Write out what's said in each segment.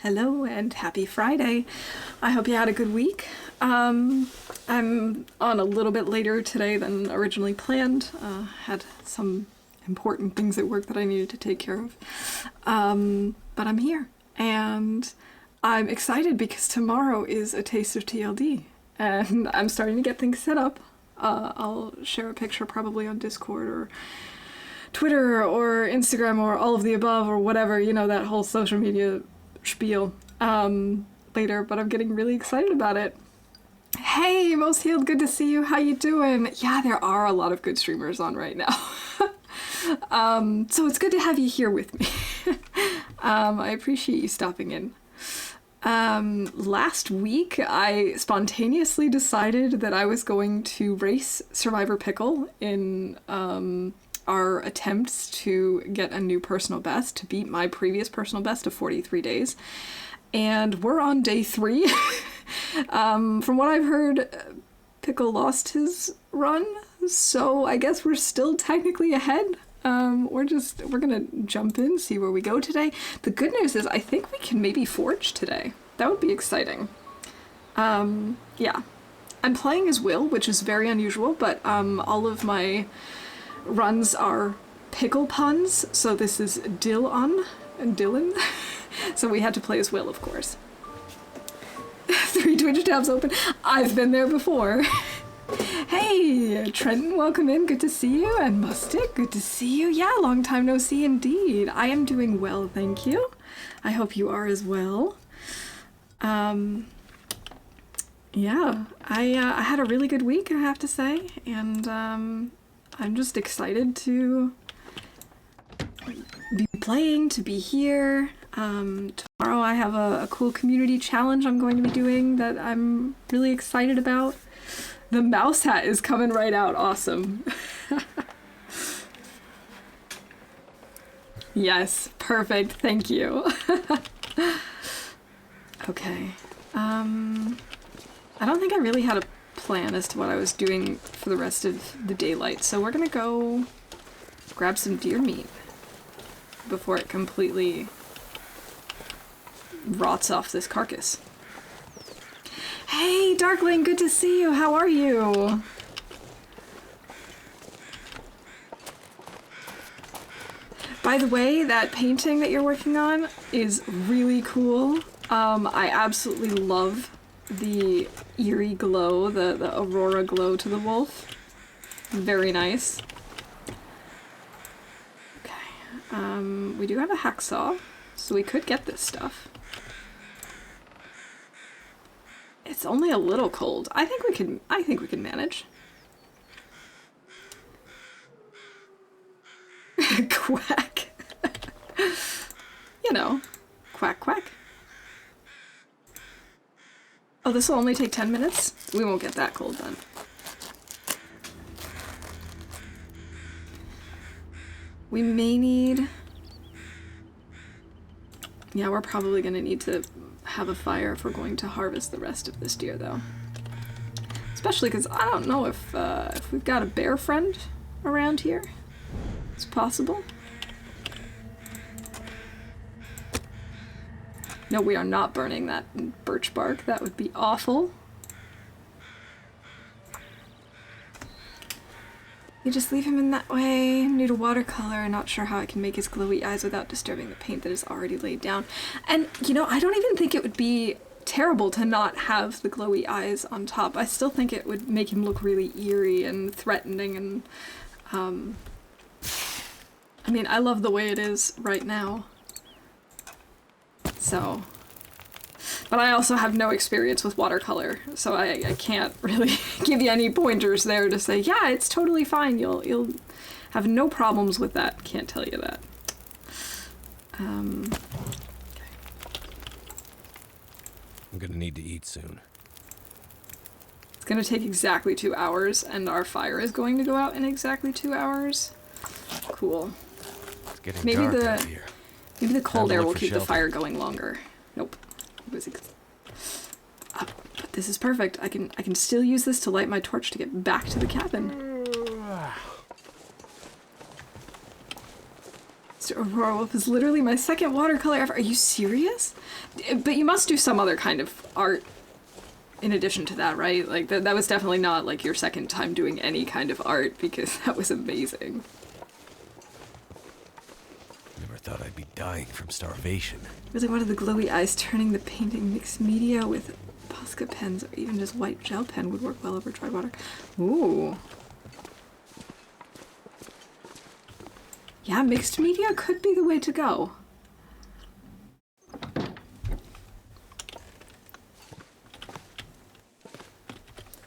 Hello and happy Friday. I hope you had a good week. I'm on a little bit later today than originally planned. Had some important things at work that I needed to take care of. But I'm here and I'm excited because tomorrow is a taste of TLD and I'm starting to get things set up. I'll share a picture probably on Discord or Twitter or Instagram or all of the above or whatever, you know, that whole social media spiel later, but I'm getting really excited about it. Hey, Most Healed, good to see you. How you doing? Yeah, there are a lot of good streamers on right now. So it's good to have you here with me. I appreciate you stopping in. Last week, I spontaneously decided that I was going to race Survivor Pickle in our attempts to get a new personal best, to beat my previous personal best of 43 days. And we're on day 3. From what I've heard, Pickle lost his run, so I guess we're still technically ahead. We're gonna jump in, see where we go today. The good news is I think we can maybe forge today. That would be exciting. Yeah. I'm playing as Will, which is very unusual, but all of my runs are pickle puns, so this is DILLon and DILLon. So we had to play as Will, of course. 3 Twitch tabs open. I've been there before. Hey, Trenton, welcome in. Good to see you. And Mustic, good to see you. Yeah, long time no see indeed. I am doing well, thank you. I hope you are as well. Yeah, I had a really good week, I have to say, and I'm just excited to be playing, to be here. Tomorrow I have a cool community challenge I'm going to be doing that I'm really excited about. The mouse hat is coming right out. Awesome. Yes, perfect. Thank you. Okay. I don't think I really had a plan as to what I was doing for the rest of the daylight, so we're gonna go grab some deer meat before it completely rots off this carcass. Hey, Darkling, good to see you. How are you? By the way, that painting that you're working on is really cool. I absolutely love the eerie glow, the aurora glow to the wolf. Very nice. Okay, we do have a hacksaw, so we could get this stuff. It's only a little cold. I think we can manage. Quack. You know, quack quack. Oh, this will only take 10 minutes? We won't get that cold then. We may need... Yeah, we're probably gonna need to have a fire if we're going to harvest the rest of this deer, though. Especially because I don't know if we've got a bear friend around here. It's possible. No, we are not burning that birch bark. That would be awful. You just leave him in that way. Need a watercolor. Not sure how I can make his glowy eyes without disturbing the paint that is already laid down. And, you know, I don't even think it would be terrible to not have the glowy eyes on top. I still think it would make him look really eerie and threatening and, I mean, I love the way it is right now. So, but I also have no experience with watercolor, so I can't really give you any pointers there to say, yeah, it's totally fine. You'll have no problems with that. Can't tell you that. Okay. I'm gonna need to eat soon. It's gonna take exactly 2 hours, and our fire is going to go out in exactly 2 hours. Cool. It's getting dark out here. Maybe the cold air will keep shelter. the fire going longer. Nope. It was but this is perfect. I can still use this to light my torch to get back to the cabin. Mr. Aurora Wolf is literally my second watercolor ever. Are you serious? But you must do some other kind of art in addition to that, right? Like, that was definitely not, like, your second time doing any kind of art, because that was amazing. Never thought I'd be dying from starvation. Really wanted the glowy eyes turning the painting. Mixed media with Posca pens, or even just white gel pen would work well over dry water. Ooh. Yeah, mixed media could be the way to go.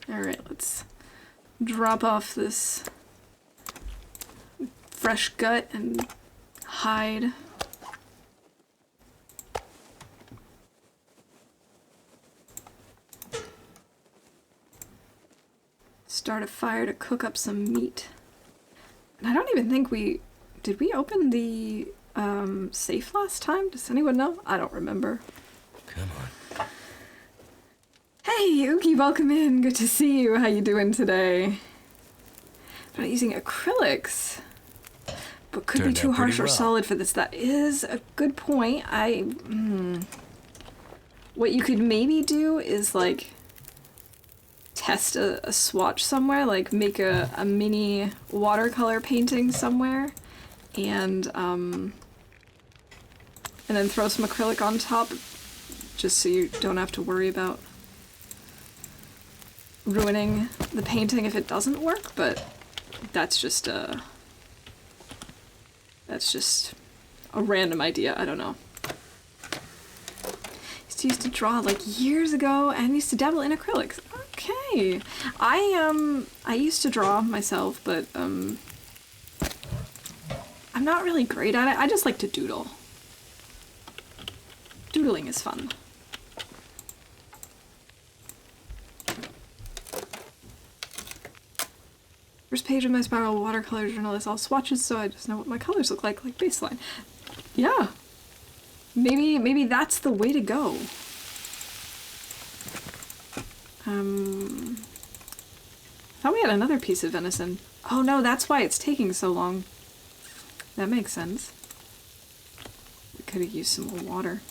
Alright, let's drop off this fresh gut and hide. Start a fire to cook up some meat. And I don't even think did we open the safe last time? Does anyone know? I don't remember. Come on. Hey, Yuki, welcome in. Good to see you. How you doing today? I'm not using acrylics, but could be too harsh or solid for this. That is a good point. What you could maybe do is, like, test a swatch somewhere, like make a mini watercolor painting somewhere, and then throw some acrylic on top, just so you don't have to worry about ruining the painting if it doesn't work. But that's just a random idea. I don't know. Used to draw like years ago and used to dabble in acrylics. Okay. I used to draw myself, but I'm not really great at it. I just like to doodle. Doodling is fun. First page of my spiral watercolor journal is all swatches, so I just know what my colors look like baseline. Yeah. Maybe that's the way to go. Thought we had another piece of venison. Oh no, that's why it's taking so long. That makes sense. We could have used some more water.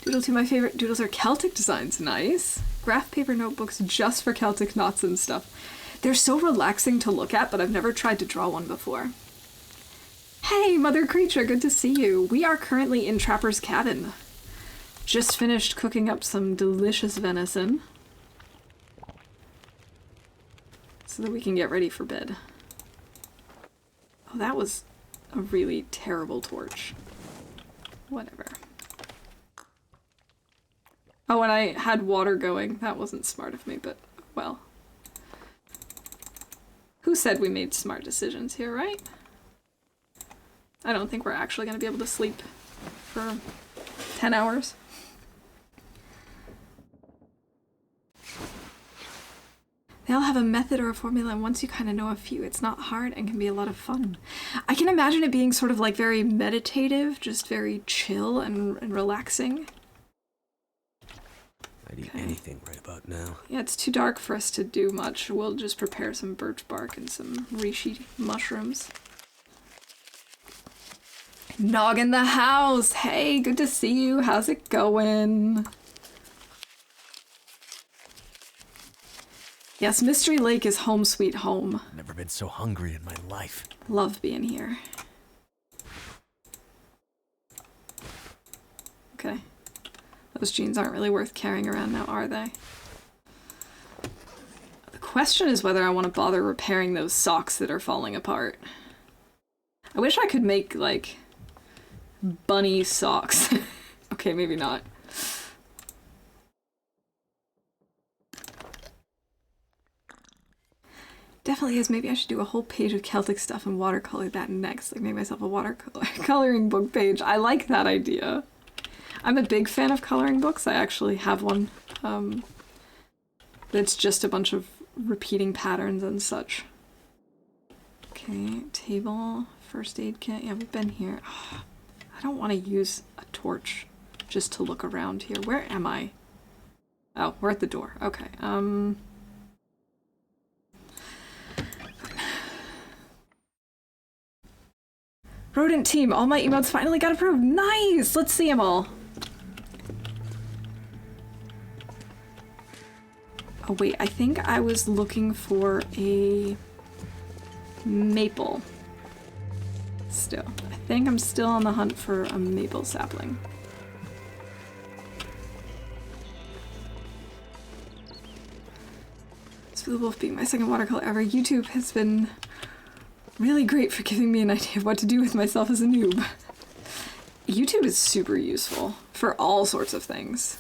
Doodle 2, my favorite doodles are Celtic designs. Nice. Graph paper notebooks just for Celtic knots and stuff. They're so relaxing to look at, but I've never tried to draw one before. Hey, Mother Creature, good to see you. We are currently in Trapper's Cabin. Just finished cooking up some delicious venison, so that we can get ready for bed. Oh, that was a really terrible torch. Whatever. Oh, and I had water going. That wasn't smart of me, but, well. Who said we made smart decisions here, right? I don't think we're actually going to be able to sleep for 10 hours. They all have a method or a formula, and once you kind of know a few, it's not hard and can be a lot of fun. I can imagine it being sort of like very meditative, just very chill and relaxing. I'd eat anything right about now. Yeah, it's too dark for us to do much. We'll just prepare some birch bark and some reishi mushrooms. Nog in the house! Hey, good to see you. How's it going? Yes, Mystery Lake is home sweet home. Never been so hungry in my life. Love being here. Okay. Those jeans aren't really worth carrying around now, are they? The question is whether I want to bother repairing those socks that are falling apart. I wish I could make, like, bunny socks. Okay, maybe not. Definitely is. Maybe I should do a whole page of Celtic stuff and watercolor that next. Like, make myself a watercoloring book page. I like that idea. I'm a big fan of coloring books. I actually have one that's just a bunch of repeating patterns and such. Okay, table, first aid kit. Yeah, we've been here. Oh, I don't want to use a torch just to look around here. Where am I? Oh, we're at the door. Okay. Rodent team, all my emotes finally got approved. Nice! Let's see them all. Oh wait, I think I was looking for a maple. Still. I think I'm still on the hunt for a maple sapling. It's the Wolf being my second watercolor ever. YouTube has been really great for giving me an idea of what to do with myself as a noob. YouTube is super useful for all sorts of things.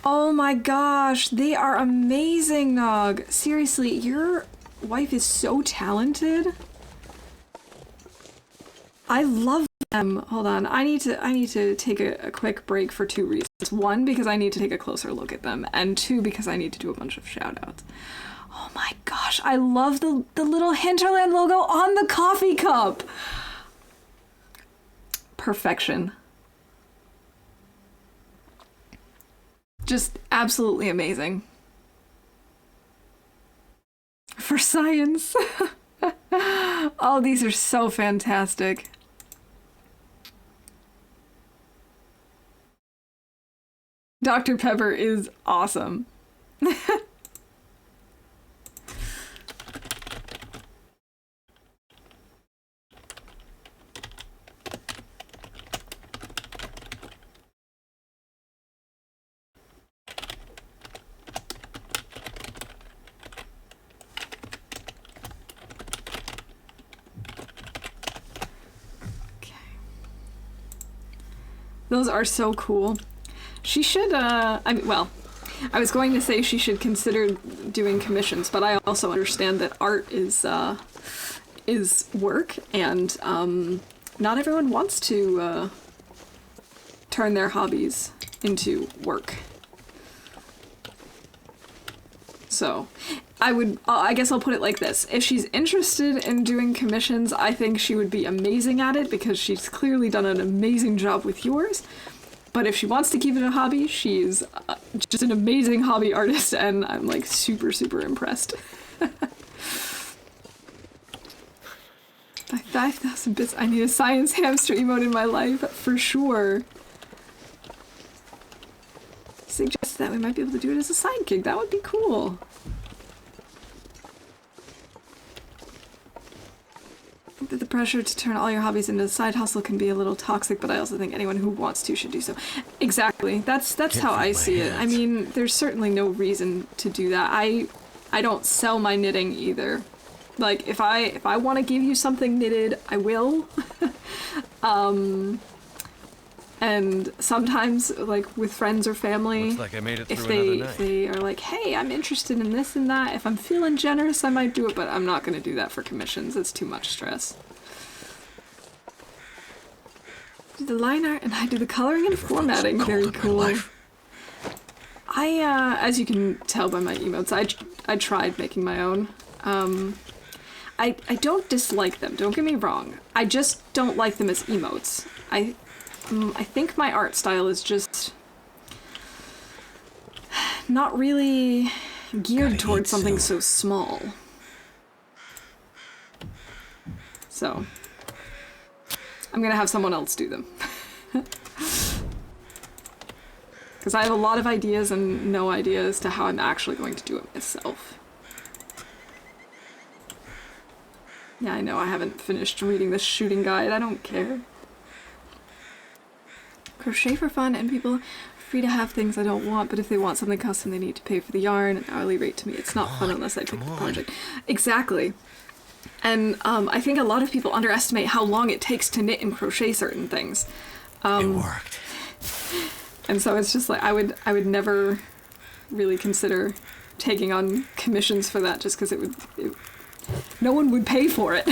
Oh my gosh, they are amazing, Nog. Seriously, your wife is so talented. I love them. Hold on, I need to take a quick break for 2 reasons. One, because I need to take a closer look at them, and 2, because I need to do a bunch of shout-outs. Oh my gosh, I love the little Hinterland logo on the coffee cup. Perfection. Just absolutely amazing. For science. Oh, these are so fantastic. Dr. Pepper is awesome. Those are so cool. She should, I mean, well, I was going to say she should consider doing commissions, but I also understand that art is work, and not everyone wants to turn their hobbies into work. So, I guess I'll put it like this. If she's interested in doing commissions, I think she would be amazing at it because she's clearly done an amazing job with yours. But if she wants to keep it a hobby, she's just an amazing hobby artist, and I'm like super, super impressed. 5,000 bits. I need a science hamster emote in my life, for sure. Suggests that we might be able to do it as a side gig. That would be cool. I think that the pressure to turn all your hobbies into a side hustle can be a little toxic, but I also think anyone who wants to should do so. Exactly. That's how I see it. I mean, there's certainly no reason to do that. I don't sell my knitting either. Like, if I want to give you something knitted, I will. And sometimes, like, with friends or family, Looks like I made it through if they are like, hey, I'm interested in this and that, if I'm feeling generous, I might do it, but I'm not going to do that for commissions. It's too much stress. Do the line art and I do the coloring and formatting. Very cool. As you can tell by my emotes, I tried making my own. I don't dislike them, don't get me wrong. I just don't like them as emotes. I think my art style is just not really geared towards something so small. So, I'm gonna have someone else do them. Because I have a lot of ideas and no idea as to how I'm actually going to do it myself. Yeah, I know, I haven't finished reading the shooting guide, I don't care. Crochet for fun, and people are free to have things I don't want, but if they want something custom, they need to pay for the yarn, an hourly rate to me. It's not fun unless I pick the project. Exactly. And I think a lot of people underestimate how long it takes to knit and crochet certain things. It worked. And so it's just like, I would never really consider taking on commissions for that, just because no one would pay for it.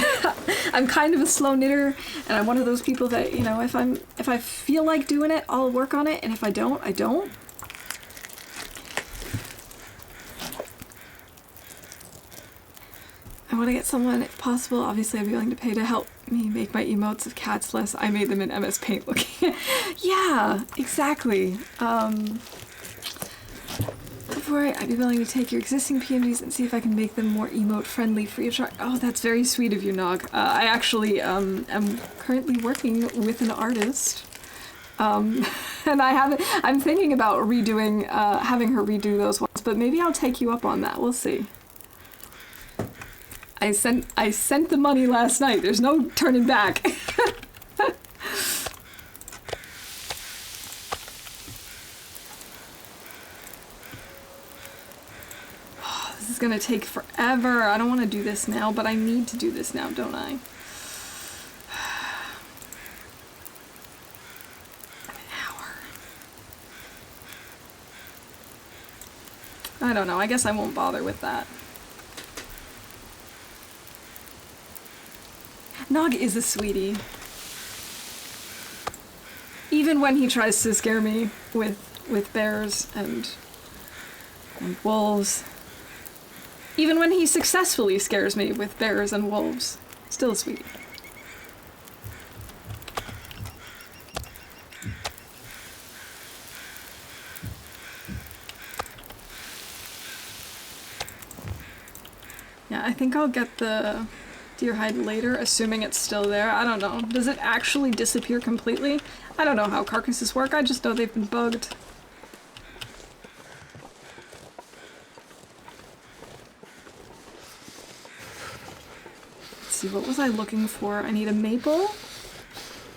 I'm kind of a slow knitter, and I'm one of those people that, you know, if I feel like doing it, I'll work on it, and if I don't, I don't. I want to get someone, if possible, obviously I'd be willing to pay to help me make my emotes of cats less. I made them in MS Paint looking. Yeah, exactly. for it, I'd be willing to take your existing PNGs and see if I can make them more emote-friendly free of charge. Oh, that's very sweet of you, Nog. I actually am currently working with an artist. And I'm thinking about redoing, having her redo those ones, but maybe I'll take you up on that. We'll see. I sent the money last night. There's no turning back. Oh, this is gonna take forever. I don't want to do this now, but I need to do this now, don't I? I don't know, I guess I won't bother with that. Nog is a sweetie. Even when he tries to scare me with bears and wolves. Even when he successfully scares me with bears and wolves. Still a sweetie. Yeah, I think I'll get the deer hide later, assuming it's still there. I don't know. Does it actually disappear completely? I don't know how carcasses work. I just know they've been bugged. Let's see, what was I looking for? I need a maple.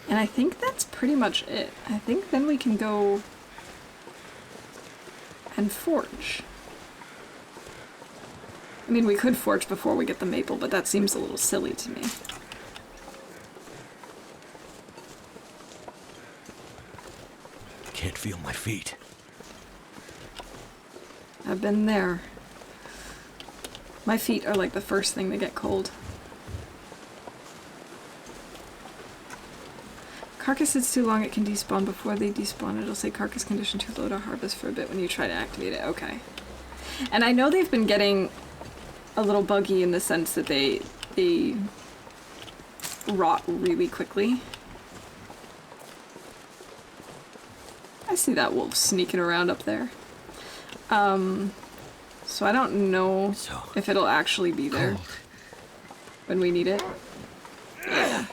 And I think that's pretty much it. I think then we can go and forge. I mean, we could forge before we get the maple, but that seems a little silly to me. Can't feel my feet. I've been there. My feet are like the first thing to get cold. Carcass sits too long, it can despawn. Before they despawn, it'll say carcass condition too low to harvest for a bit when you try to activate it. Okay. And I know they've been getting a little buggy in the sense that they rot really quickly. I see that wolf sneaking around up there. So I don't know if it'll actually be there when we need it. Yeah.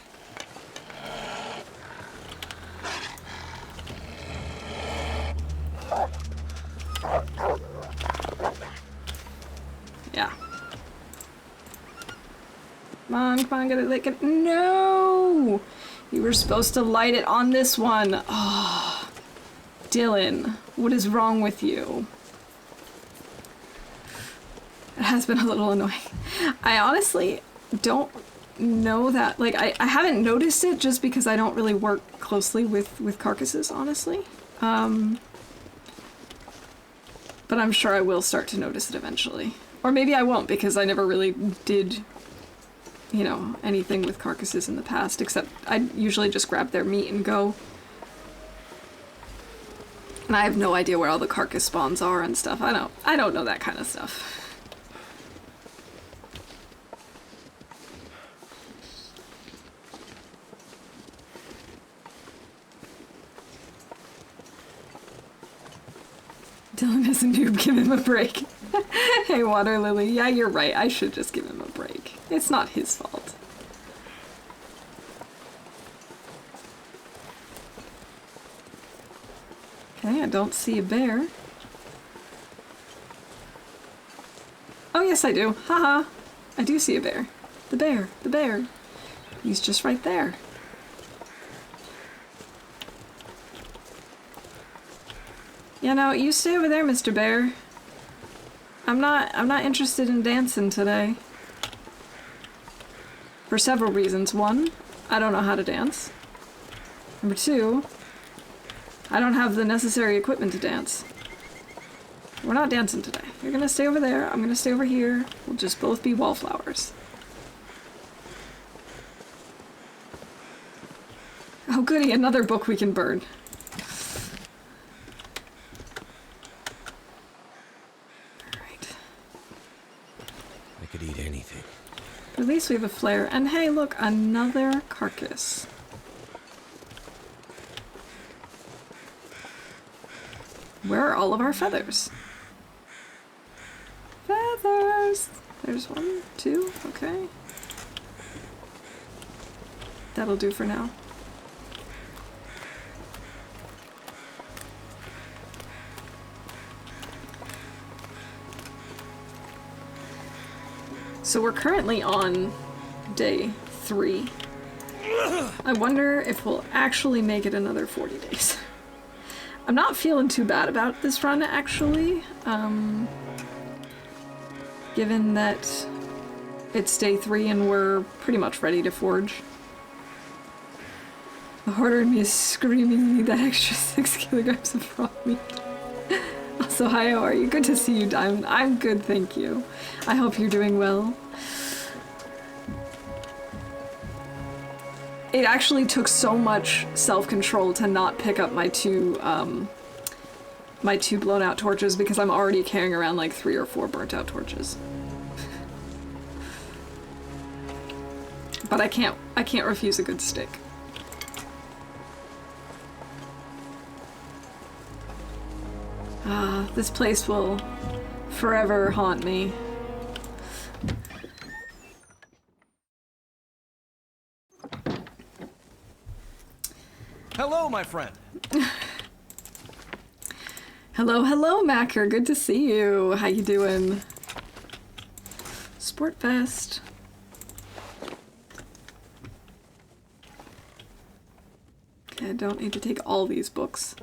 Yeah. Come on, get it lit. No! You were supposed to light it on this one. Oh, DILLon, what is wrong with you? It has been a little annoying. I honestly don't know that, like, I haven't noticed it just because I don't really work closely with carcasses, honestly. But I'm sure I will start to notice it eventually. Or maybe I won't because I never really did, you know, anything with carcasses in the past, except I usually just grab their meat and go. And I have no idea where all the carcass spawns are and stuff. I don't know that kind of stuff. DILLon is a noob, give him a break. Hey, Water Lily, yeah, you're right. I should just give him a break. It's not his fault. Okay, I don't see a bear. Oh, yes, I do. Haha. I do see a bear. The bear. The bear. He's just right there. Yeah, no, you stay over there, Mr. Bear. I'm not interested in dancing today. For several reasons. One, I don't know how to dance. Number two, I don't have the necessary equipment to dance. We're not dancing today. You're gonna stay over there, I'm gonna stay over here. We'll just both be wallflowers. Oh goody, another book we can burn. Could eat anything. But at least we have a flare. And hey, look, another carcass. Where are all of our feathers? feathers. There's one, two, okay. That'll do for now. So we're currently on day 3. I wonder if we'll actually make it another 40 days. I'm not feeling too bad about this run, actually. Given that it's day 3 and we're pretty much ready to forge. The hoarder in me is screaming me that extra 6 kilograms of raw meat. Also, hi, how are you? Good to see you, Diamond. I'm good, thank you. I hope you're doing well. It actually took so much self-control to not pick up my two blown out torches because I'm already carrying around like 3 or 4 burnt out torches. But I can't refuse a good stick. Ah, this place will forever haunt me. Hello, my friend. Hello, hello, Macker. Good to see you. How you doing? Sport vest. Okay, I don't need to take all these books.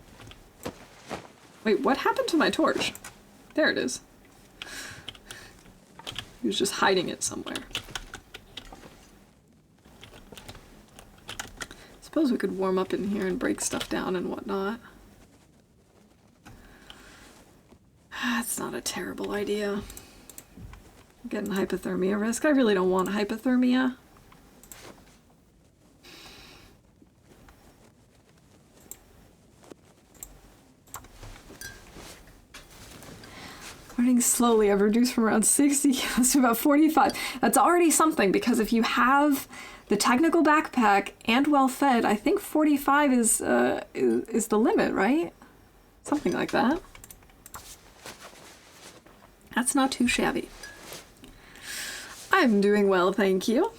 Wait, what happened to my torch? There it is. He was just hiding it somewhere. Suppose we could warm up in here and break stuff down and whatnot. That's not a terrible idea. Getting hypothermia risk. I really don't want hypothermia. Running slowly, I've reduced from around 60 kilos to about 45. That's already something, because if you have the technical backpack and well fed, I think 45 is the limit, right? Something like that. That's not too shabby. I'm doing well, thank you.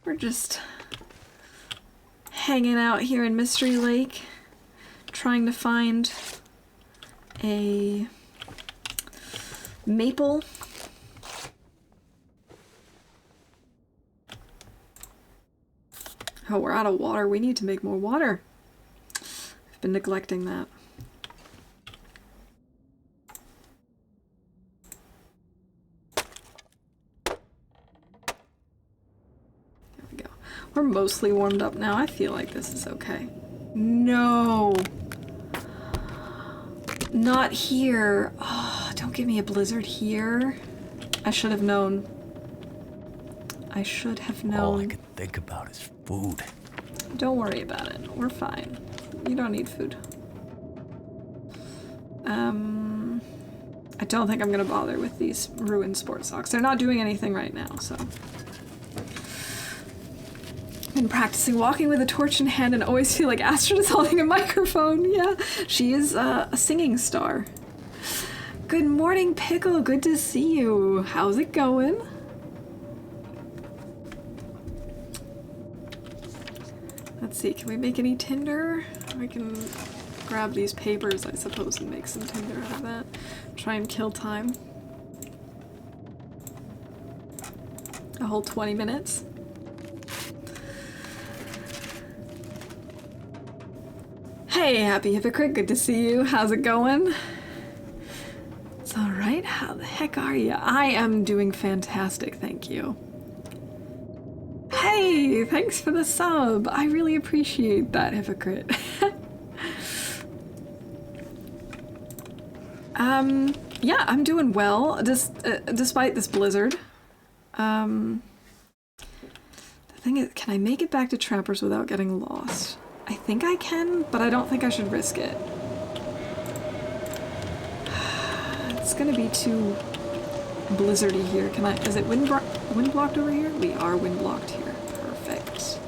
We're just hanging out here in Mystery Lake, trying to find a maple. Oh, we're out of water. We need to make more water. I've been neglecting that. There we go. We're mostly warmed up now. I feel like this is okay. No! Not here. Oh, don't give me a blizzard here. I should have known. I should have known. All I can think about is food. Don't worry about it. We're fine. You don't need food. I don't think I'm gonna bother with these ruined sports socks. They're not doing anything right now, so. Been practicing walking with a torch in hand and always feel like Astrid is holding a microphone. Yeah, she is a singing star. Good morning, Pickle. Good to see you. How's it going? Let's see, can we make any tinder? We can grab these papers, I suppose, and make some tinder out of that. Try and kill time. A whole 20 minutes. Hey, Happy Hypocrite, good to see you. How's it going? It's alright, how the heck are you? I am doing fantastic, thank you. Hey, thanks for the sub. I really appreciate that, Hypocrite. Yeah, I'm doing well, despite this blizzard. The thing is, can I make it back to Trappers without getting lost? I think I can, but I don't think I should risk it. It's gonna be too blizzardy here. Can I, is it wind blocked over here? We are wind blocked here. Perfect.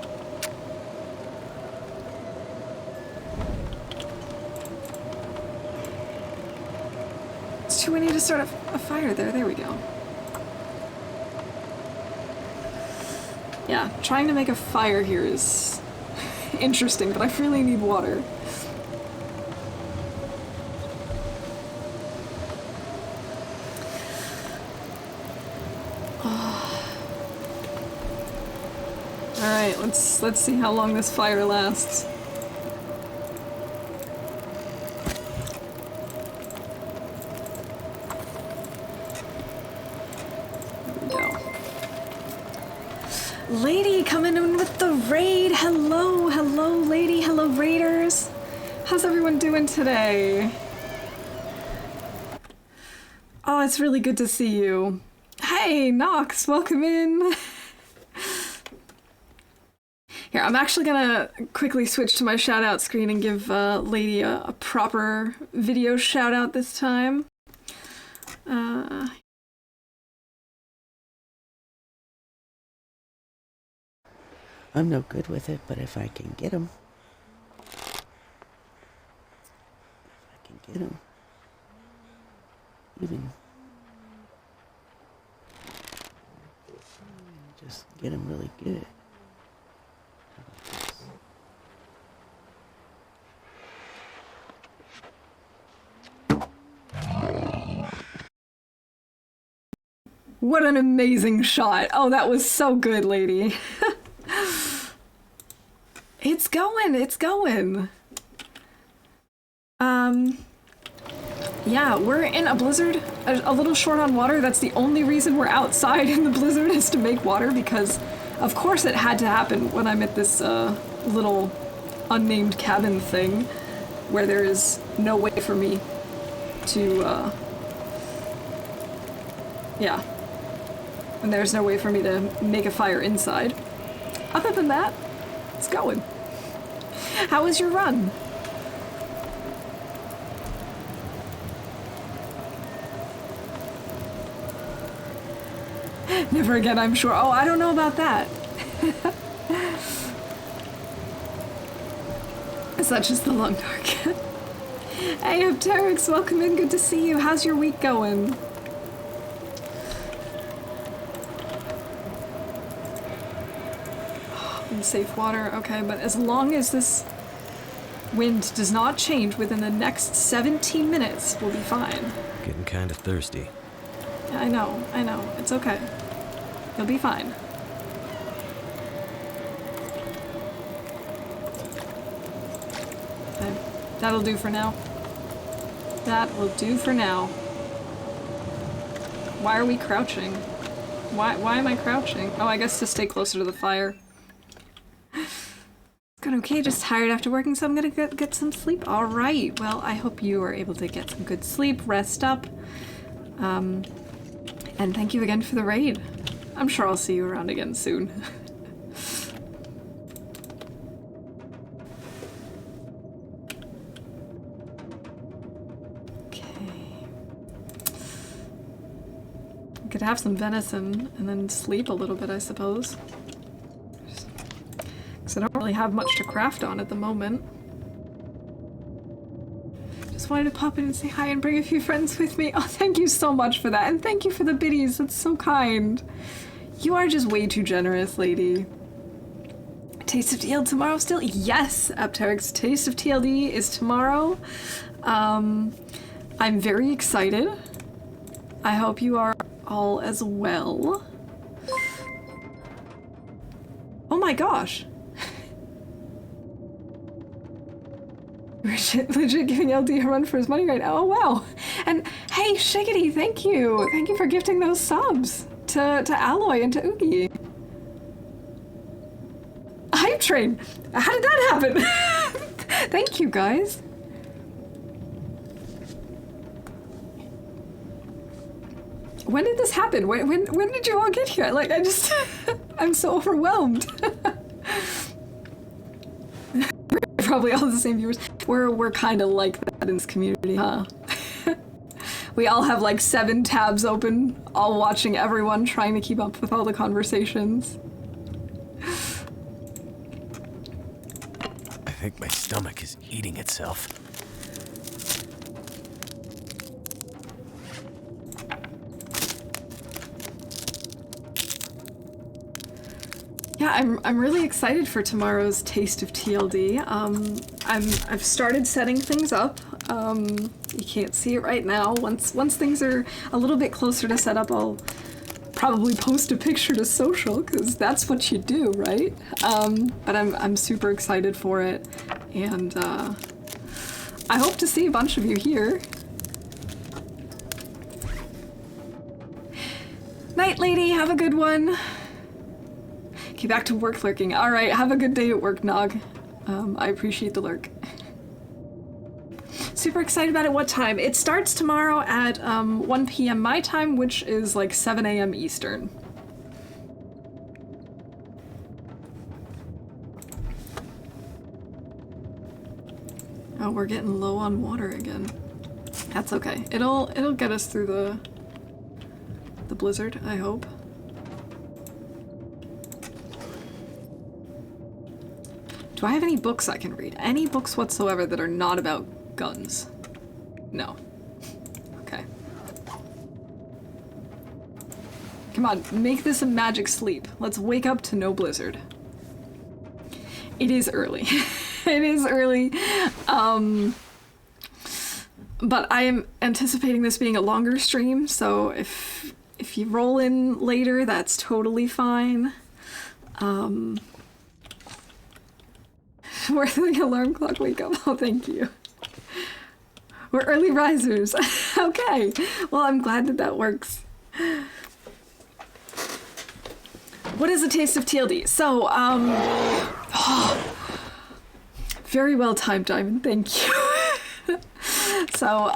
too windy to start a fire there. There we go. Yeah, trying to make a fire here is interesting, but I really need water. Alright, let's see how long this fire lasts. Lady coming in with the raid. Hello, hello, lady. Hello, raiders. How's everyone doing today? Oh, it's really good to see you. Hey, Nox, welcome in. Here, I'm actually gonna quickly switch to my shout-out screen and give Lady a proper video shout-out this time. I'm no good with it, but if I can get him, even just get him really good. What an amazing shot. Oh, that was so good, lady. It's going, it's going. Yeah, we're in a blizzard, a little short on water. That's the only reason we're outside in the blizzard is to make water, because of course it had to happen when I'm at this little unnamed cabin thing where there is no way for me to, yeah. And there's no way for me to make a fire inside. Other than that, it's going. How was your run? Never again, I'm sure. Oh, I don't know about that. Such is the long dark. Hey, Apteryx, welcome in. Good to see you. How's your week going? Safe water, okay, but as long as this wind does not change within the next 17 minutes, we'll be fine. Getting kind of thirsty. Yeah, I know, it's okay. You'll be fine. Okay, that'll do for now. That will do for now. Why are we crouching? Why am I crouching? Oh, I guess to stay closer to the fire. Good, okay, just tired after working, so I'm gonna get some sleep. All right, well, I hope you are able to get some good sleep, rest up, and thank you again for the raid. I'm sure I'll see you around again soon. Okay. I could have some venison and then sleep a little bit, I suppose. I don't really have much to craft on at the moment. Just wanted to pop in and say hi and bring a few friends with me. Oh, thank you so much for that. And thank you for the biddies. That's so kind. You are just way too generous, lady. Taste of TLD tomorrow still? Yes, Apteryx. Taste of TLD is tomorrow. I'm very excited. I hope you are all as well. Oh my gosh. Legit giving LD a run for his money right now. Oh wow. And hey, Shiggity, thank you. Thank you for gifting those subs to Alloy and to Oogie. Hype train. How did that happen? Thank you guys. When did this happen? When did you all get here? Like, I just I'm so overwhelmed. Probably all the same viewers. We're kind of like that in this community, huh? We all have like 7 tabs open, all watching everyone, trying to keep up with all the conversations. I think my stomach is eating itself. Yeah, I'm really excited for tomorrow's Taste of TLD. I've started setting things up. You can't see it right now. Once things are a little bit closer to set up, I'll probably post a picture to social, because that's what you do, right? But I'm super excited for it, and I hope to see a bunch of you here. Night, lady. Have a good one. Okay, back to work lurking. All right, have a good day at work, Nog. I appreciate the lurk. Super excited about it. What time? It starts tomorrow at 1 p.m. my time, which is like 7 a.m. Eastern. Oh, we're getting low on water again. That's okay. It'll get us through the blizzard, I hope. Do I have any books I can read? Any books whatsoever that are not about guns? No. Okay. Come on, make this a magic sleep. Let's wake up to no blizzard. It is early. It is early. But I am anticipating this being a longer stream, so if you roll in later, that's totally fine. We're the alarm clock wake up. Oh, thank you. We're early risers. Okay. Well, I'm glad that works. What is the taste of TLD? So, very well timed, Diamond. Thank you. So,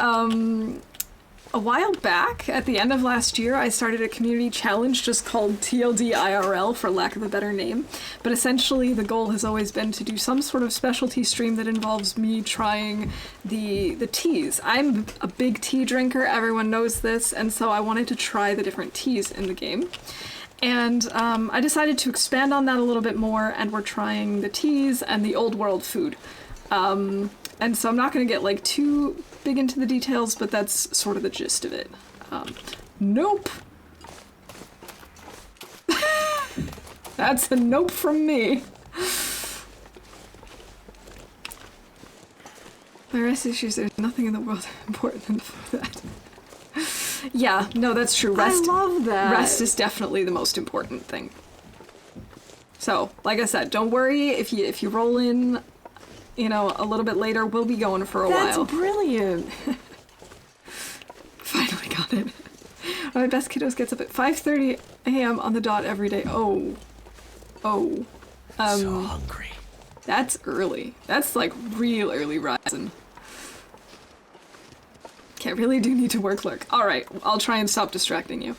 a while back, at the end of last year, I started a community challenge just called TLD IRL, for lack of a better name. But essentially, the goal has always been to do some sort of specialty stream that involves me trying the teas. I'm a big tea drinker, everyone knows this, and so I wanted to try the different teas in the game. And I decided to expand on that a little bit more, and we're trying the teas and the old world food. And so I'm not going to get like too big into the details, but that's sort of the gist of it. Nope. That's a nope from me. My rest issues, there's nothing in the world important enough for that. Yeah, no, that's true. Rest, I love that. Rest is definitely the most important thing. So, like I said, don't worry if you roll in, you know, a little bit later. We'll be going for a while. That's brilliant. Finally got it. My best kiddos gets up at 5:30 a.m. on the dot every day. Oh. So hungry. That's early. That's like real early rising. Okay, I really do need to work lurk. All right, I'll try and stop distracting you.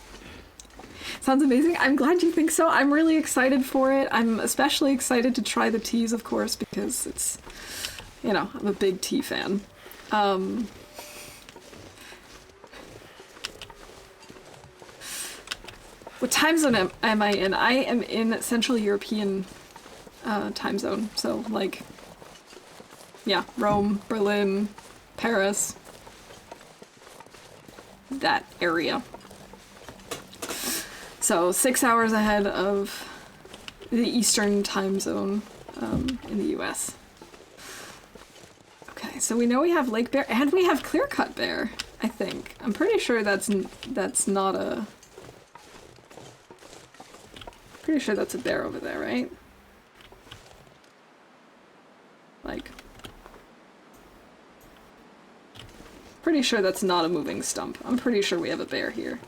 Sounds amazing. I'm glad you think so. I'm really excited for it. I'm especially excited to try the teas, of course, because it's, you know, I'm a big tea fan. What time zone am I in? I am in Central European time zone. So, like, yeah, Rome, Berlin, Paris, that area. So 6 hours ahead of the Eastern time zone in the US. Okay, so we know we have Lake Bear and we have Clear Cut Bear, I think. I'm pretty sure that's not a... Pretty sure that's a bear over there, right? Like... Pretty sure that's not a moving stump. I'm pretty sure we have a bear here.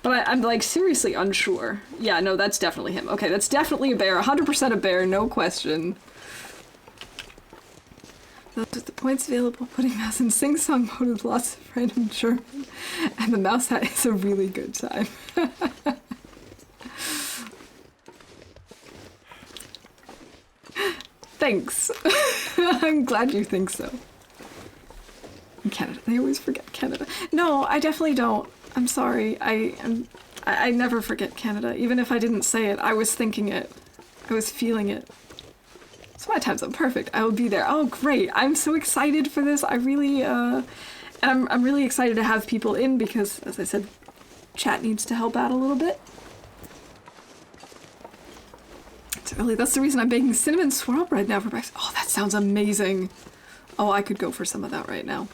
But I'm like seriously unsure. Yeah, no, that's definitely him. Okay, that's definitely a bear. 100% a bear, no question. Those with the points available, putting mouse in sing-song mode with lots of random German. And the mouse hat is a really good time. Thanks. I'm glad you think so. Canada. They always forget Canada. No, I definitely don't. I'm sorry. I never forget Canada. Even if I didn't say it, I was thinking it. I was feeling it. So my time zone, perfect. I will be there. Oh, great. I'm so excited for this. I really, and I'm really excited to have people in because, as I said, Chat needs to help out a little bit. It's early. That's the reason I'm baking cinnamon swirl bread now for breakfast. Oh, that sounds amazing. Oh, I could go for some of that right now.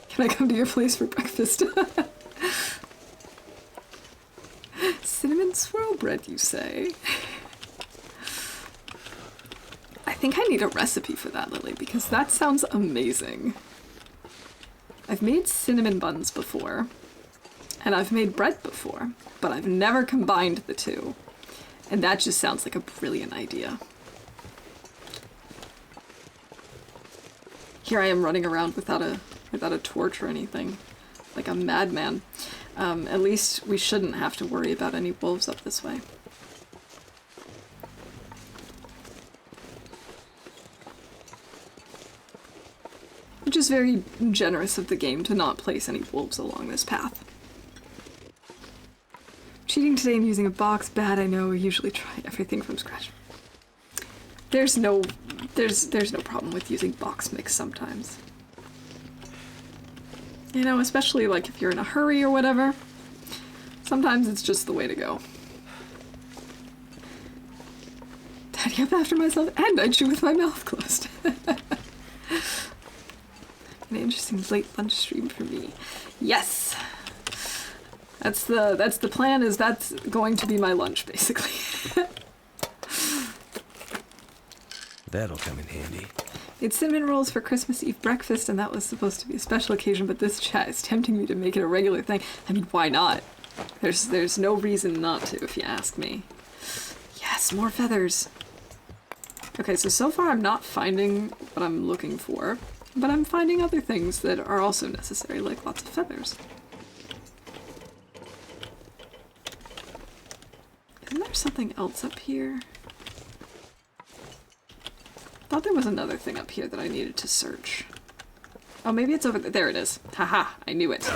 Can I come to your place for breakfast? Cinnamon swirl bread, you say? I think I need a recipe for that, Lily, because that sounds amazing. I've made cinnamon buns before, and I've made bread before, but I've never combined the two. And that just sounds like a brilliant idea. Here I am running around without a torch or anything, like a madman. At least we shouldn't have to worry about any wolves up this way. Which is very generous of the game to not place any wolves along this path. Cheating today and using a box, bad, I know. We usually try everything from scratch. There's no problem with using box mix sometimes. You know, especially like if you're in a hurry or whatever. Sometimes it's just the way to go. Tidy up after myself, and I chew with my mouth closed. An interesting late lunch stream for me. Yes! That's the plan, is that's going to be my lunch, basically. That'll come in handy. Made cinnamon rolls for Christmas Eve breakfast, and that was supposed to be a special occasion, but this chat is tempting me to make it a regular thing. I mean, why not? There's no reason not to, if you ask me. Yes, more feathers! Okay, so far I'm not finding what I'm looking for, but I'm finding other things that are also necessary, like lots of feathers. Isn't there something else up here? I thought there was another thing up here that I needed to search. Oh, maybe it's over there. There it is. Haha, I knew it.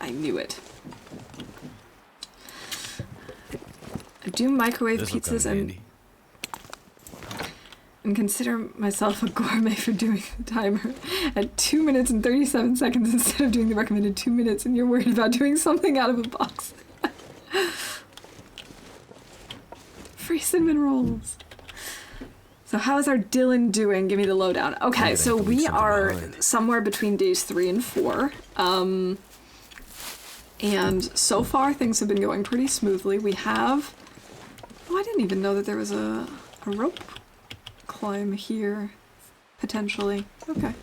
I knew it. I do microwave pizzas and consider myself a gourmet for doing the timer at 2 minutes and 37 seconds instead of doing the recommended 2 minutes, and you're worried about doing something out of a box. Free cinnamon rolls. So how's our DILLon doing? Give me the lowdown. Okay, so we are somewhere between days 3 and 4. And so far things have been going pretty smoothly. We have... Oh, I didn't even know that there was a rope climb here, potentially. Okay.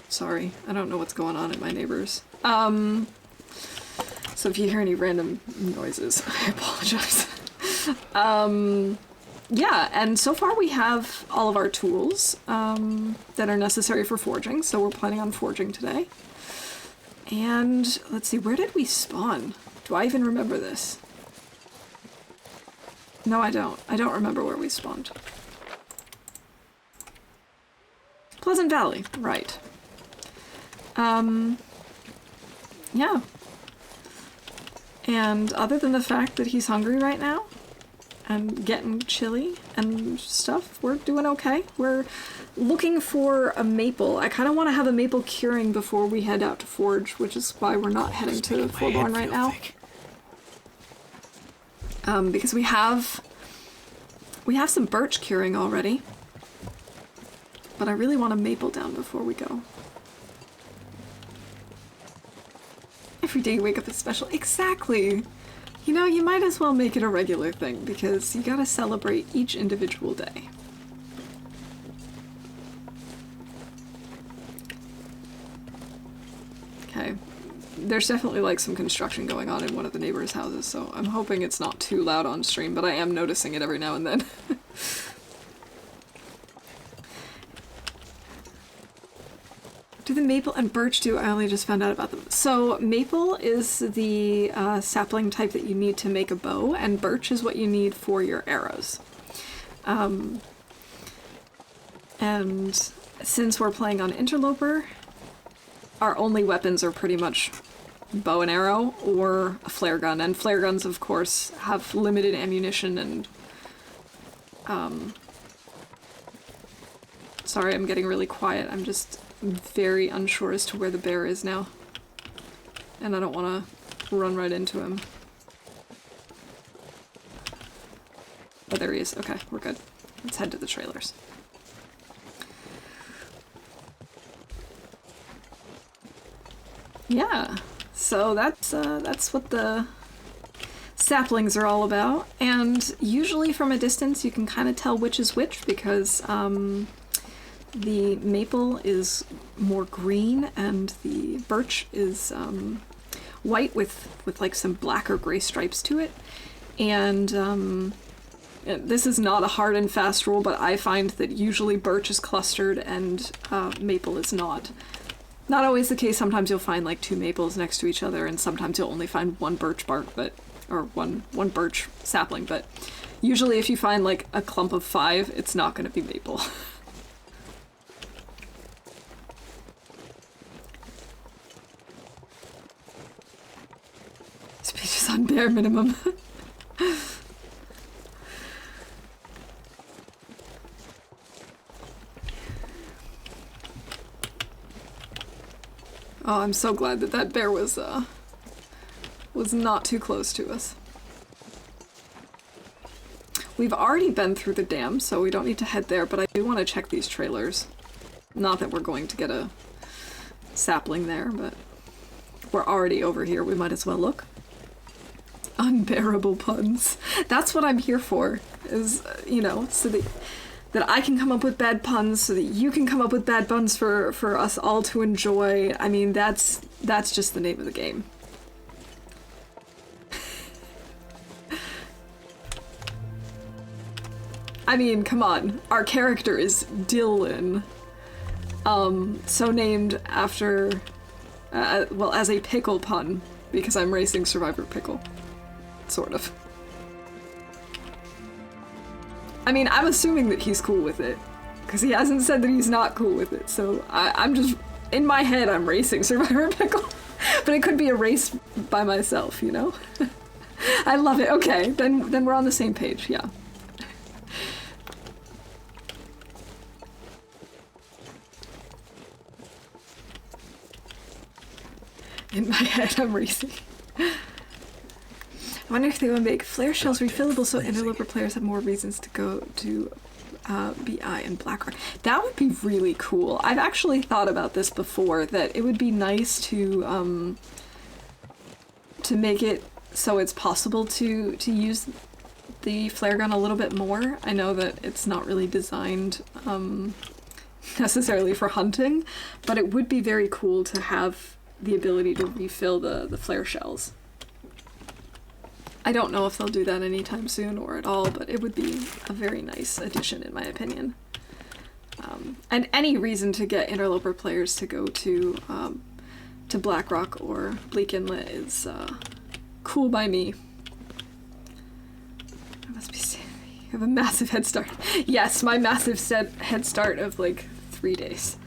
Sorry, I don't know what's going on at my neighbors. So if you hear any random noises, I apologize. Yeah, and so far we have all of our tools that are necessary for forging, so we're planning on forging today. And let's see, where did we spawn? Do I even remember this? No, I don't. I don't remember where we spawned. Pleasant Valley, right. Yeah. And other than the fact that he's hungry right now, and getting chilly and stuff, we're doing okay. We're looking for a maple. I kind of want to have a maple curing before we head out to forge, which is why we're not heading to Forborn right now. Because we have some birch curing already, but I really want a maple down before we go. Every day you wake up is special. Exactly. You know, you might as well make it a regular thing, because you gotta celebrate each individual day. Okay. There's definitely like some construction going on in one of the neighbors' houses, so I'm hoping it's not too loud on stream, but I am noticing it every now and then. Do the maple and birch do? I only just found out about them. So maple is the sapling type that you need to make a bow, and birch is what you need for your arrows. And since we're playing on Interloper, our only weapons are pretty much bow and arrow or a flare gun, and flare guns, of course, have limited ammunition and... Sorry, I'm getting really quiet. I'm just very unsure as to where the bear is now. and I don't want to run right into him. Oh, there he is. Okay, we're good. Let's head to the trailers. Yeah, so that's what the saplings are all about, and usually from a distance you can kind of tell which is which because the maple is more green and the birch is white with like some black or gray stripes to it, and this is not a hard and fast rule, but I find that usually birch is clustered and maple is not. Not always the case. Sometimes you'll find like two maples next to each other, and sometimes you'll only find one birch bark, or one birch sapling. But usually, if you find like a clump of 5, it's not going to be maple. Speeches on bare minimum. Oh, I'm so glad that that bear was not too close to us. We've already been through the dam, so we don't need to head there, but I do want to check these trailers. Not that we're going to get a sapling there, but we're already over here. We might as well look. Unbearable puns. That's what I'm here for, is, you know, so that I can come up with bad puns, so that you can come up with bad puns for us all to enjoy. I mean, that's just the name of the game. I mean, come on. Our character is DILLon. So named after, well, as a pickle pun, because I'm racing Survivor Pickle. Sort of. I mean, I'm assuming that he's cool with it, because he hasn't said that he's not cool with it, so I'm just, in my head, I'm racing Survivor Pickle. But it could be a race by myself, you know? I love it. Okay, then we're on the same page, yeah. In my head, I'm racing. I wonder if they would make flare shells refillable so interloper players have more reasons to go to BI and BlackRock. That would be really cool. I've actually thought about this before, that it would be nice to make it so it's possible to use the flare gun a little bit more. I know that it's not really designed necessarily for hunting, but it would be very cool to have the ability to refill the flare shells. I don't know if they'll do that anytime soon or at all, but it would be a very nice addition in my opinion. And any reason to get interloper players to go to BlackRock or Bleak Inlet is cool by me. I must be saying, you have a massive head start. Yes, my massive head start of like 3 days.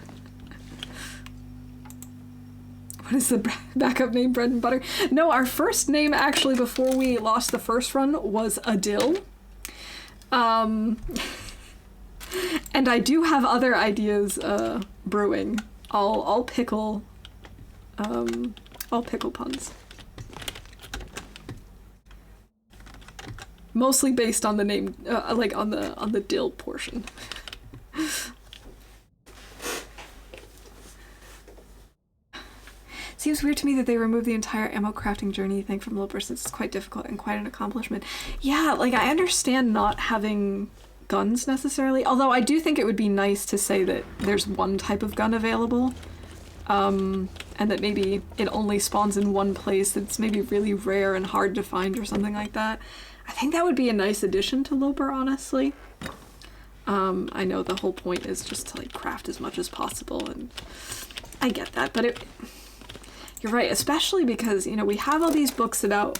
What is the backup name? Bread and Butter? No, our first name actually before we lost the first run was Adil. And I do have other ideas brewing. All pickle puns. Mostly based on the name, like on the dill portion. Seems weird to me that they removed the entire ammo crafting journey thing from Loper, since it's quite difficult and quite an accomplishment. Yeah, like I understand not having guns necessarily, although I do think it would be nice to say that there's one type of gun available, and that maybe it only spawns in one place that's maybe really rare and hard to find or something like that. I think that would be a nice addition to Loper, honestly. I know the whole point is just to like craft as much as possible, and I get that, but you're right, especially because, you know, we have all these books about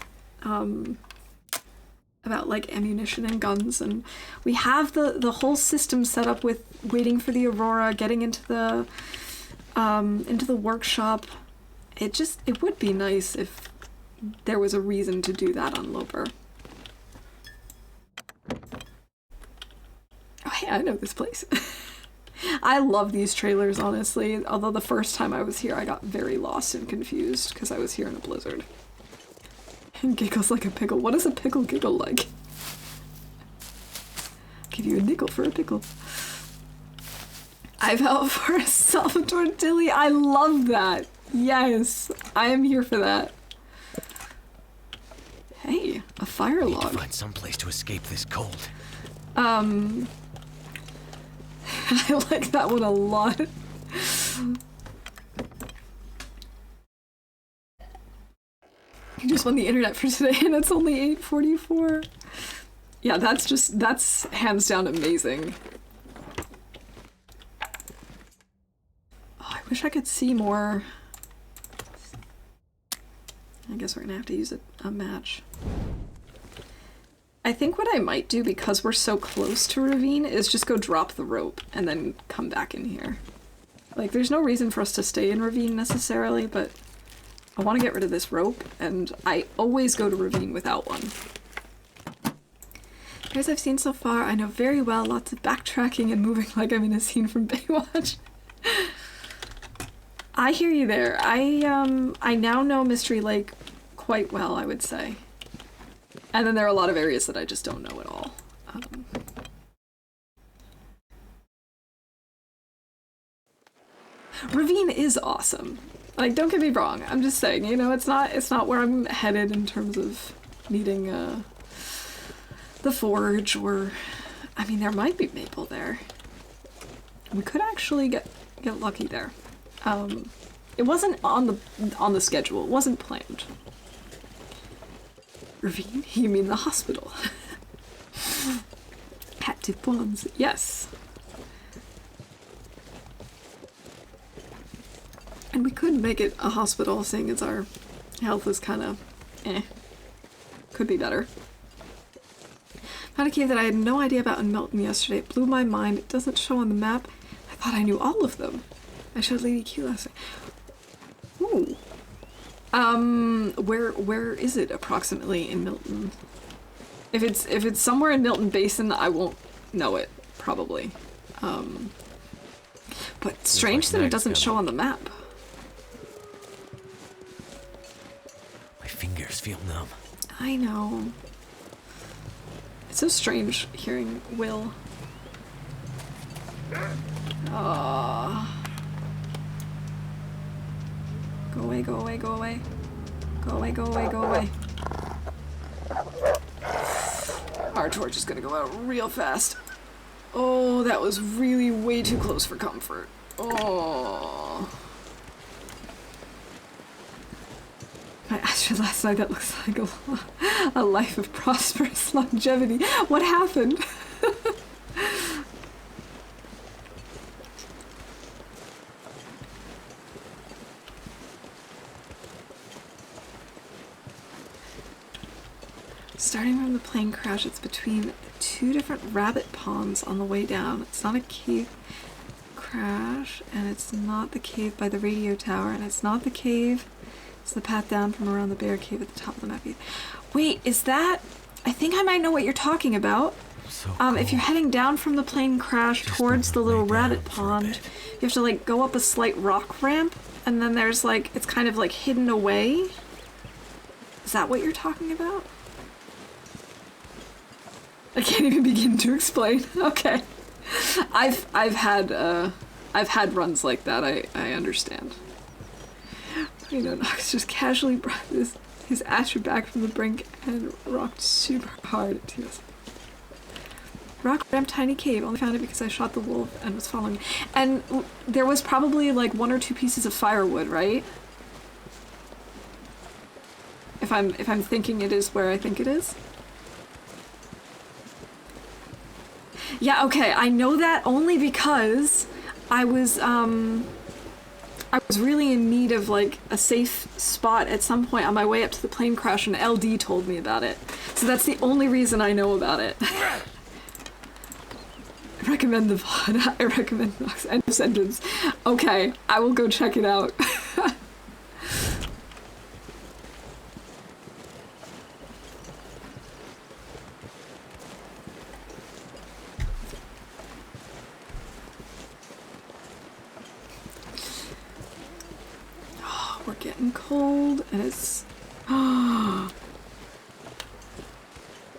like ammunition and guns, and we have the whole system set up with waiting for the Aurora, getting into the workshop. It would be nice if there was a reason to do that on Loper. Oh yeah, I know this place. I love these trailers, honestly. Although the first time I was here, I got very lost and confused because I was here in a blizzard. And giggles like a pickle. What does a pickle giggle like? Give you a nickel for a pickle. I vote for a Salvatore Dilly. I love that. Yes, I am here for that. Hey, a fire log. Need to find some place to escape this cold. I like that one a lot. You just won the internet for today and it's only 8:44. Yeah, that's hands down amazing. Oh, I wish I could see more. I guess we're gonna have to use a match. I think what I might do, because we're so close to Ravine, is just go drop the rope and then come back in here. Like, there's no reason for us to stay in Ravine necessarily, but I want to get rid of this rope, and I always go to Ravine without one. Guys I've seen so far, I know very well, lots of backtracking and moving like I'm in a scene from Baywatch. I hear you there. I now know Mystery Lake quite well, I would say. And then there are a lot of areas that I just don't know at all. Ravine is awesome. Like, don't get me wrong. I'm just saying, you know, it's not where I'm headed in terms of needing the forge, or I mean, there might be maple there. We could actually get lucky there. It wasn't on the schedule. It wasn't planned. Ravine? You mean the hospital? Active bonds. Yes. And we could make it a hospital, seeing as our health is kind of Could be better. Found a cave that I had no idea about in Milton yesterday. It blew my mind. It doesn't show on the map. I thought I knew all of them. I showed Lady Q last night. Ooh. Where is it approximately in Milton? If it's somewhere in Milton Basin, I won't know it, probably. But strange that it doesn't show on the map. My fingers feel numb. I know. It's so strange hearing Will. Go away, go away, go away. Go away, go away, go away. Our torch is gonna go out real fast. Oh, that was really way too close for comfort. Oh. I asked you last night, that looks like a life of prosperous longevity. What happened? Starting from the plane crash, it's between two different rabbit ponds on the way down. It's not a cave crash, and it's not the cave by the radio tower, and it's not the cave. It's the path down from around the bear cave at the top of the map. Wait, is that... I think I might know what you're talking about. So if you're heading down from the plane crash towards the little rabbit pond, you have to, like, go up a slight rock ramp, and then there's, like, it's kind of, like, hidden away. Is that what you're talking about? I can't even begin to explain. Okay. I've had runs like that, I understand. You know, Knox just casually brought his Asher back from the brink and rocked super hard at TS. Rock ramp tiny cave, only found it because I shot the wolf and was following. And there was probably like 1 or 2 pieces of firewood, right? If I'm thinking it is where I think it is. Yeah, okay, I know that only because I was really in need of, like, a safe spot at some point on my way up to the plane crash, and LD told me about it. So that's the only reason I know about it. I recommend the VOD. I recommend Nox. End of sentence. Okay, I will go check it out. getting cold, and it's... I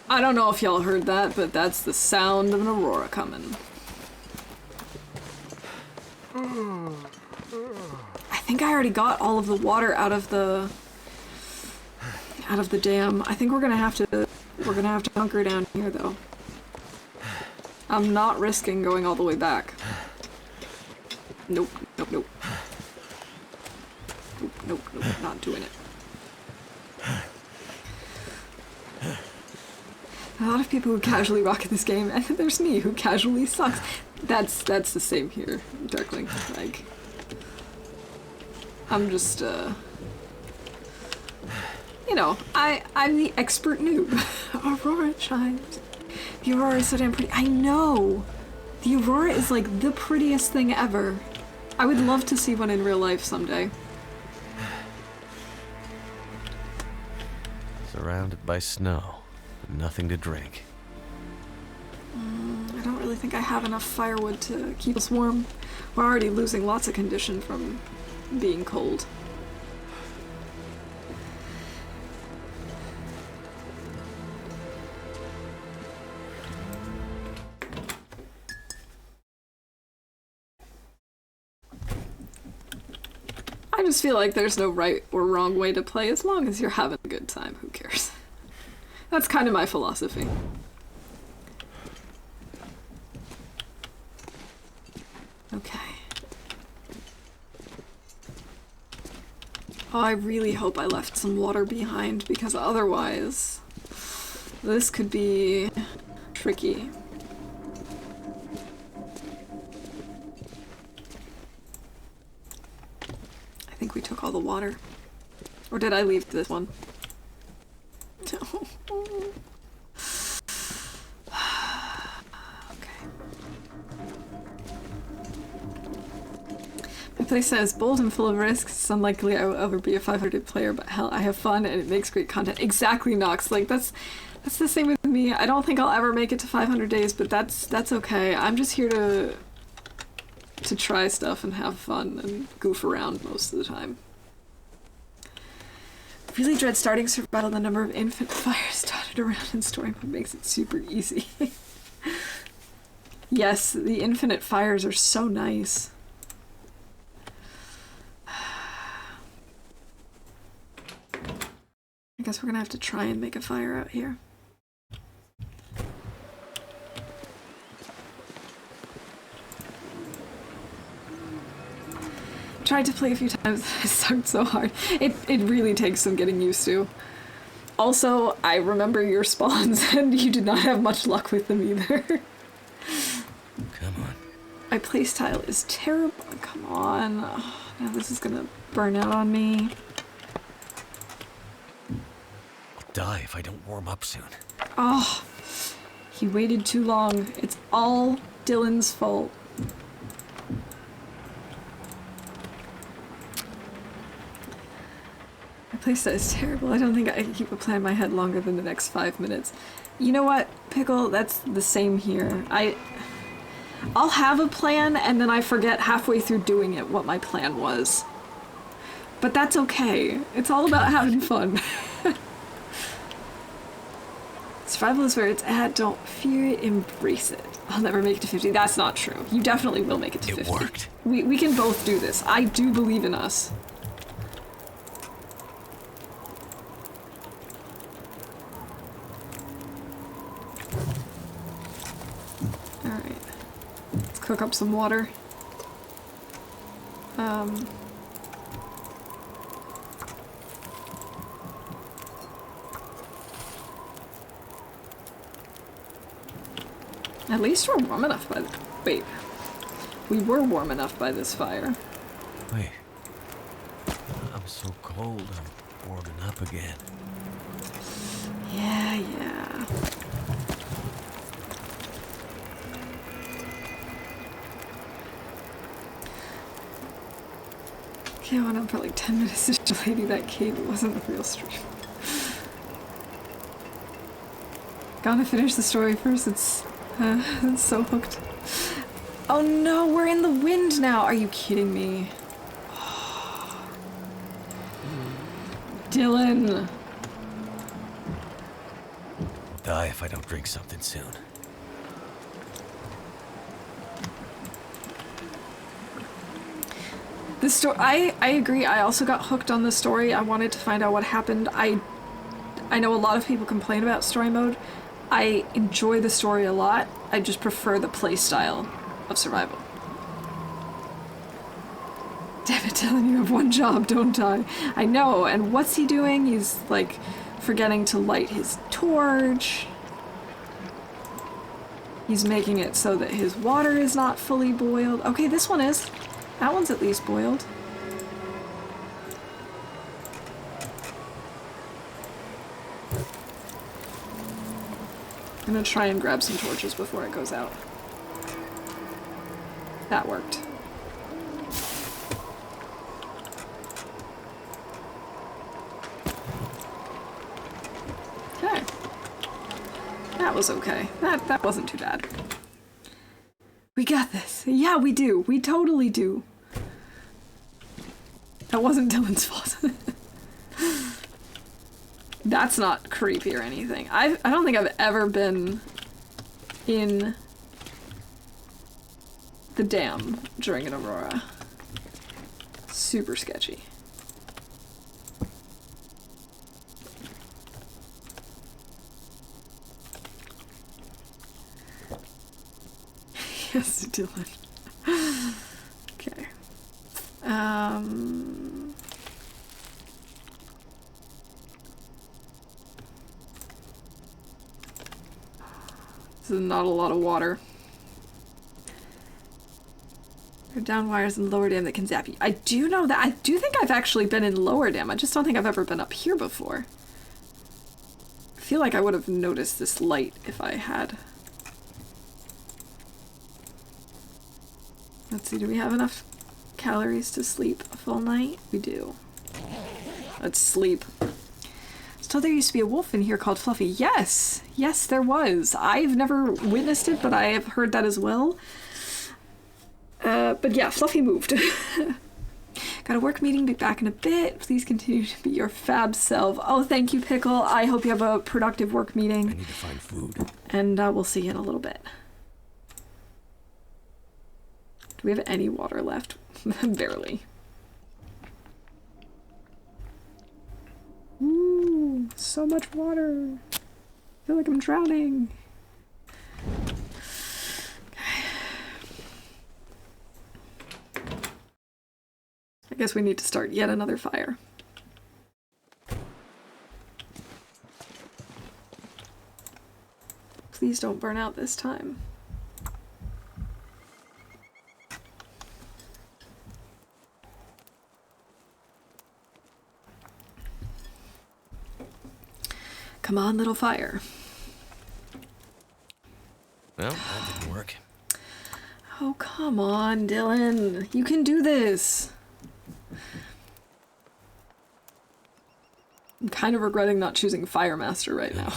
don't know if y'all heard that, but that's the sound of an aurora coming. I think I already got all of the water out of the dam. I think we're gonna have to hunker down here though. I'm not risking going all the way back. Nope, nope, nope. Nope, nope, nope, not doing it. A lot of people who casually rock at this game, and there's me who casually sucks. That's the same here, Darkling. Like, I'm just, you know, I'm the expert noob. Aurora chimes. The aurora is so damn pretty. I know! The aurora is like the prettiest thing ever. I would love to see one in real life someday. Surrounded by snow, but nothing to drink. I don't really think I have enough firewood to keep us warm. We're already losing lots of condition from being cold. I just feel like there's no right or wrong way to play as long as you're having a good time. Who cares? That's kind of my philosophy. Okay. Oh, I really hope I left some water behind because otherwise this could be tricky. I think we took all the water. Or did I leave this one? My play says, bold and full of risks. It's unlikely I will ever be a 500 player, but hell, I have fun and it makes great content. Exactly, Nox. Like, that's the same with me. I don't think I'll ever make it to 500 days, but that's okay. I'm just here to try stuff and have fun and goof around most of the time. Really dread starting survival. The number of infinite fires dotted around in story mode makes it super easy. Yes, the infinite fires are so nice. I guess we're gonna have to try and make a fire out here. Tried to play a few times, I sucked so hard. It really takes some getting used to. Also, I remember your spawns and you did not have much luck with them either. Come on. My playstyle is terrible. Come on. Oh, now this is gonna burn out on me. I'll die if I don't warm up soon. Oh, he waited too long. It's all DILLon's fault. Playstyle is terrible. I don't think I can keep a plan in my head longer than the next 5 minutes. You know what, Pickle? That's the same here. I'll have a plan and then I forget halfway through doing it what my plan was. But that's okay. It's all about having fun. Survival is where it's at. Don't fear it, embrace it. I'll never make it to 50. That's not true. You definitely will make it to 50. It worked. We can both do this. I do believe in us. Cook up some water. At least we're warm enough by the— wait. We were warm enough by this fire. Wait. I'm so cold, I'm warming up again. Yeah. Okay, I went on for like 10 minutes to show Lady that cave. It wasn't a real stream. Gotta finish the story first. It's so hooked. Oh no, we're in the wind now. Are you kidding me? Dylan! I'll die if I don't drink something soon. The story, I agree. I also got hooked on the story. I wanted to find out what happened. I know a lot of people complain about story mode. I enjoy the story a lot. I just prefer the play style of survival. Damn it, Dylan, you have one job, don't I? I know, and what's he doing? He's, like, forgetting to light his torch. He's making it so that his water is not fully boiled. Okay, this one is. That one's at least boiled. I'm gonna try and grab some torches before it goes out. That worked. Okay. That was okay. That wasn't too bad. We got this. Yeah, we do. We totally do. That wasn't Dylan's fault. That's not creepy or anything. I don't think I've ever been in the dam during an aurora. Super sketchy. Yes, Dylan. Okay. This is not a lot of water. There are down wires in lower dam that can zap you. I do know that. I do think I've actually been in lower dam. I just don't think I've ever been up here before. I feel like I would have noticed this light if I had. Let's see, do we have enough calories to sleep a full night? We do. Let's sleep. I was told there used to be a wolf in here called Fluffy. Yes! Yes, there was. I've never witnessed it, but I have heard that as well. But yeah, Fluffy moved. Got a work meeting, be back in a bit. Please continue to be your fab self. Oh, thank you, Pickle. I hope you have a productive work meeting. I need to find food. And we'll see you in a little bit. Do we have any water left? Barely. Ooh, so much water. I feel like I'm drowning. Okay. I guess we need to start yet another fire. Please don't burn out this time. Come on, little fire. Well, that didn't work. Oh, come on, Dylan. You can do this. I'm kind of regretting not choosing Fire Master right now.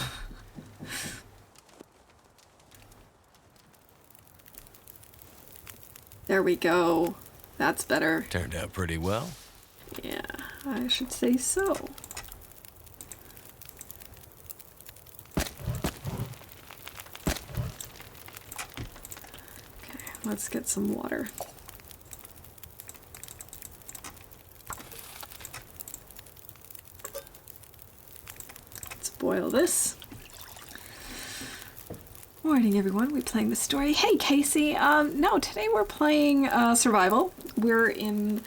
There we go. That's better. Turned out pretty well. Yeah, I should say so. Let's get some water. Let's boil this. Morning, everyone. We're playing the story. Hey, Casey. No, today we're playing survival. We're in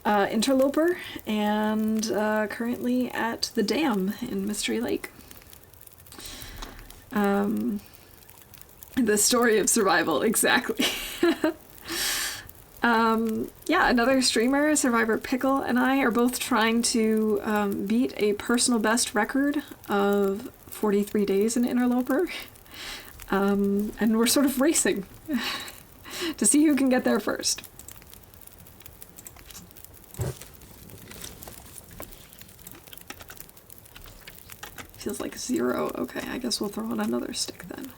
Interloper and currently at the dam in Mystery Lake. The story of survival, exactly. Yeah, another streamer, Survivor Pickle, and I are both trying to beat a personal best record of 43 days in Interloper. And we're sort of racing to see who can get there first. Feels like 0. Okay, I guess we'll throw on another stick then.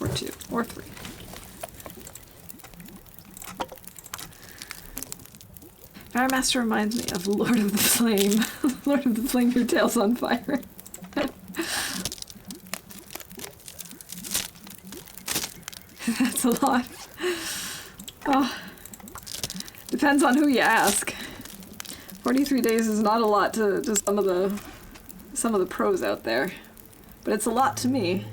Or 2, or 3. Fire Master reminds me of Lord of the Flame. Lord of the Flame, your tail's on fire. That's a lot. Oh. Depends on who you ask. 43 days is not a lot to some of the pros out there. But it's a lot to me.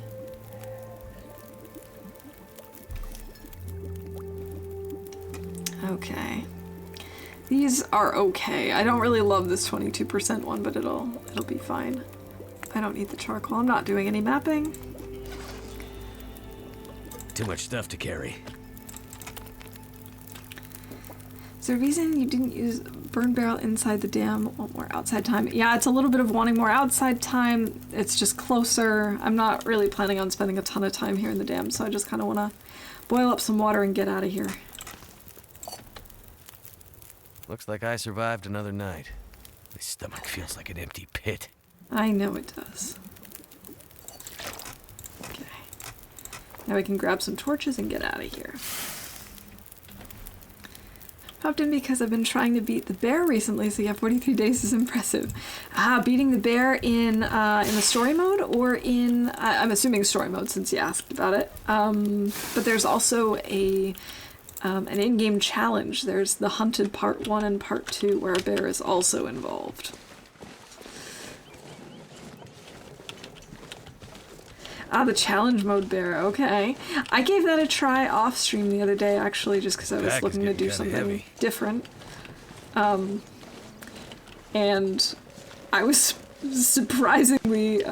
Okay. These are okay. I don't really love this 22% one, but it'll be fine. I don't need the charcoal. I'm not doing any mapping. Too much stuff to carry. Is there a reason you didn't use burn barrel inside the dam? Want more outside time? Yeah, it's a little bit of wanting more outside time. It's just closer. I'm not really planning on spending a ton of time here in the dam, so I just kind of want to boil up some water and get out of here. Looks like I survived another night. My stomach feels like an empty pit. I know it does. Okay. Now we can grab some torches and get out of here. Popped in because I've been trying to beat the bear recently, so yeah, 43 days is impressive. Beating the bear in the story mode or in... I'm assuming story mode since you asked about it. But there's also an in-game challenge. There's the Hunted Part 1 and Part 2 where a bear is also involved. The challenge mode bear, okay. I gave that a try off stream the other day actually just because I was looking to do something different. And I was surprisingly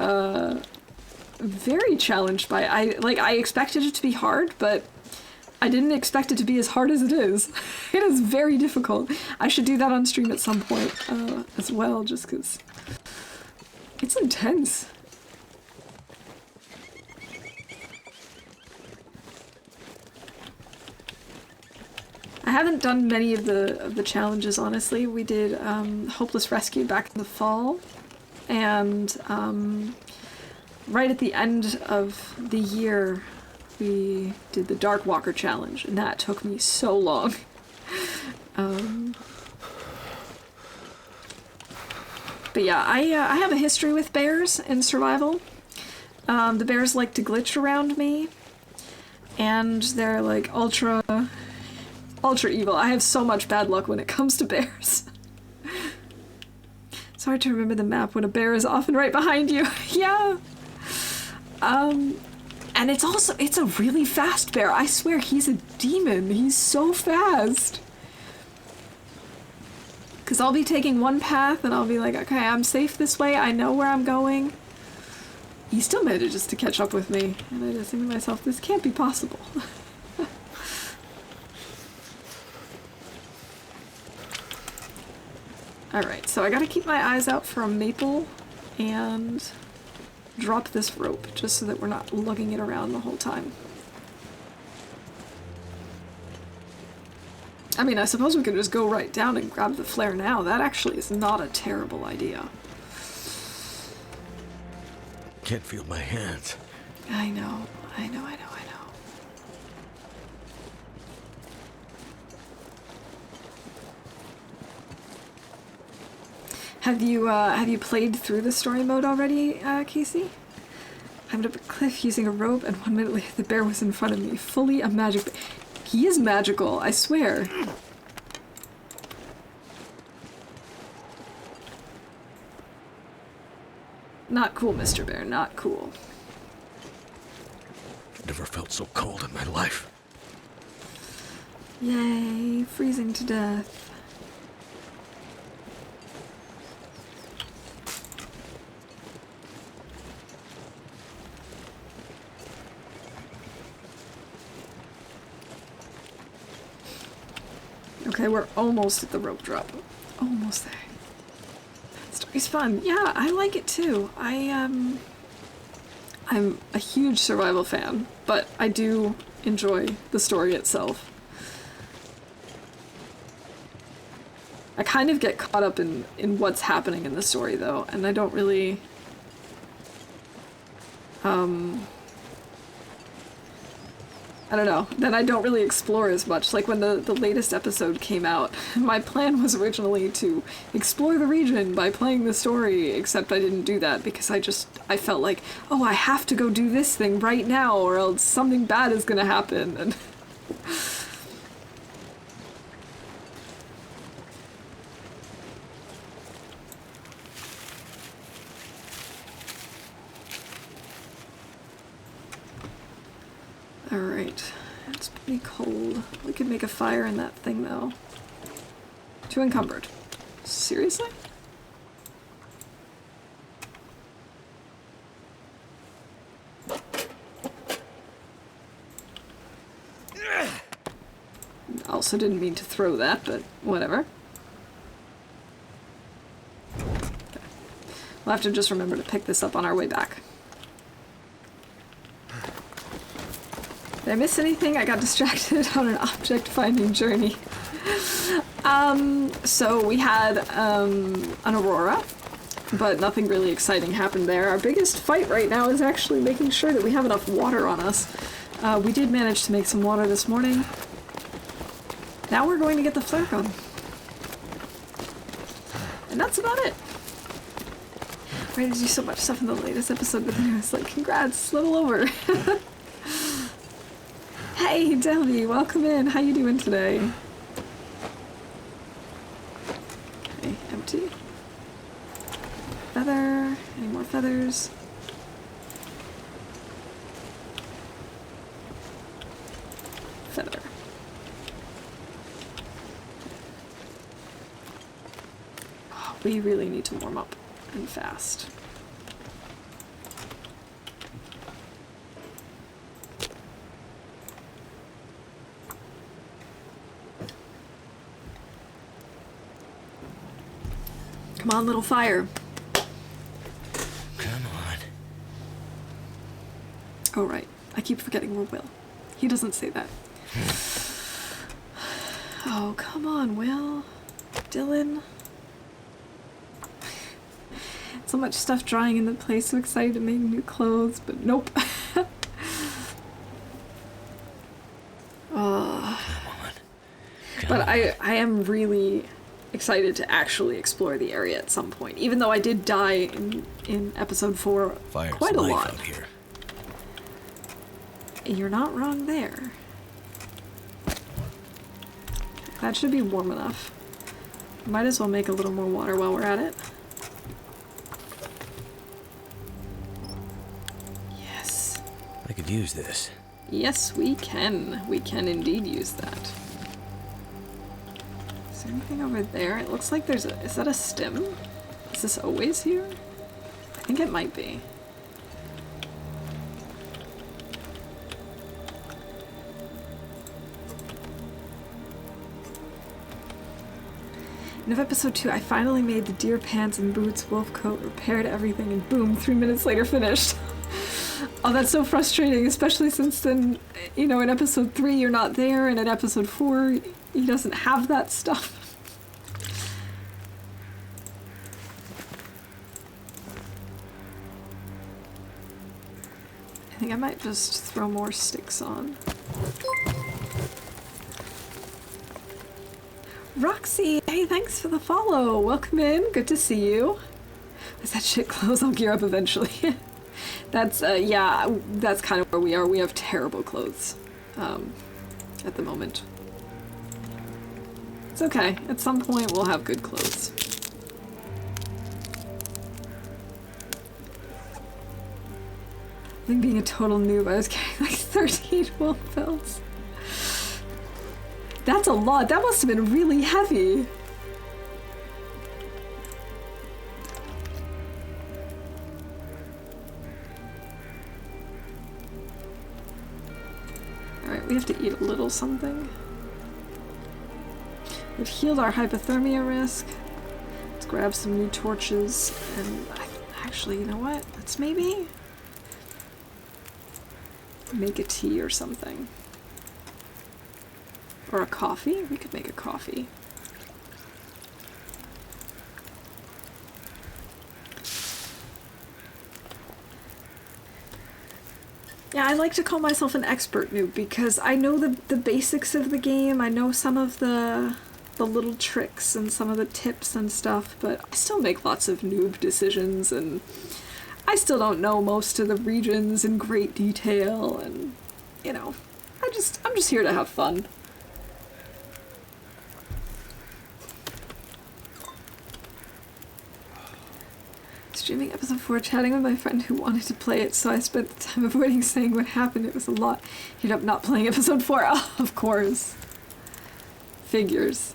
very challenged by it. I expected it to be hard, but I didn't expect it to be as hard as it is. It is very difficult. I should do that on stream at some point as well, just because it's intense. I haven't done many of the challenges, honestly. We did Hopeless Rescue back in the fall, and right at the end of the year, we did the Dark Walker challenge, and that took me so long. But yeah, I have a history with bears in survival. The bears like to glitch around me, and they're like ultra evil. I have so much bad luck when it comes to bears. It's hard to remember the map when a bear is often right behind you. Yeah. And it's a really fast bear. I swear he's a demon. He's so fast. Because I'll be taking one path and I'll be like, okay, I'm safe this way. I know where I'm going. He still manages to catch up with me. And I just think to myself, this can't be possible. Alright, so I gotta keep my eyes out for a maple and drop this rope just so that we're not lugging it around the whole time. I mean, I suppose we could just go right down and grab the flare now. That actually is not a terrible idea. Can't feel my hands. I know. Have you played through the story mode already, Casey? I'm up a cliff using a rope, and 1 minute later the bear was in front of me, fully a magic bear. He is magical, I swear. Not cool, Mr. Bear, not cool. Never felt so cold in my life. Yay, freezing to death. Okay, we're almost at the rope drop. Almost there. That story's fun. Yeah, I like it too. I'm a huge survival fan, but I do enjoy the story itself. I kind of get caught up in what's happening in the story though, and I don't really I don't know, then I don't really explore as much. Like when the latest episode came out, my plan was originally to explore the region by playing the story, except I didn't do that because I felt like, oh, I have to go do this thing right now or else something bad is gonna happen. And alright, it's pretty cold. We could make a fire in that thing though. Too encumbered. Seriously? Also didn't mean to throw that, but whatever. Okay. We'll have to just remember to pick this up on our way back. Did I miss anything? I got distracted on an object finding journey. So we had an aurora, but nothing really exciting happened there. Our biggest fight right now is actually making sure that we have enough water on us. We did manage to make some water this morning. Now we're going to get the flare gun. And that's about it. I ran to do so much stuff in the latest episode, but then I was like, congrats, little over. Hey, Debbie, welcome in. How you doing today? Okay, empty. Feather. Any more feathers? Feather. Oh, we really need to warm up and fast. Come on, little fire. Come on. Oh, right. I keep forgetting we're Will. He doesn't say that. Oh, come on, Will. DILLon. So much stuff drying in the place. So excited to make new clothes, but nope. Oh. But I am really excited to actually explore the area at some point, even though I did die in episode 4 Fire's quite a life lot. out here. You're not wrong there. That should be warm enough. Might as well make a little more water while we're at it. Yes. I could use this. Yes, we can. We can indeed use that. Is there anything over there? It looks like there's a... Is that a stem? Is this always here? I think it might be. And of episode 2, I finally made the deer pants and boots, wolf coat, repaired everything, and boom, 3 minutes later finished. Oh, that's so frustrating, especially since then, you know, in episode 3 you're not there, and in episode 4 he doesn't have that stuff. I think I might just throw more sticks on. Roxy, hey, thanks for the follow. Welcome in. Good to see you. Is that shit clothes? I'll gear up eventually. That's, yeah, that's kind of where we are. We have terrible clothes at the moment. It's okay. At some point, we'll have good clothes. I think being a total noob, I was carrying like 13 wolf pelts. That's a lot. That must have been really heavy. Alright, we have to eat a little something. We've healed our hypothermia risk. Let's grab some new torches. And actually, you know what? Let's maybe make a tea or something. Or a coffee? We could make a coffee. Yeah, I like to call myself an expert noob because I know the basics of the game. I know some of the little tricks and some of the tips and stuff, but I still make lots of noob decisions, and I still don't know most of the regions in great detail, and you know, I'm just here to have fun. Streaming episode 4, chatting with my friend who wanted to play it, so I spent the time avoiding saying what happened. It was a lot. He ended up not playing episode 4. Oh, of course. Figures.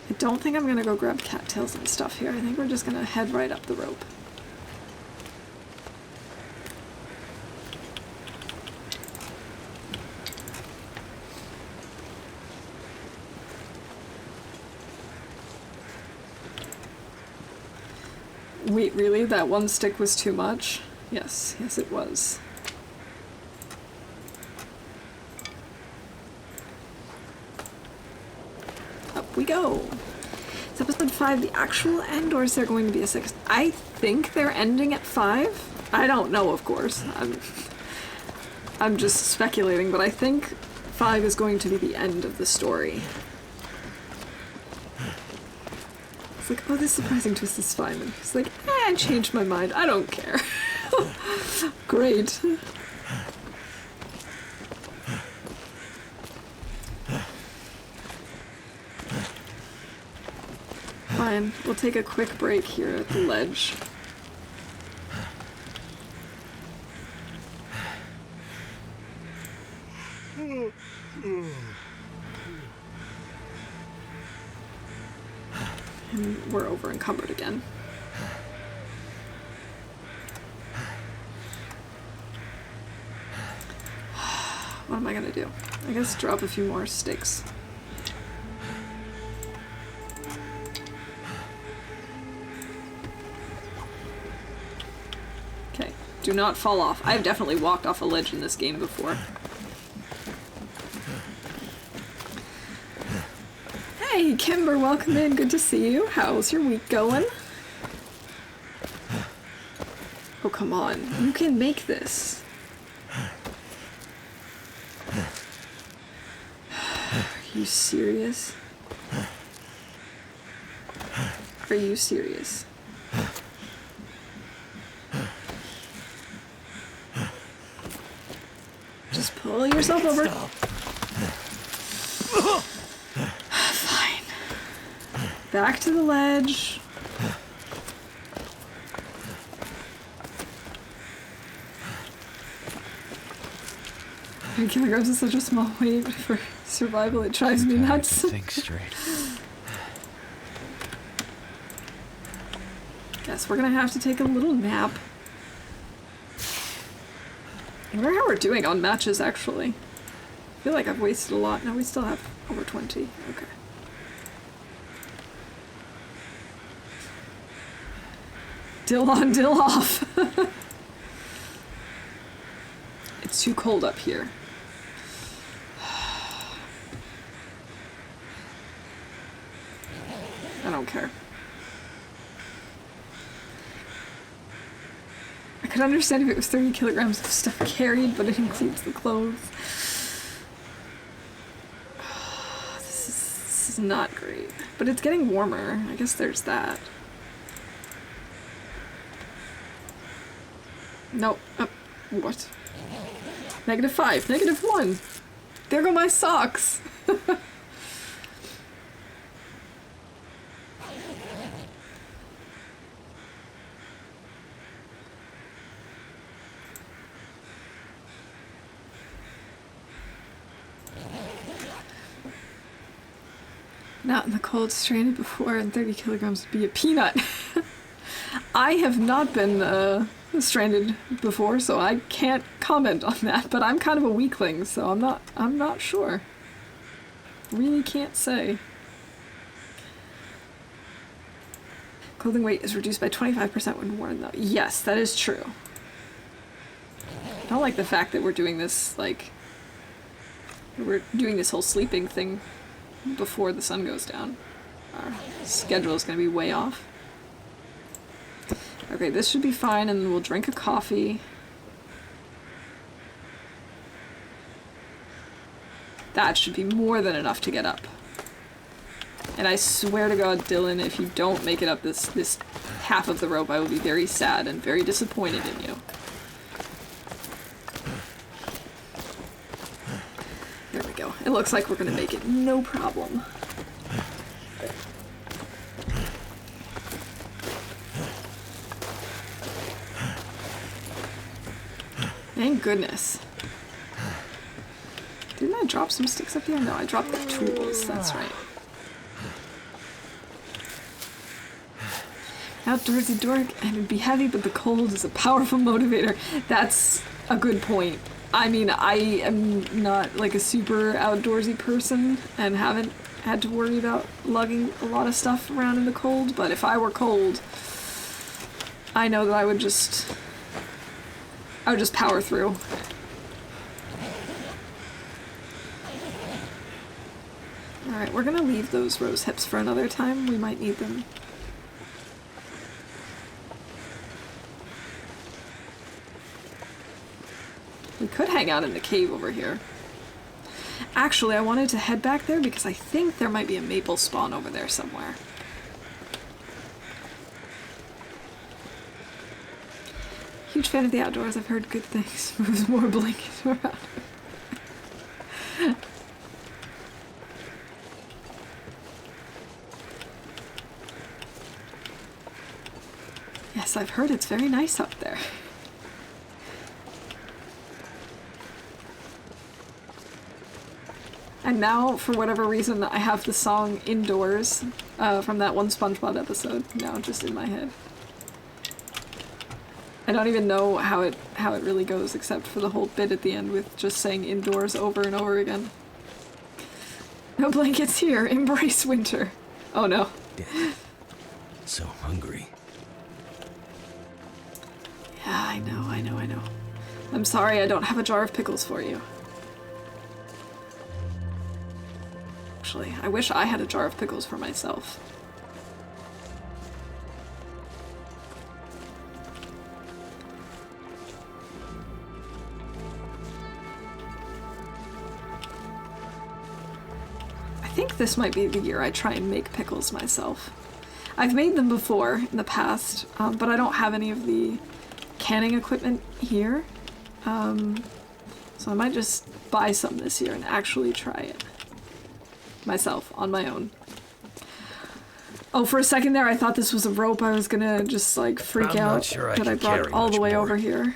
I don't think I'm gonna go grab cattails and stuff here. I think we're just gonna head right up the rope. Wait, really? That one stick was too much? Yes, yes it was. Up we go! It's episode 5 the actual end, or is there going to be a 6th? I think they're ending at 5. I don't know, of course. I'm just speculating, but I think 5 is going to be the end of the story. It's like, oh, this surprising twist is fine. And he's like, I changed my mind. I don't care. Great. Fine. We'll take a quick break here at the ledge. And we're over encumbered again. What am I gonna do? I guess drop a few more sticks. Okay, do not fall off. I've definitely walked off a ledge in this game before. Hey, Kimber, welcome in. Good to see you. How's your week going? Oh, come on. You can make this. Are you serious? Are you serious? Just pull yourself over. Fine. Back to the ledge. 3 kilograms is such a small weight for survival. It drives me nuts. Think straight. Guess we're gonna have to take a little nap. I wonder how we're doing on matches, actually. I feel like I've wasted a lot. No, we still have over 20. Okay. DILLon, dill off! It's too cold up here. I don't care. I could understand if it was 30 kilograms of stuff carried, but it includes the clothes. This is not great. But it's getting warmer. I guess there's that. Nope. What? -5. -1. There go my socks. Not in the cold, stranded before, and 30 kilograms would be a peanut. I have not been stranded before, so I can't comment on that, but I'm kind of a weakling, so I'm not sure. Really can't say. Clothing weight is reduced by 25% when worn, though. Yes, that is true. I don't like the fact that we're doing this, we're doing this whole sleeping thing before the sun goes down. Our schedule is going to be way off. Okay, this should be fine, and then we'll drink a coffee. That should be more than enough to get up. And I swear to God, DILLon, if you don't make it up this half of the rope, I will be very sad and very disappointed in you. There we go. It looks like we're gonna make it, no problem. Thank goodness. Didn't I drop some sticks up here? No, I dropped the tools, that's right. Outdoorsy dork, and it'd be heavy, but the cold is a powerful motivator. That's a good point. I mean, I am not like a super outdoorsy person and haven't had to worry about lugging a lot of stuff around in the cold, but if I were cold, I know that I would just power through. Alright, we're gonna leave those rose hips for another time. We might need them. We could hang out in the cave over here. Actually, I wanted to head back there because I think there might be a maple spawn over there somewhere. Huge fan of the outdoors. I've heard good things. Moves more blankets around. Yes, I've heard it's very nice up there. And now, for whatever reason, I have the song Indoors from that one SpongeBob episode now just in my head. I don't even know how it really goes, except for the whole bit at the end with just saying indoors over and over again. No blankets here. Embrace winter. Oh no. Dead. So hungry. Yeah, I know. I'm sorry I don't have a jar of pickles for you. Actually, I wish I had a jar of pickles for myself. I think this might be the year I try and make pickles myself. I've made them before in the past, but I don't have any of the canning equipment here. So I might just buy some this year and actually try it. Myself, on my own. Oh, for a second there I thought this was a rope. I was gonna just like freak out that I brought it all the way over here.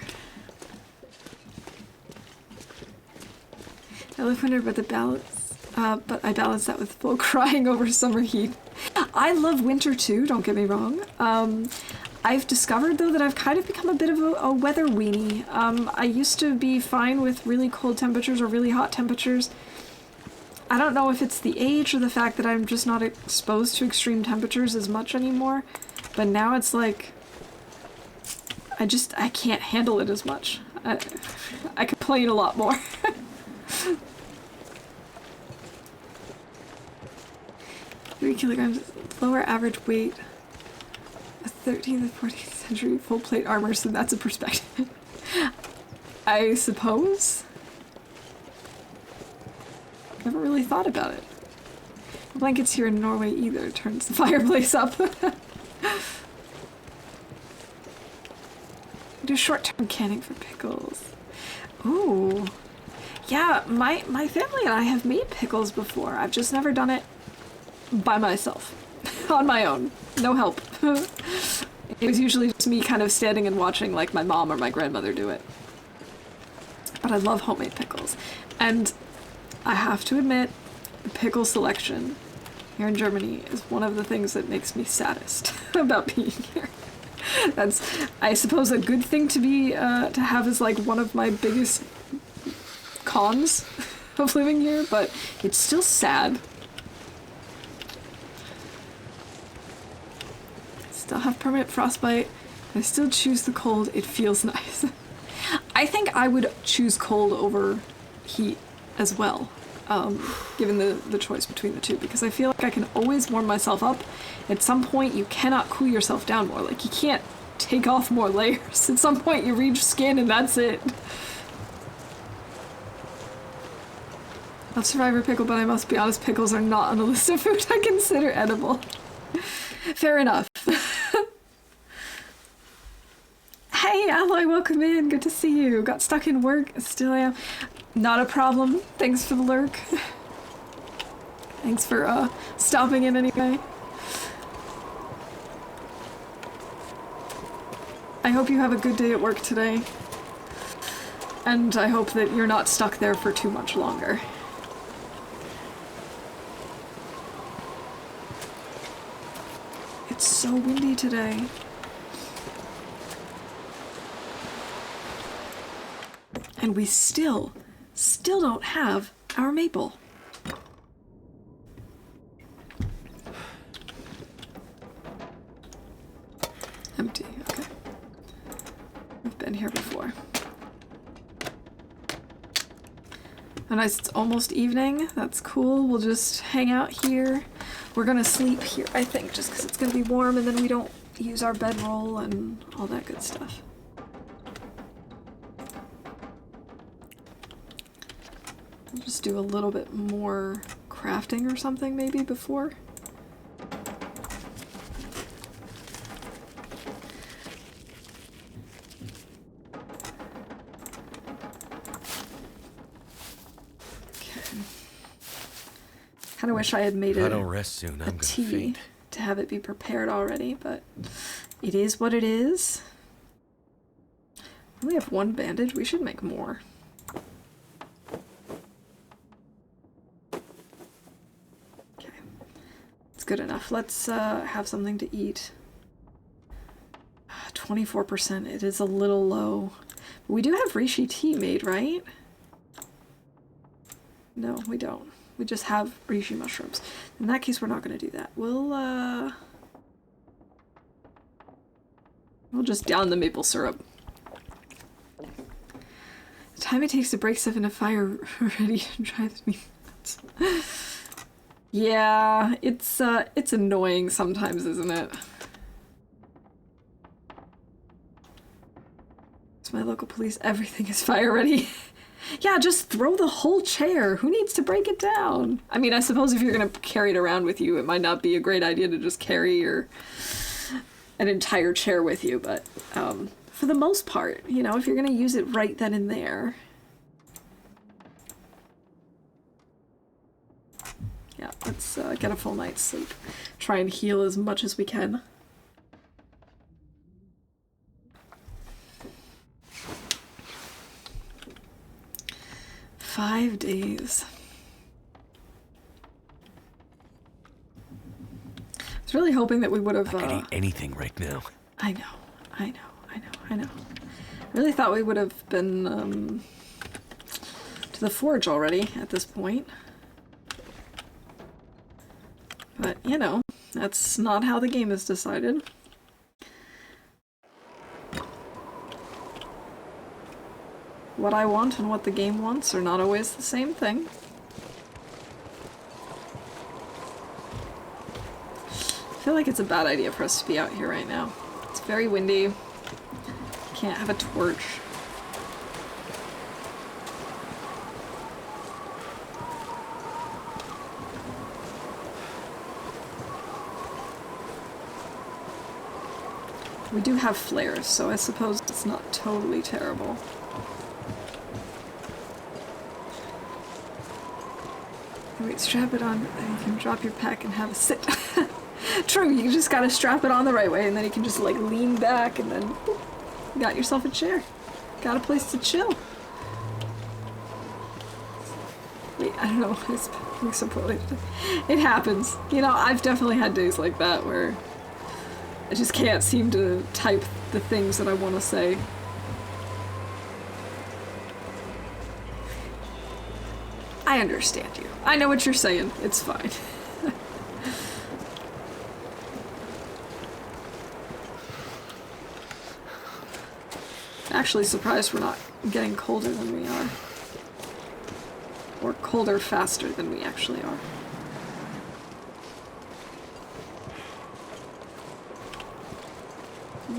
I live winter, but I balance that with full crying over summer heat. I love winter too, don't get me wrong. I've discovered though that I've kind of become a bit of a weather weenie. I used to be fine with really cold temperatures or really hot temperatures. I don't know if it's the age or the fact that I'm just not exposed to extreme temperatures as much anymore, but now it's like I can't handle it as much. I complain a lot more. 3 kilograms lower average weight, a 13th and 14th century full plate armor, so that's a perspective. I suppose? Never really thought about it. The blankets here in Norway either turns the fireplace up. Do short-term canning for pickles. Ooh. Yeah, my family and I have made pickles before. I've just never done it by myself. On my own. No help. It was usually just me kind of standing and watching like my mom or my grandmother do it. But I love homemade pickles. And I have to admit, the pickle selection here in Germany is one of the things that makes me saddest about being here. That's, I suppose, a good thing to be to have as like one of my biggest cons of living here, but it's still sad. I still have permanent frostbite. I still choose the cold. It feels nice. I think I would choose cold over heat as well. given the choice between the two, because I feel like I can always warm myself up. At some point, you cannot cool yourself down more. Like, you can't take off more layers. At some point, you reach skin and that's it. Love Survivor Pickle, but I must be honest, pickles are not on the list of food I consider edible. Fair enough. Hey, Alloy, welcome in. Good to see you. Got stuck in work. Still am. Not a problem. Thanks for the lurk. Thanks for stopping in anyway. I hope you have a good day at work today. And I hope that you're not stuck there for too much longer. It's so windy today. And we still don't have our maple. Empty, okay. We've been here before. Oh, nice, it's almost evening. That's cool. We'll just hang out here. We're gonna sleep here, I think, just because it's gonna be warm and then we don't use our bedroll and all that good stuff. I'll just do a little bit more crafting or something maybe before. Kind of wish I had made If I don't rest soon, I'm gonna tea faint. to have it be prepared already, but it is what it is. We only have one bandage. We should make more. Okay, it's good enough. Let's have something to eat. 24%. It is a little low. But we do have reishi tea made, right? No, we don't. We just have reishi mushrooms. In that case, we're not going to do that. We'll just down the maple syrup. The time it takes to break stuff in a fire ready to drives me nuts. Yeah, it's annoying sometimes, isn't it? It's my local police. Everything is fire ready. Yeah, just throw the whole chair. Who needs to break it down? I mean, I suppose if you're going to carry it around with you, it might not be a great idea to just carry an entire chair with you, but for the most part, you know, if you're going to use it right then and there. Yeah, let's get a full night's sleep. Try and heal as much as we can. Five days. I was really hoping that we would have. I could eat anything right now. I know. I really thought we would have been to the forge already at this point. But, you know, that's not how the game is decided. What I want and what the game wants are not always the same thing. I feel like it's a bad idea for us to be out here right now. It's very windy. Can't have a torch. We do have flares, so I suppose it's not totally terrible. Wait, strap it on, and you can drop your pack and have a sit. True, you just gotta strap it on the right way, and then you can just like lean back, and then boop, you got yourself a chair. Got a place to chill. Wait, I don't know. It happens. You know, I've definitely had days like that where I just can't seem to type the things that I want to say. I understand you. I know what you're saying. It's fine. Actually surprised we're not getting colder than we are. Or colder faster than we actually are.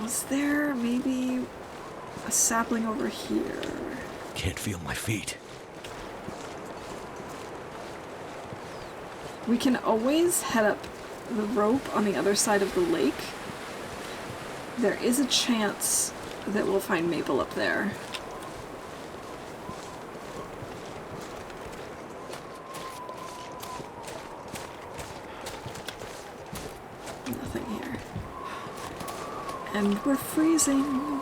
Was there maybe a sapling over here? Can't feel my feet. We can always head up the rope on the other side of the lake. There is a chance that we'll find maple up there. Nothing here. And we're freezing.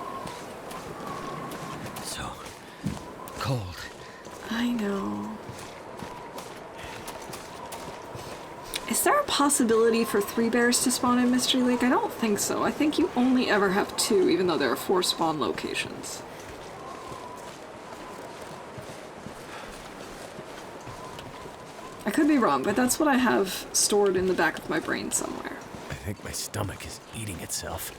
So cold. I know. Is there a possibility for 3 bears to spawn in Mystery Lake? I don't think so. I think you only ever have 2, even though there are 4 spawn locations. I could be wrong, but that's what I have stored in the back of my brain somewhere. I think my stomach is eating itself.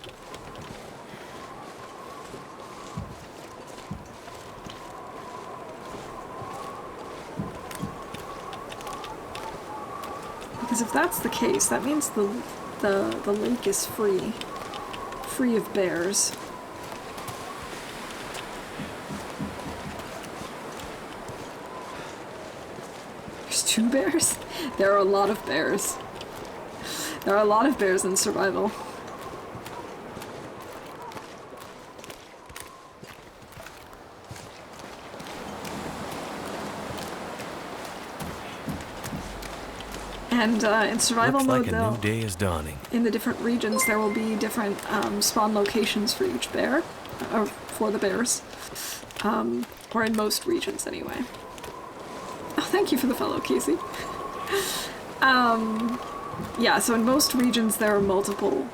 Because if that's the case, that means the lake is free of bears. There's 2 bears? There are a lot of bears. There are a lot of bears in survival. And in survival Looks mode, like a though, new day is dawning. in the different regions, there will be different spawn locations for each bear, or for the bears, or in most regions anyway. Oh, thank you for the follow, Casey. Yeah, so in most regions there are multiple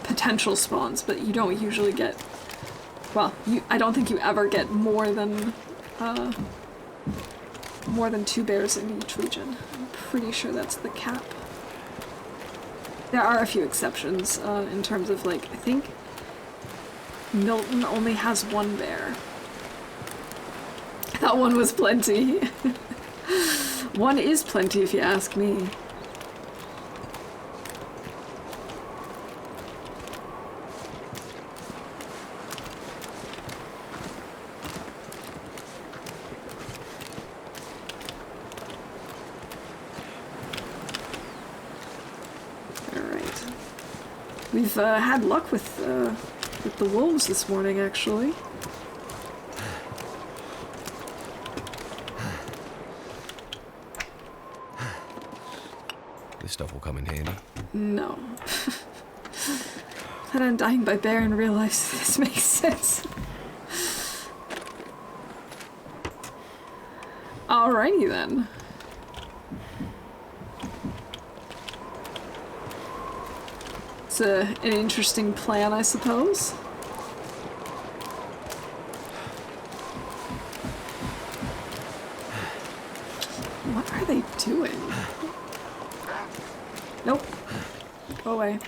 potential spawns, but you don't usually get, well, I don't think you ever get more than 2 bears in each region. I'm pretty sure that's the cap. There are a few exceptions in terms of, like, I think Milton only has 1 bear. That one was plenty. 1 is plenty if you ask me. We've had luck with the wolves this morning, actually. This stuff will come in handy. No. That I'm dying by bear and realize this makes sense. Alrighty then. It's an interesting plan, I suppose. What are they doing? Nope. Go away.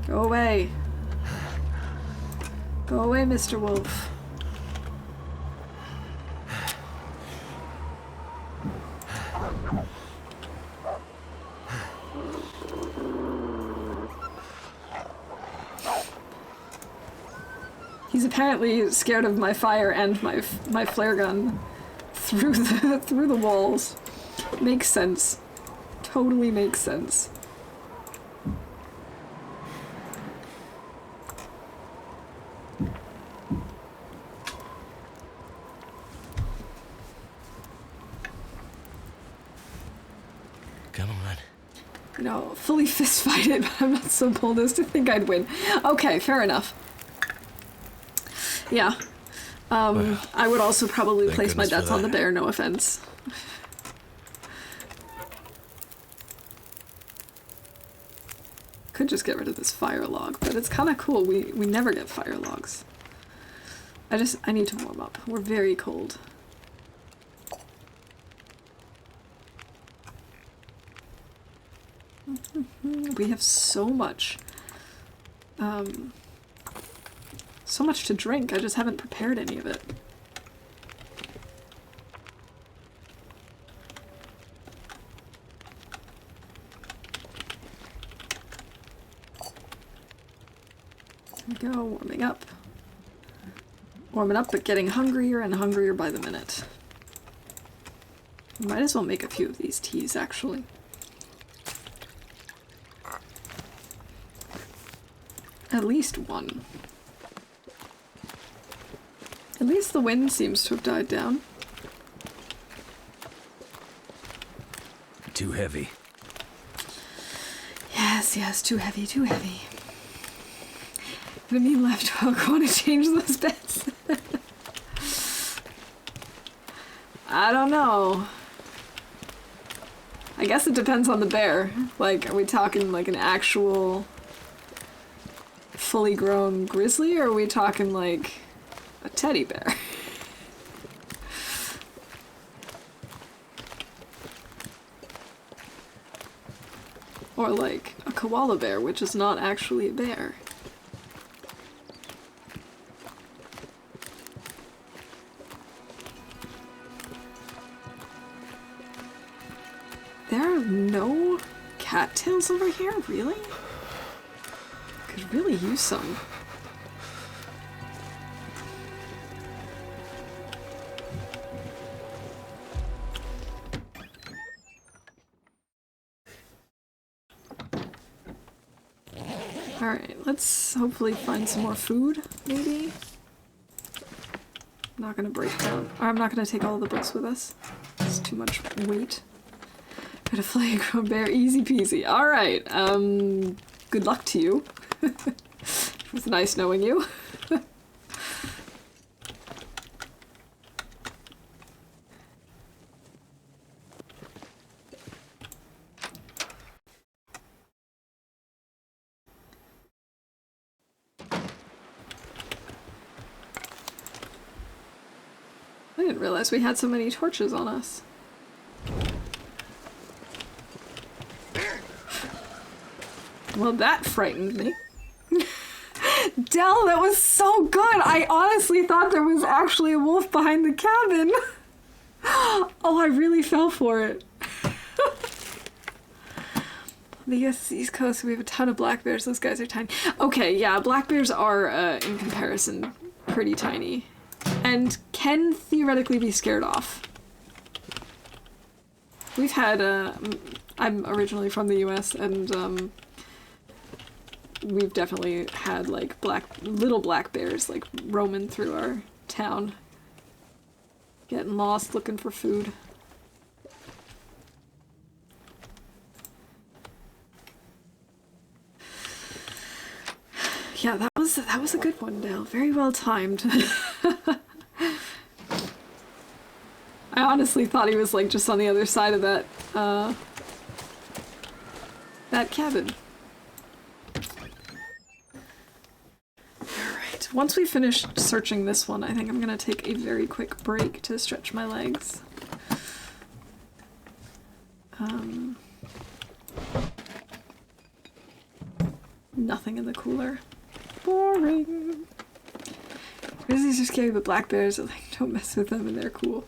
Go away. Go away, Mr. Wolf. He's apparently scared of my fire and my flare gun through the walls. Makes sense. Totally makes sense. Come on. No, fully fist fight it, but I'm not so bold as to think I'd win. Okay, fair enough. Yeah. Well, I would also probably thank place my goodness for bets on the that. bear, no offense. Could just get rid of this fire log, but it's kind of cool. We never get fire logs. I need to warm up. We're very cold. We have so much So much to drink, I just haven't prepared any of it. There we go, warming up. Warming up, but getting hungrier and hungrier by the minute. Might as well make a few of these teas, actually. At least one. At least the wind seems to have died down. Too heavy. Yes, yes, too heavy, too heavy. Gonna be left hook. Want to change those beds? I don't know. I guess it depends on the bear. Like, are we talking like an actual fully grown grizzly, or are we talking like a teddy bear? Or like a koala bear, which is not actually a bear. There are no cattails over here, really? Could really use some. Alright, let's hopefully find some more food, maybe? I'm not gonna break down. Or I'm not gonna take all the books with us. It's too much weight. Got a flying grown bear, easy peasy. Alright, good luck to you. It was nice knowing you. I didn't realize we had so many torches on us. Well, that frightened me. Dell, that was so good! I honestly thought there was actually a wolf behind the cabin. Oh, I really fell for it. The US East Coast, we have a ton of black bears. Those guys are tiny. Okay, yeah, black bears are, in comparison, pretty tiny. And can theoretically be scared off. We've had, I'm originally from the US, and, we've definitely had, like, little black bears, like, roaming through our town. Getting lost, looking for food. Yeah, that was a good one, Dale. Very well timed. I honestly thought he was, like, just on the other side of that cabin. Alright, once we finish searching this one, I think I'm gonna take a very quick break to stretch my legs. Nothing in the cooler. Boring. Grizzlies are scary, but black bears are like, don't mess with them and they're cool.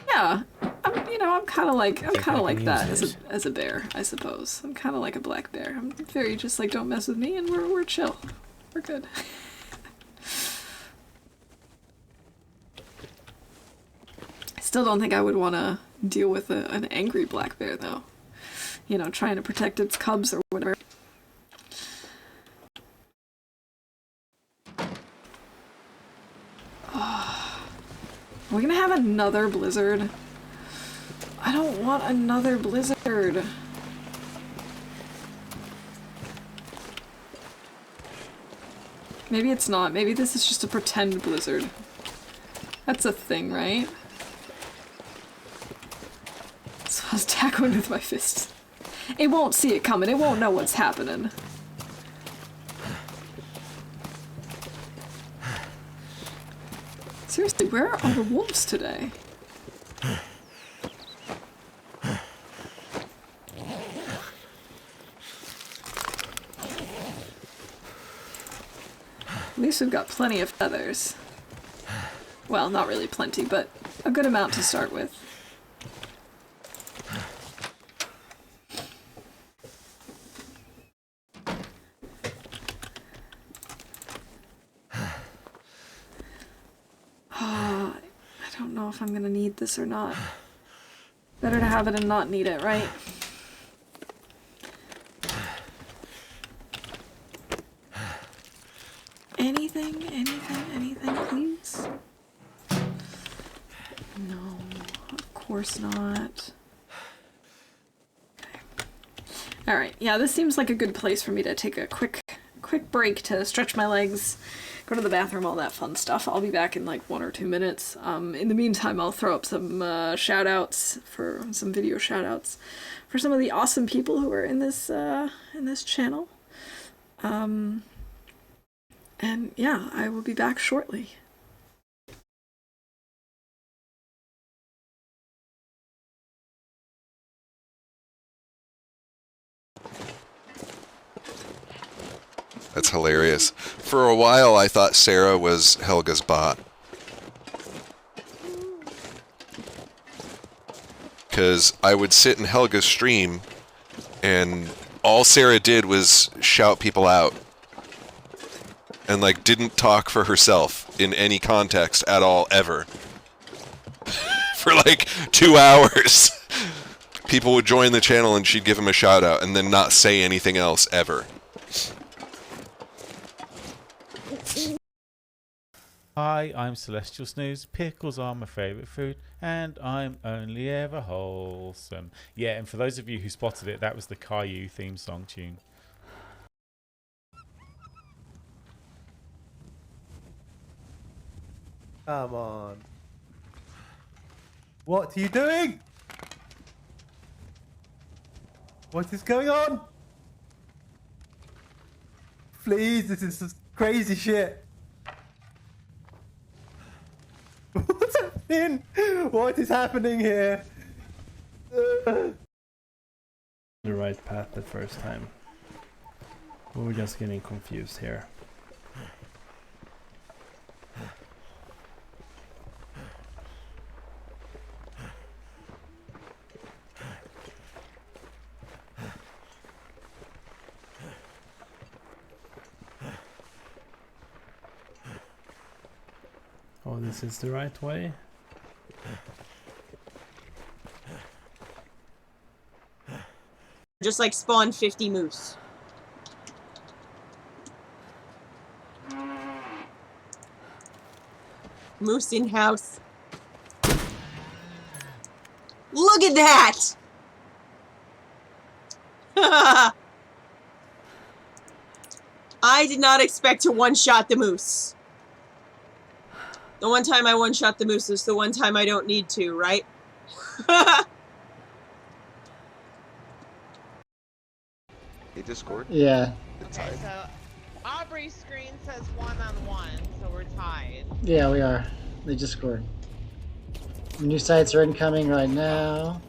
Yeah, I'm kind of like that as a bear, I suppose. I'm kind of like a black bear. I'm very just like, don't mess with me, and we're chill. We're good. I still don't think I would want to deal with an angry black bear, though. You know, trying to protect its cubs or whatever. Are we gonna have another blizzard? I don't want another blizzard. Maybe it's not. Maybe this is just a pretend blizzard. That's a thing, right? So I was tackling with my fists. It won't see it coming. It won't know what's happening. Seriously, where are all the wolves today? At least we've got plenty of feathers. Well, not really plenty, but a good amount to start with. I don't know if I'm gonna need this or not. Better to have it and not need it, right? Anything, please? No, of course not. Okay. Alright, yeah, this seems like a good place for me to take a quick break to stretch my legs, go to the bathroom, all that fun stuff. I'll be back in like 1 or 2 minutes. In the meantime, I'll throw up some shout-outs, for some video shout-outs for some of the awesome people who are in this channel. And yeah, I will be back shortly. That's hilarious. For a while, I thought Sarah was Helga's bot. Because I would sit in Helga's stream, and all Sarah did was shout people out. And, like, didn't talk for herself in any context at all, ever. For, like, 2 hours. People would join the channel and she'd give them a shout out, and then not say anything else, ever. Hi, I'm Celestial Snooze. Pickles are my favourite food, and I'm only ever wholesome. Yeah, and for those of you who spotted it, that was the Caillou theme song tune. Come on. What are you doing? What is going on? Please, this is just crazy shit. What's happening? What is happening here? The right path the first time. We're just getting confused here. Oh, this is the right way? Just like spawn 50 moose. Moose in house. Look at that! I did not expect to one-shot the moose. The one time I one-shot the moose is the one time I don't need to, right? Hey, Discord. Yeah. Okay, so Aubrey's screen says 1-on-1, so we're tied. Yeah, we are. They just scored. New sites are incoming right now.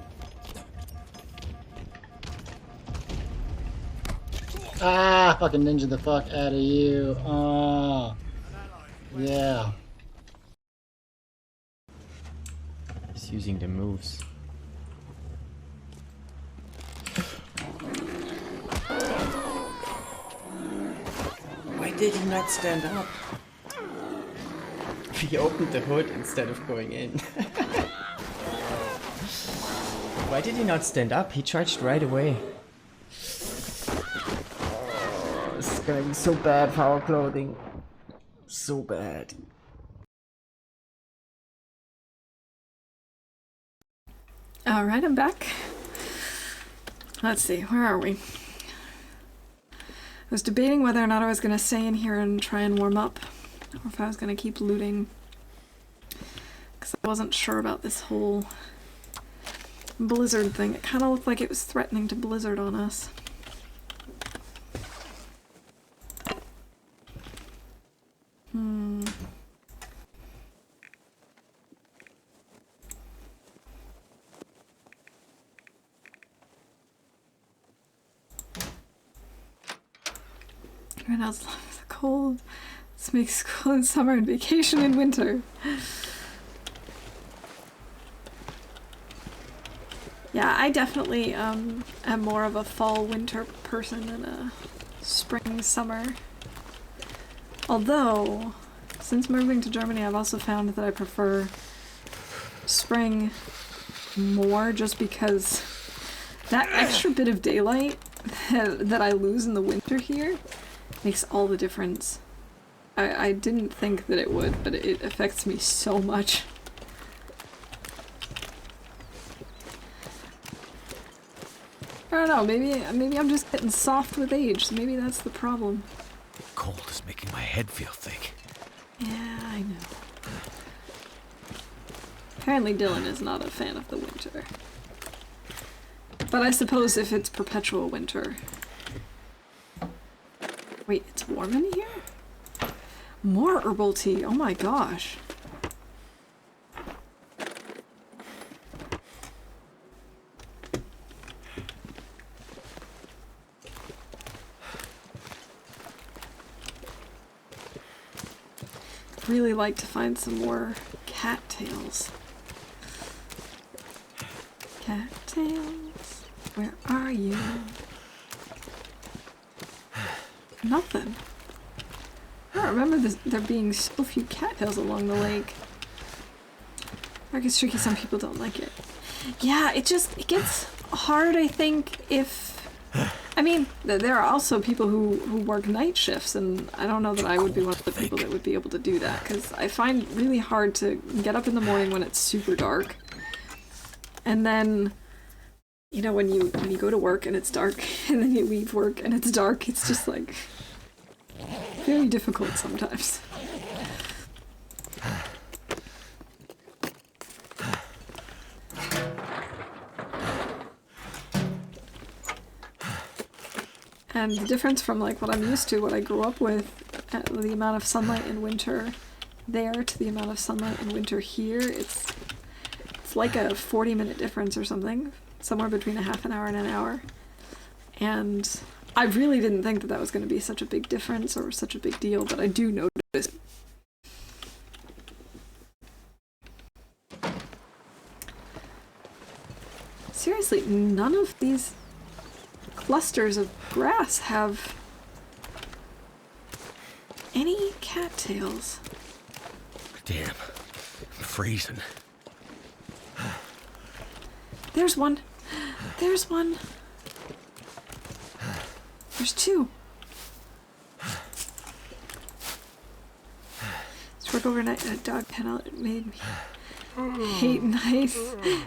Ah, fucking ninja the fuck out of you. Oh. Yeah. He's using the moves. Why did he not stand up? He opened the hood instead of going in. Why did he not stand up? He charged right away. Oh, this is gonna be so bad for our clothing. So bad. Alright, I'm back. Let's see, where are we? I was debating whether or not I was going to stay in here and try and warm up, or if I was going to keep looting. Because I wasn't sure about this whole blizzard thing. It kind of looked like it was threatening to blizzard on us. Right now it's the cold This makes school in summer and vacation in winter. Yeah, I definitely am more of a fall-winter person than a spring-summer. Although, since moving to Germany, I've also found that I prefer spring more just because that extra bit of daylight that I lose in the winter here makes all the difference. I didn't think that it would, but it affects me so much. I don't know, maybe I'm just getting soft with age. Maybe that's the problem. Cold is making my head feel thick. Yeah, I know. Apparently DILLon is not a fan of the winter. But I suppose if it's perpetual winter... Wait, it's warm in here? More herbal tea, oh my gosh. Really like to find some more cattails. Cattails, where are you? Nothing. I don't remember there being so few cattails along the lake. I guess tricky, some people don't like it. Yeah, it gets hard, I think, if... I mean, there are also people who work night shifts, and I don't know that I would be one of the people that would be able to do that, because I find it really hard to get up in the morning when it's super dark. And then, you know, when you go to work and it's dark, and then you leave work and it's dark, it's just like very difficult sometimes. And the difference from like what I'm used to, what I grew up with, the amount of sunlight in winter there to the amount of sunlight in winter here, it's like a 40-minute difference or something, somewhere between a half an hour and an hour. And I really didn't think that was going to be such a big difference or such a big deal, but I do notice it. Seriously, none of these clusters of grass have any cattails. Damn, I'm freezing. There's one. There's one. There's two. Let's work overnight at a dog kennel. It made me hate nights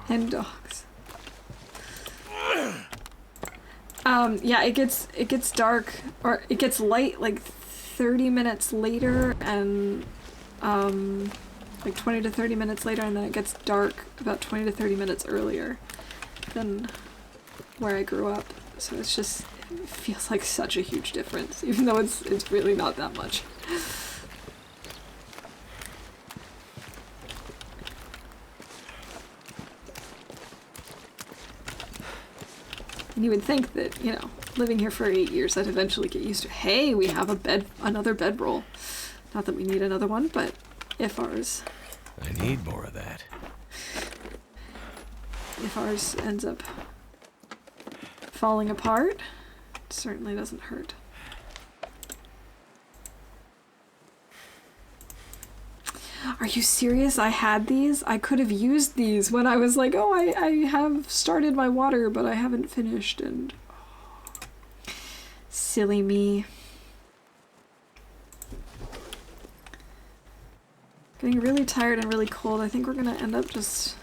and dogs. Yeah, it gets dark, or it gets light like 30 minutes later, and like 20 to 30 minutes later, and then it gets dark about 20 to 30 minutes earlier than where I grew up. So it's just, it feels like such a huge difference, even though it's really not that much. And you would think that, you know, living here for 8 years, I'd eventually get used to, hey, we have another bedroll. Not that we need another one, but if ours... I need more of that. If ours ends up falling apart, it certainly doesn't hurt. Are you serious? I had these? I could have used these when I was like, oh, I have started my water, but I haven't finished, and... Oh, silly me. Getting really tired and really cold. I think we're gonna end up just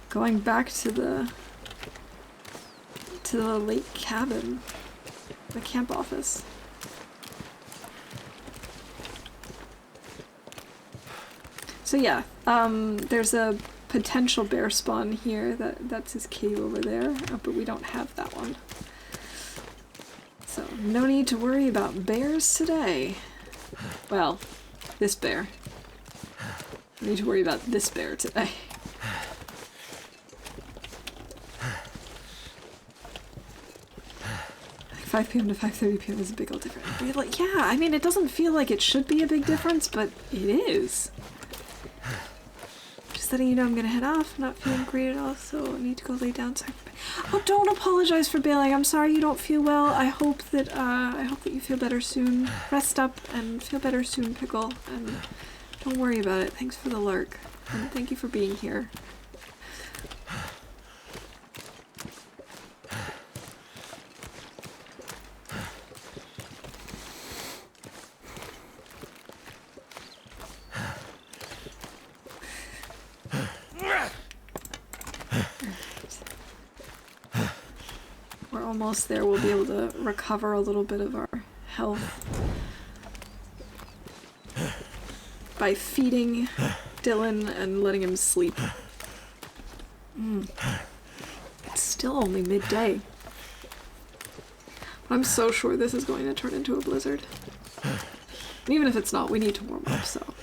going back to the lake cabin, the camp office. So yeah, there's a potential bear spawn here. That's his cave over there, but we don't have that one. So no need to worry about bears today. Well, this bear. No need to worry about this bear today. If 5 p.m. to 5:30 p.m. is a big old difference. Like, yeah, I mean, it doesn't feel like it should be a big difference, but it is. Just letting you know I'm gonna head off. I'm not feeling great at all, so I need to go lay down. Sorry. Oh, don't apologize for bailing. I'm sorry you don't feel well. I hope that you feel better soon. Rest up and feel better soon, Pickle. And don't worry about it. Thanks for the lurk. And thank you for being here. We're almost there. We'll be able to recover a little bit of our health by feeding DILLon and letting him sleep. It's still only midday. I'm so sure this is going to turn into a blizzard. And even if it's not, we need to warm up, so.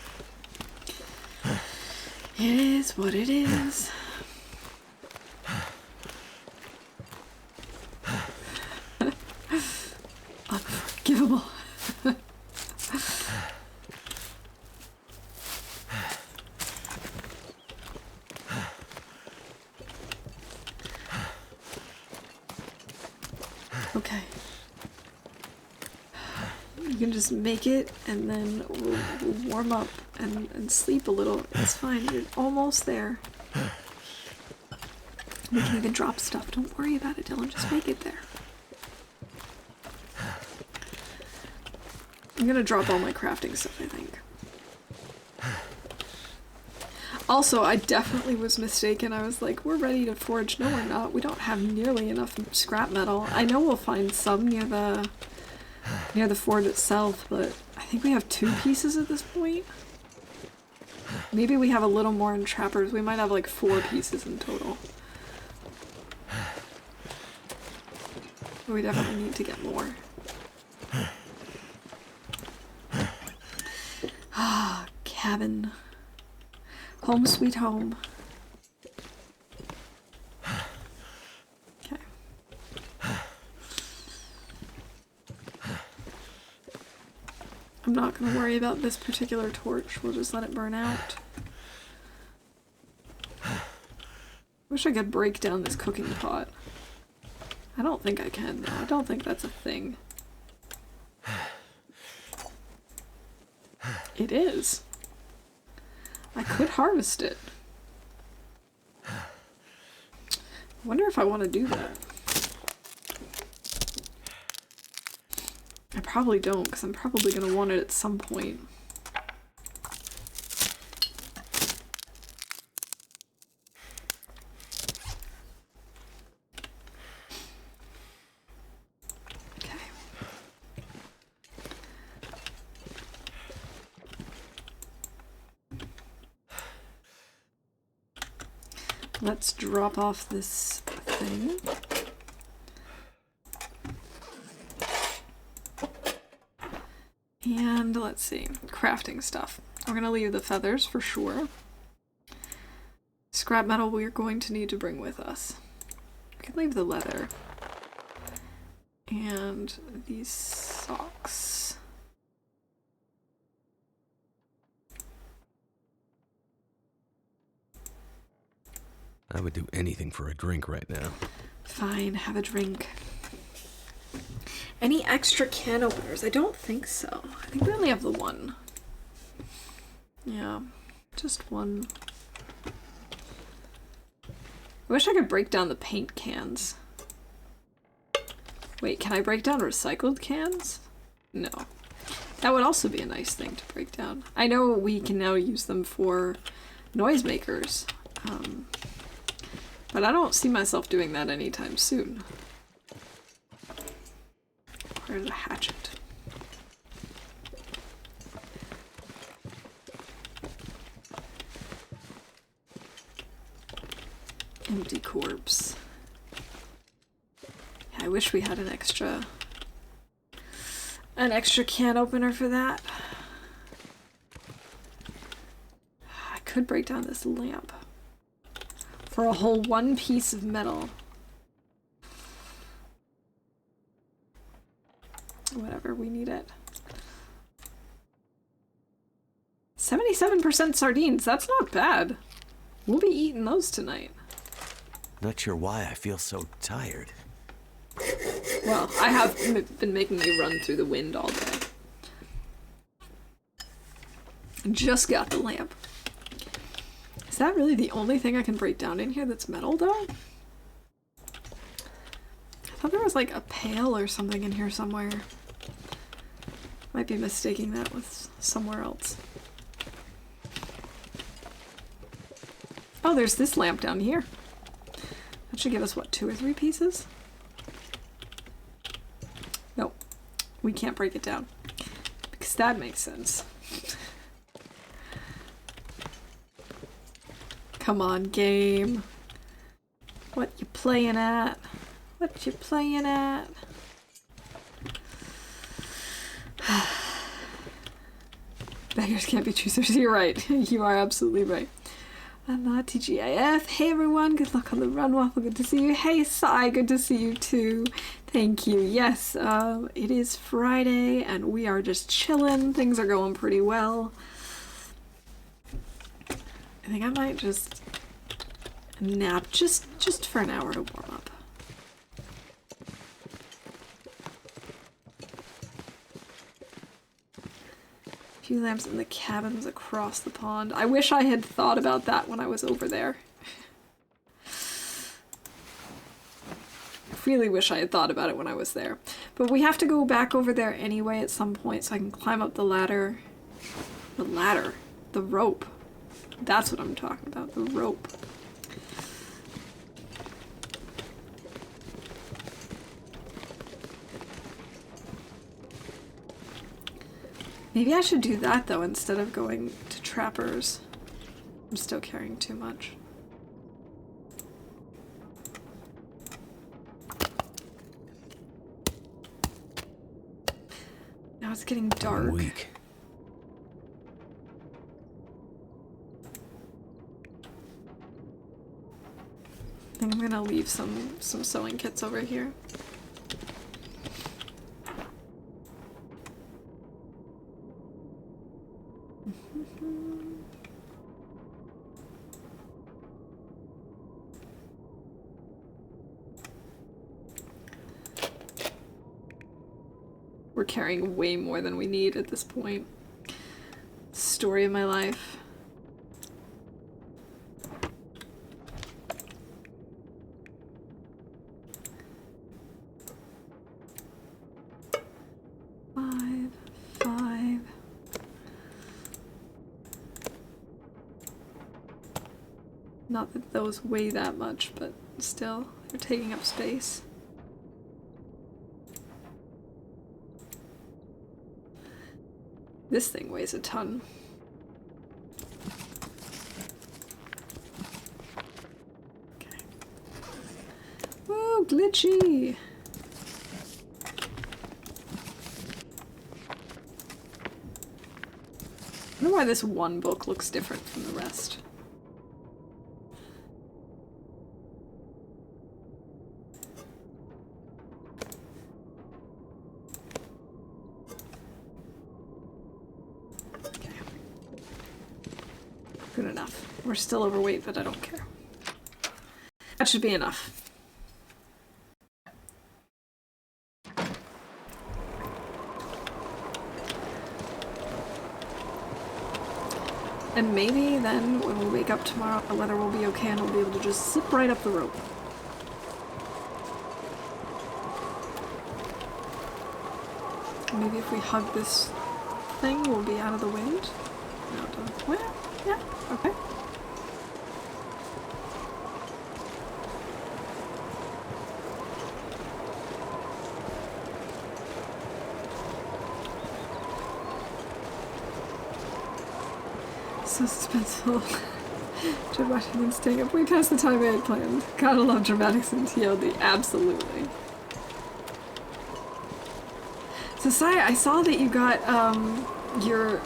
It is what it is. Unforgivable. Okay. You can just make it, and then we'll warm up and sleep a little. It's fine. You're almost there. We can even drop stuff. Don't worry about it, DILLon. Just make it there. I'm gonna drop all my crafting stuff, I think. Also, I definitely was mistaken. I was like, we're ready to forge. No, we're not. We don't have nearly enough scrap metal. I know we'll find some near the forge itself, but I think we have 2 pieces at this point. Maybe we have a little more in Trappers. We might have like 4 pieces in total. We definitely need to get more. Ah, cabin. Home sweet home. Okay. I'm not gonna worry about this particular torch. We'll just let it burn out. Wish I could break down this cooking pot. I don't think I can, though. I don't think that's a thing. It is. I could harvest it. I wonder if I want to do that. I probably don't, because I'm probably going to want it at some point. Let's drop off this thing. And let's see, crafting stuff. We're gonna leave the feathers for sure. Scrap metal we're going to need to bring with us. We can leave the leather. And these socks. I would do anything for a drink right now. Fine, have a drink. Any extra can openers? I don't think so. I think we only have the one. Yeah, just one. I wish I could break down the paint cans. Wait, can I break down recycled cans? No. That would also be a nice thing to break down. I know we can now use them for noisemakers. But I don't see myself doing that anytime soon. Where's a hatchet? Empty corpse. Yeah, I wish we had an extra can opener for that. I could break down this lamp. For a whole 1 piece of metal. whenever we need it. 77% sardines, that's not bad. We'll be eating those tonight. Not sure why I feel so tired. Well, I have been making you run through the wind all day. Just got the lamp. Is that really the only thing I can break down in here that's metal, though? I thought there was like a pail or something in here somewhere. Might be mistaking that with somewhere else. Oh, there's this lamp down here. That should give us, what, 2 or 3 pieces? Nope. We can't break it down. Because that makes sense. Come on, game. What you playing at? What you playing at? Beggars can't be choosers. You're right. You are absolutely right. TGIF. Hey everyone, good luck on the run, Waffle. Good to see you. Hey Sai, good to see you too. Thank you. Yes, it is Friday and we are just chilling. Things are going pretty well. I think I might just nap just for an hour to warm up. A few lamps in the cabins across the pond. I wish I had thought about that when I was over there. I really wish I had thought about it when I was there. But we have to go back over there anyway at some point so I can climb up the ladder. The ladder? The rope. That's what I'm talking about, the rope. Maybe I should do that though instead of going to Trappers. I'm still carrying too much. Now it's getting dark. I'm weak. I think I'm gonna leave some sewing kits over here. We're carrying way more than we need at this point. Story of my life. Five. Not that those weigh that much, but still, they're taking up space. This thing weighs a ton. Okay. Whoa, glitchy! I wonder why this one book looks different from the rest. Okay. Good enough. We're still overweight, but I don't care. That should be enough. And maybe then when we wake up tomorrow, the weather will be okay and we'll be able to just zip right up the rope. Maybe if we hug this thing, we'll be out of the wind. No, don't. Well, yeah, okay. So suspenseful. Dread watching and staying up way past the time I had planned. Gotta love dramatics in TLD, absolutely. So Saya, I saw that you got your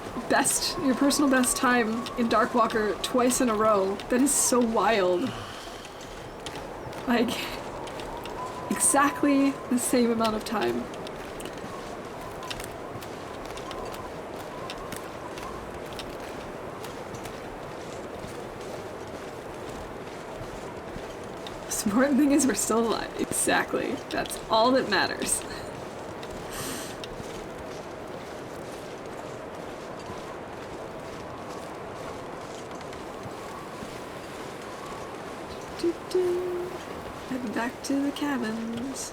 personal best time in Darkwalker twice in a row. That is so wild. Like, exactly the same amount of time. important thing is we're still alive. Exactly. That's all that matters. Heading back to the cabins.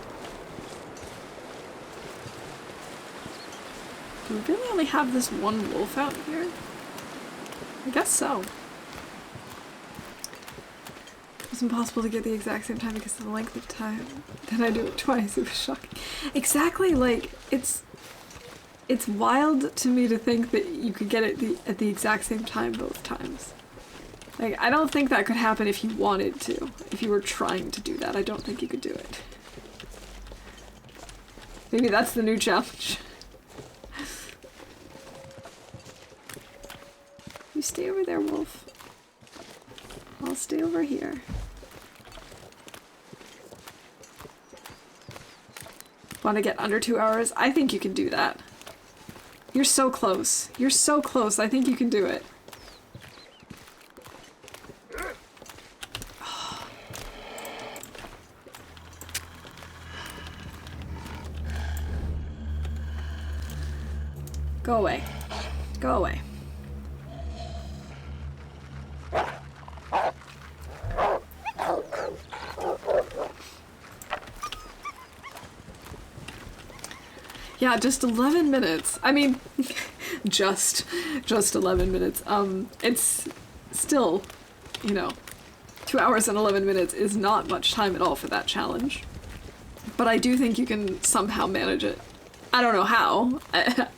Do we really only have this one wolf out here? I guess so. It's impossible to get the exact same time because of the length of time. Then I do it twice. It was shocking. Exactly, like, it's wild to me to think that you could get it at the exact same time both times. Like, I don't think that could happen if you wanted to. If you were trying to do that, I don't think you could do it. Maybe that's the new challenge. You stay over there, wolf. I'll stay over here. Want to get under 2 hours? I think you can do that. You're so close. You're so close. I think you can do it. Go away. Go away. Yeah, just 11 minutes. I mean, just 11 minutes. It's still, you know, 2 hours and 11 minutes is not much time at all for that challenge. But I do think you can somehow manage it. I don't know how.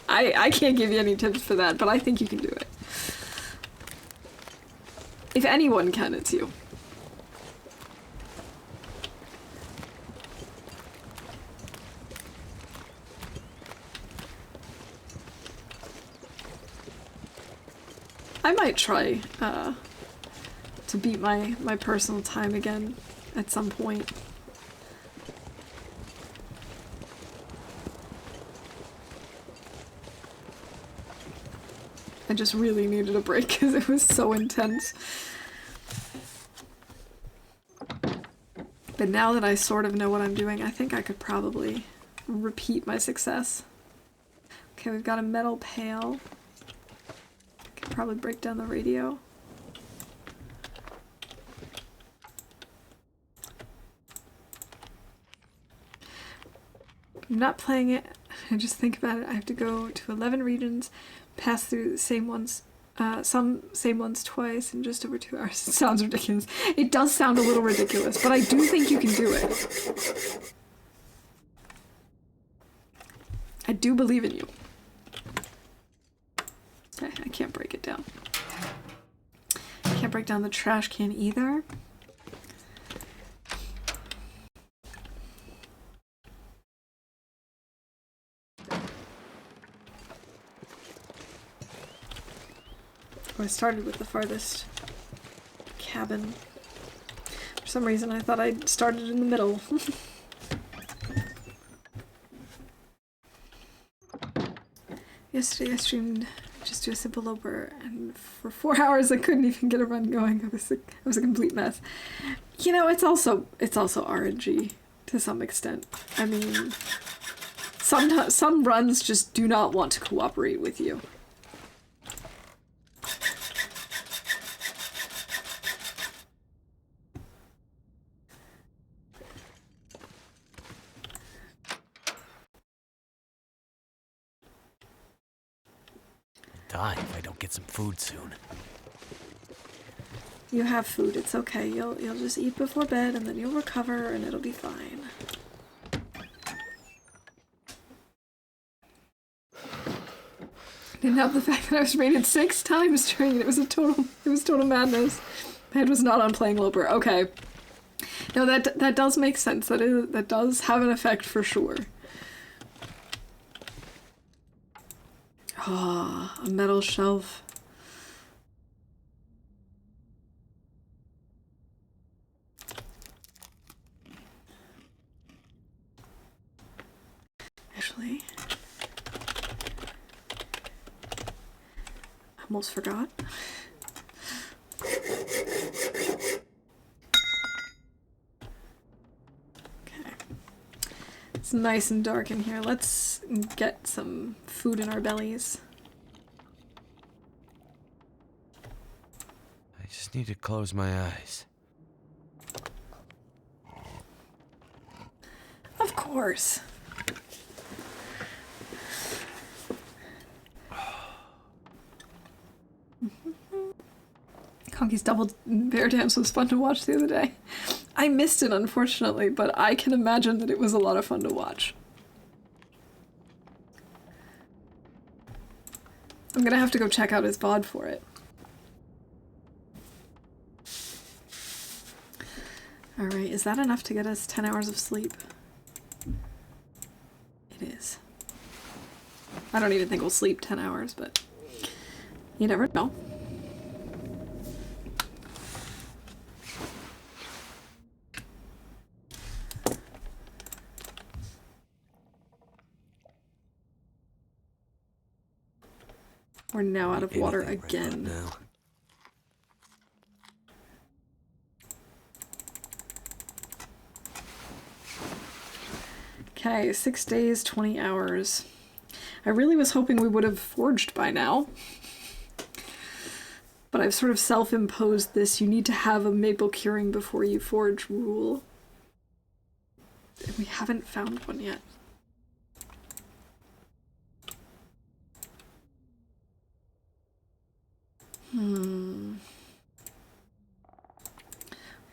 I can't give you any tips for that, but I think you can do it. If anyone can, it's you. I might try to beat my personal time again at some point. I just really needed a break because it was so intense. But now that I sort of know what I'm doing, I think I could probably repeat my success. Okay, we've got a metal pail. Could probably break down the radio. I'm not playing it. I just think about it. I have to go to 11 regions, pass through the same ones, some same ones twice in just over 2 hours. It sounds ridiculous. It does sound a little ridiculous, but I do think you can do it. I do believe in you. Okay, I can't break it down. I can't break down the trash can either. I started with the farthest cabin. For some reason I thought I'd started in the middle. Yesterday I streamed just do a simple Loper, and for 4 hours I couldn't even get a run going. I was a complete mess. You know, it's also RNG to some extent. I mean, some runs just do not want to cooperate with you. Die if I don't get some food soon. You have food, it's okay. You'll just eat before bed and then you'll recover and it'll be fine. Didn't help the fact that I was rated 6 times during it. It was total madness. My head was not on playing Loper. Okay. No, that does make sense. That does have an effect for sure. Ah, a metal shelf. Actually, I almost forgot. It's nice and dark in here. Let's get some food in our bellies. I just need to close my eyes. Of course. Conky's double bear dance was fun to watch the other day. I missed it, unfortunately, but I can imagine that it was a lot of fun to watch. I'm gonna have to go check out his VOD for it. Alright, is that enough to get us 10 hours of sleep? It is. I don't even think we'll sleep 10 hours, but you never know. We're now out of water again. Now. Okay, 6 days, 20 hours. I really was hoping we would have forged by now. But I've sort of self-imposed this, you need to have a maple curing before you forge rule. And we haven't found one yet.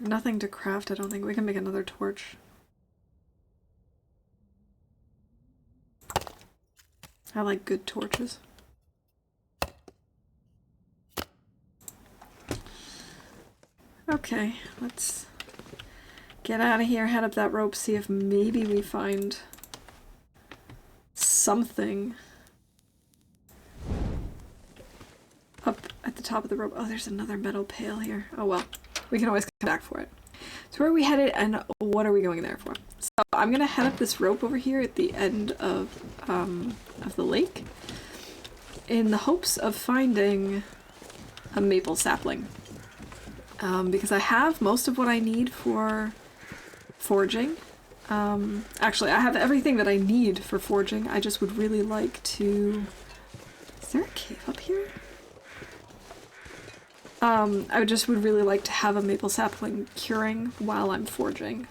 Nothing to craft, I don't think. We can make another torch. I like good torches. Okay, let's get out of here, head up that rope, see if maybe we find something up at the top of the rope. Oh, there's another metal pail here. Oh well, we can always come back for it. So where are we headed and what are we going there for? So I'm gonna head up this rope over here at the end of the lake in the hopes of finding a maple sapling. Because I have most of what I need for forging. Actually, I have everything that I need for forging. I just would really like to... Is there a cave up here? I just would really like to have a maple sapling curing while I'm forging,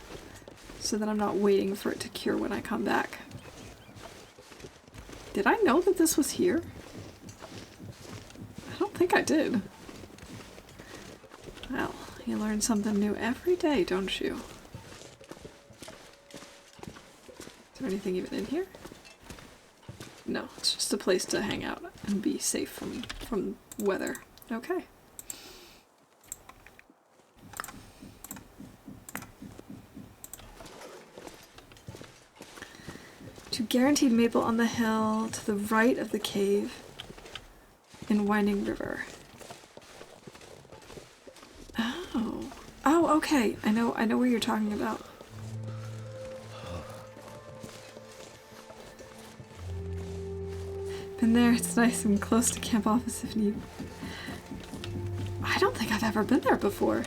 so that I'm not waiting for it to cure when I come back. Did I know that this was here? I don't think I did. Well, you learn something new every day, don't you? Is there anything even in here? No, it's just a place to hang out and be safe from weather. Okay. To guaranteed maple on the hill to the right of the cave in Winding River. Oh. Oh, okay. I know where you're talking about. Been there, it's nice and close to camp office if need. I don't think I've ever been there before.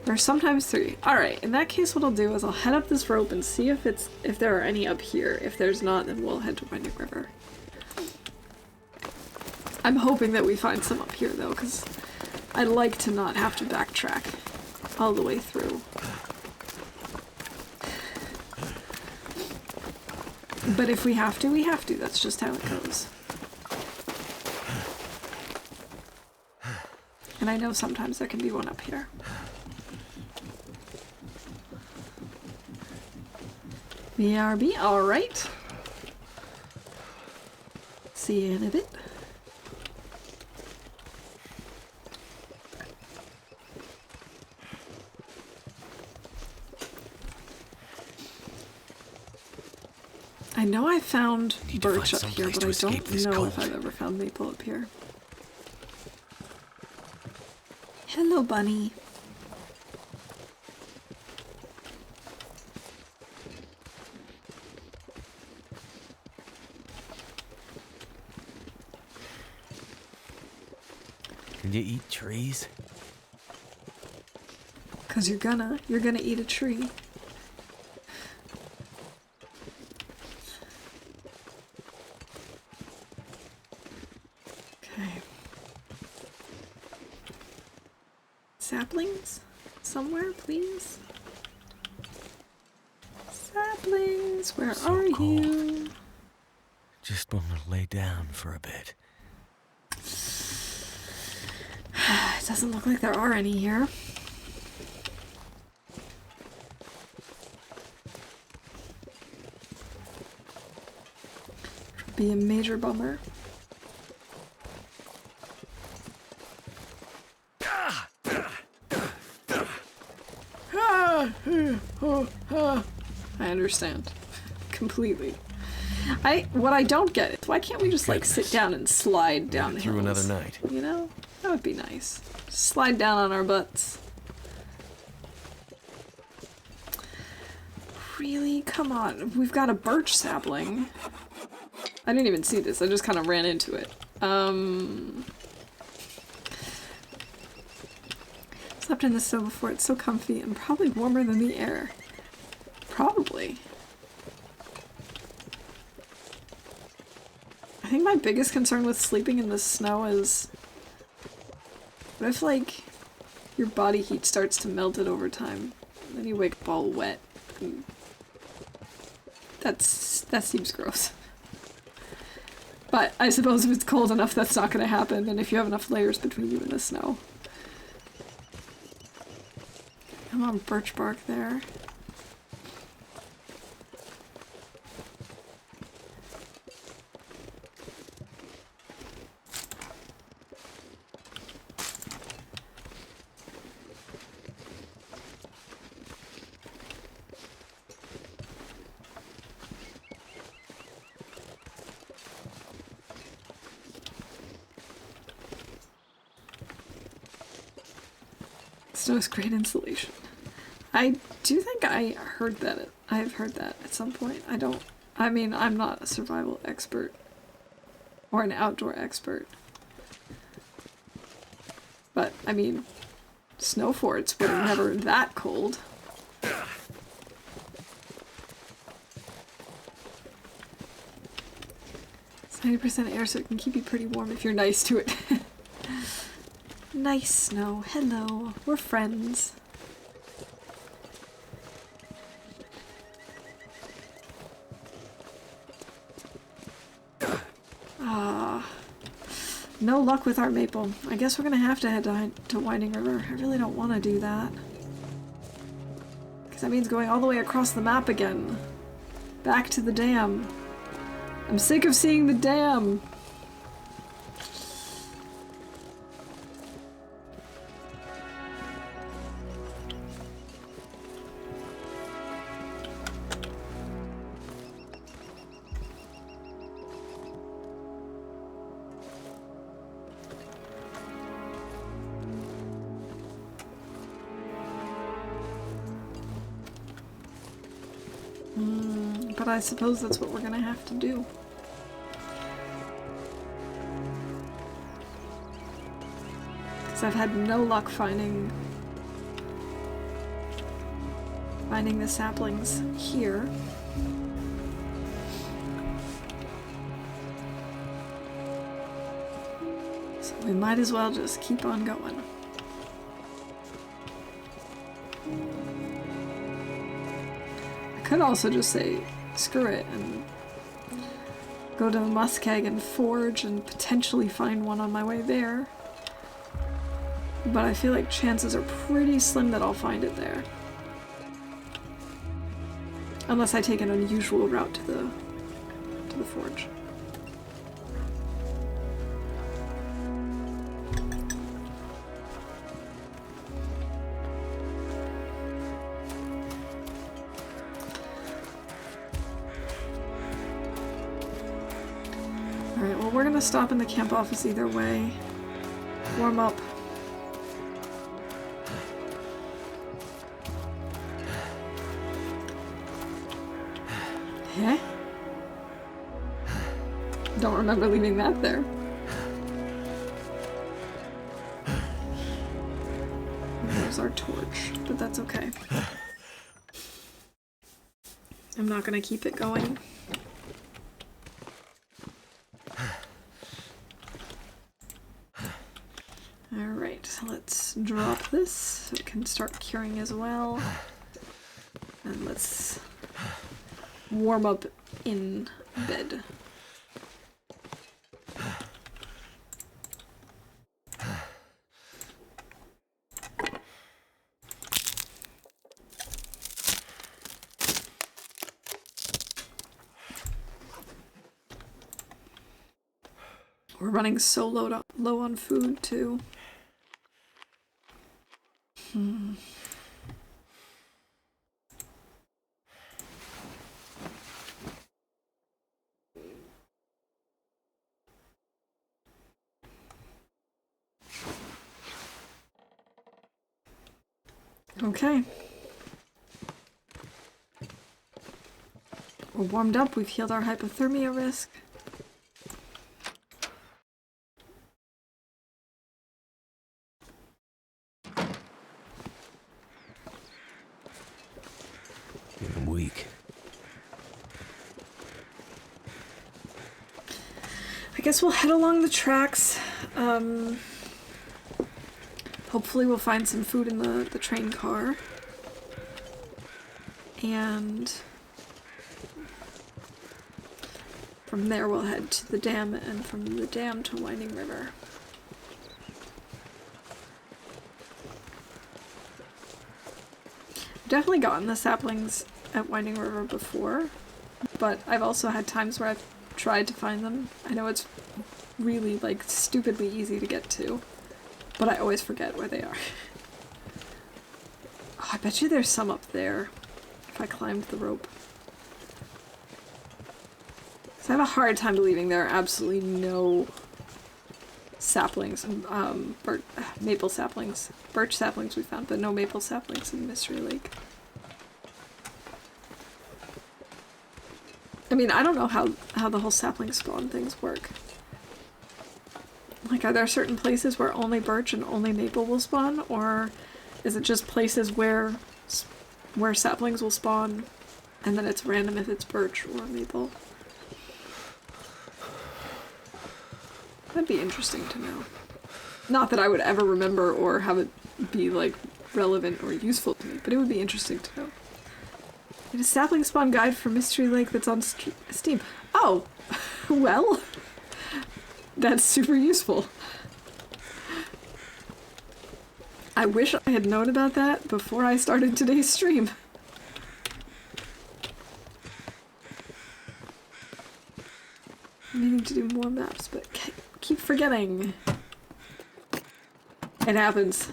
There's sometimes 3. Alright, in that case what I'll do is I'll head up this rope and see if there are any up here. If there's not, then we'll head to Winding River. I'm hoping that we find some up here though, because I'd like to not have to backtrack all the way through. But if we have to, we have to. That's just how it goes. And I know sometimes there can be one up here. BRB, alright. See you in a bit. I know I found birch up here, but I don't know if I've ever found maple up here. Hello, bunny. Can you eat trees? 'Cause you're gonna eat a tree. saplings somewhere, please? Saplings, where So are cold. you? Just want to lay down for a bit. It doesn't look like there are any here. Would be a major bummer. I understand. Completely. What I don't get is why can't we just like sit down and slide down the hills? Through another night. You know? That would be nice. Just slide down on our butts. Really? Come on. We've got a birch sapling. I didn't even see this. I just kind of ran into it. Slept in the snow before. It's so comfy and probably warmer than the air. Probably. I think my biggest concern with sleeping in the snow is what if, like, your body heat starts to melt it over time? And then you wake up all wet. And that seems gross. But I suppose if it's cold enough, that's not going to happen, and if you have enough layers between you and the snow. Come on, birch bark there. Snow is great insulation. I do think I heard that. I've heard that at some point. I mean, I'm not a survival expert. Or an outdoor expert. But, I mean, snow forts were never that cold. 90% air, so it can keep you pretty warm if you're nice to it. Nice snow. Hello. We're friends. No luck with our maple. I guess we're gonna have to head to Winding River. I really don't want to do that. Because that means going all the way across the map again. Back to the dam. I'm sick of seeing the dam. But I suppose that's what we're gonna have to do. Because I've had no luck finding the saplings here. So we might as well just keep on going. I could also just say screw it and go to the Muskeg and forge and potentially find one on my way there. But I feel like chances are pretty slim that I'll find it there. Unless I take an unusual route to the forge. Alright, well we're gonna stop in the camp office either way. Warm up. Eh? Don't remember leaving that there. There's our torch, but that's okay. I'm not gonna keep it going. Alright, so let's drop this so it can start curing as well. And let's warm up in bed. We're running so low on food too. Okay. We're warmed up, we've healed our hypothermia risk. I'm weak. I guess we'll head along the tracks. Hopefully we'll find some food in the train car. And from there we'll head to the dam, and from the dam to Winding River. I've definitely gotten the saplings at Winding River before, but I've also had times where I've tried to find them. I know it's really, like, stupidly easy to get to, but I always forget where they are. Oh, I bet you there's some up there if I climbed the rope. So I have a hard time believing there are absolutely no saplings, maple saplings. Birch saplings we found, but no maple saplings in Mystery Lake. I mean, I don't know how the whole sapling spawn things work. Like, are there certain places where only birch and only maple will spawn, or is it just places where saplings will spawn, and then it's random if it's birch or maple? That'd be interesting to know. Not that I would ever remember or have it be, like, relevant or useful to me, but it would be interesting to know. Get a sapling spawn guide for Mystery Lake that's on Steam. Oh! Well, that's super useful. I wish I had known about that before I started today's stream. I'm needing to do more maps, but keep forgetting. It happens.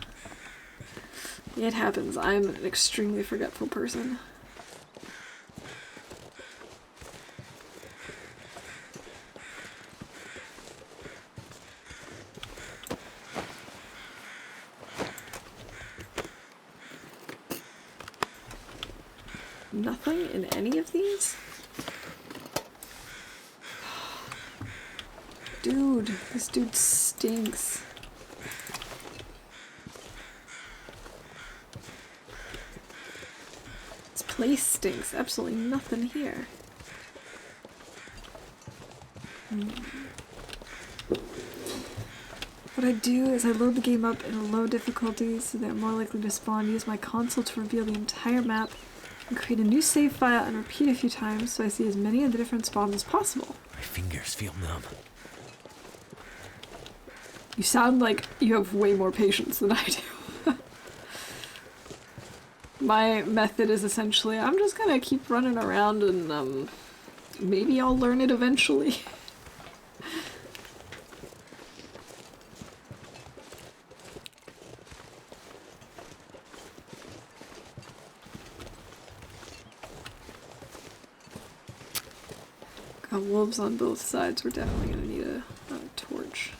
It happens. I'm an extremely forgetful person. Nothing in any of these? Dude, this dude stinks. This place stinks. Absolutely nothing here. What I do is I load the game up in low difficulty so they're more likely to spawn, use my console to reveal the entire map, and create a new save file and repeat a few times so I see as many of the different spawns as possible. My fingers feel numb. You sound like you have way more patience than I do. My method is essentially, I'm just gonna keep running around and maybe I'll learn it eventually. Got wolves on both sides, we're definitely gonna need a torch.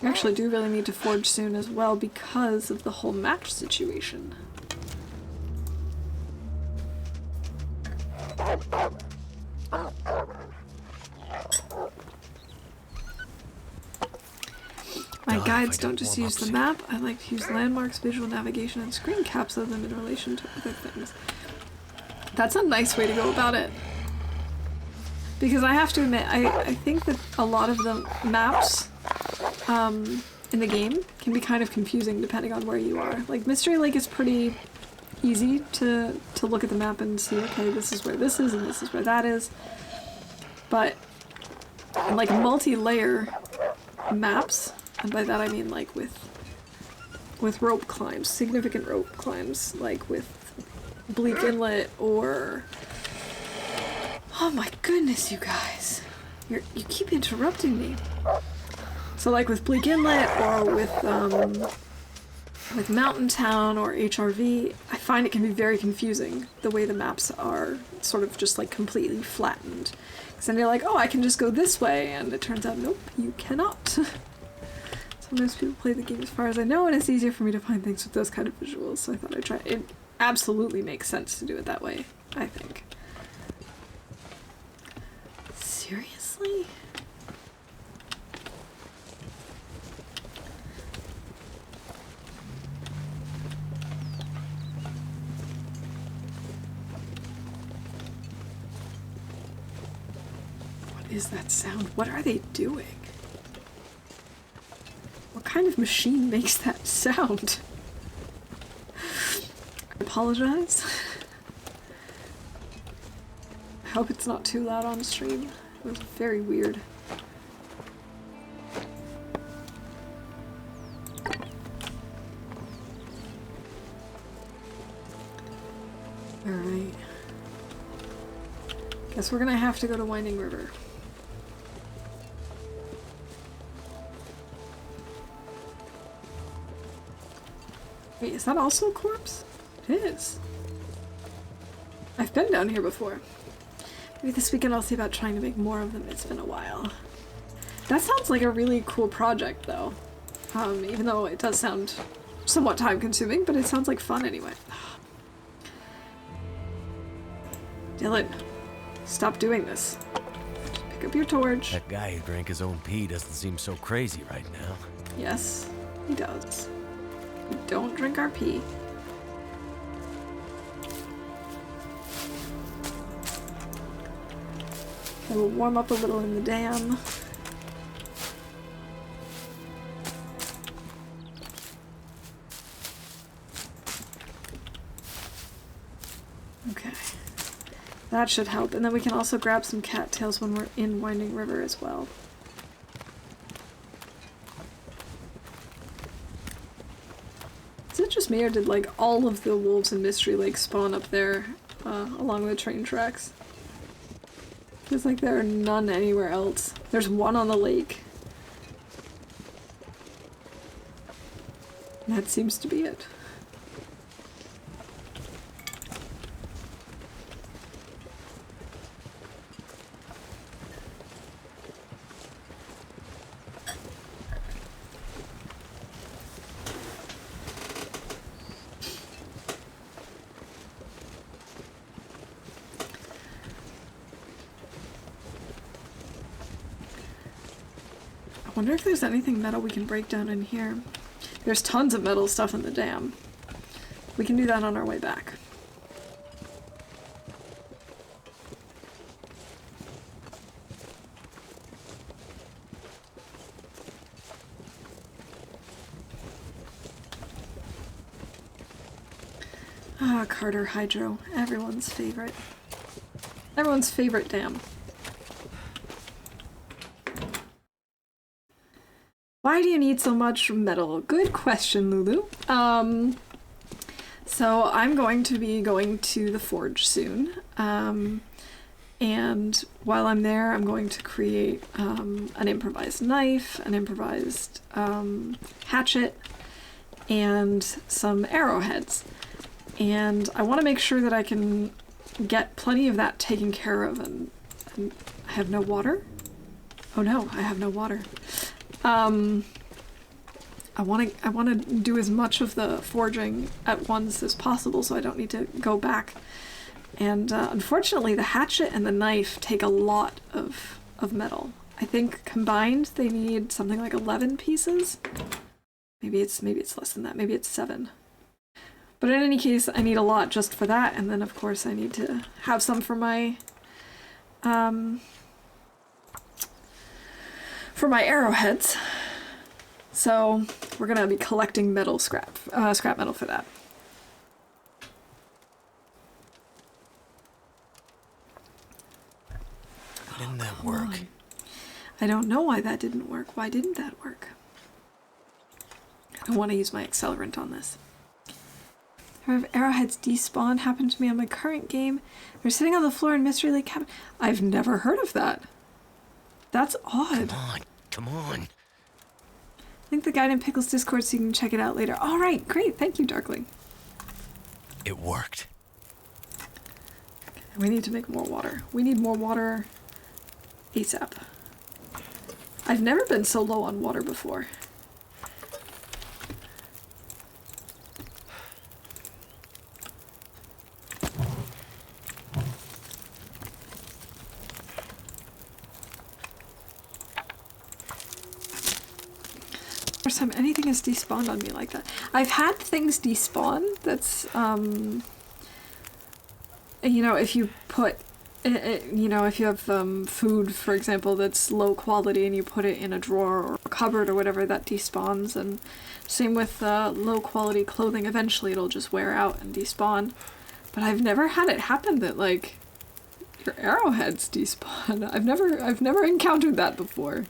We actually do really need to forge soon as well because of the whole match situation. My guides don't just use the map, I like to use landmarks, visual navigation, and screen caps of them in relation to other things. That's a nice way to go about it. Because I have to admit, I think that a lot of the maps in the game can be kind of confusing depending on where you are. Like, Mystery Lake is pretty easy to look at the map and see, okay, this is where this is and this is where that is. But in, like, multi-layer maps, and by that I mean, like, with rope climbs, significant rope climbs, like with Bleak Inlet or... Oh my goodness, you guys. You keep interrupting me. So like with Bleak Inlet or with Mountain Town or HRV, I find it can be very confusing the way the maps are sort of just like completely flattened. Because then you're like, oh, I can just go this way, and it turns out, nope, you cannot. So most people play the game as far as I know, and it's easier for me to find things with those kind of visuals, so I thought I'd try. It absolutely makes sense to do it that way, I think. Seriously? What is that sound? What are they doing? What kind of machine makes that sound? I apologize. I hope it's not too loud on stream. It was very weird. Alright. Guess we're gonna have to go to Winding River. Wait, is that also a corpse? It is. I've been down here before. Maybe this weekend I'll see about trying to make more of them. It's been a while. That sounds like a really cool project, though. Even though it does sound somewhat time-consuming, but it sounds like fun anyway. DILLon, stop doing this. Just pick up your torch. That guy who drank his own pee doesn't seem so crazy right now. Yes, he does. We don't drink our pee. Okay, we'll warm up a little in the dam. Okay. That should help. And then we can also grab some cattails when we're in Winding River as well. Is it just me, or did like all of the wolves in Mystery Lake spawn up there along the train tracks? Feels like there are none anywhere else. There's one on the lake. And that seems to be it. I wonder if there's anything metal we can break down in here. There's tons of metal stuff in the dam. We can do that on our way back. Ah, Carter Hydro. Everyone's favorite. Everyone's favorite dam. Why do you need so much metal? Good question, Lulu. So I'm going to be going to the forge soon. And while I'm there, I'm going to create an improvised knife, an improvised hatchet, and some arrowheads. And I want to make sure that I can get plenty of that taken care of. And I have no water? Oh no, I have no water. I want to do as much of the forging at once as possible, so I don't need to go back. And unfortunately, the hatchet and the knife take a lot of metal. I think combined they need something like 11 pieces. Maybe it's less than that. Maybe it's 7. But in any case, I need a lot just for that, and then of course I need to have some for my for my arrowheads. So we're gonna be collecting metal scrap metal for that. Why didn't that work? I don't know why that didn't work. Why didn't that work? I don't want to use my accelerant on this. Have arrowheads despawn happened to me on my current game. They're sitting on the floor in Mystery Lake Cabin. I've never heard of that. That's odd. Come on. Link the guide in Pickle's Discord so you can check it out later. All right, great. Thank you, Darkling. It worked. We need to make more water. We need more water ASAP. I've never been so low on water before. First time anything has despawned on me like that. I've had things despawn that's, you know, if you put, you know, if you have food, for example, that's low quality and you put it in a drawer or a cupboard or whatever, that despawns. And same with low quality clothing, eventually it'll just wear out and despawn. But I've never had it happen that, like, your arrowheads despawn. I've never encountered that before.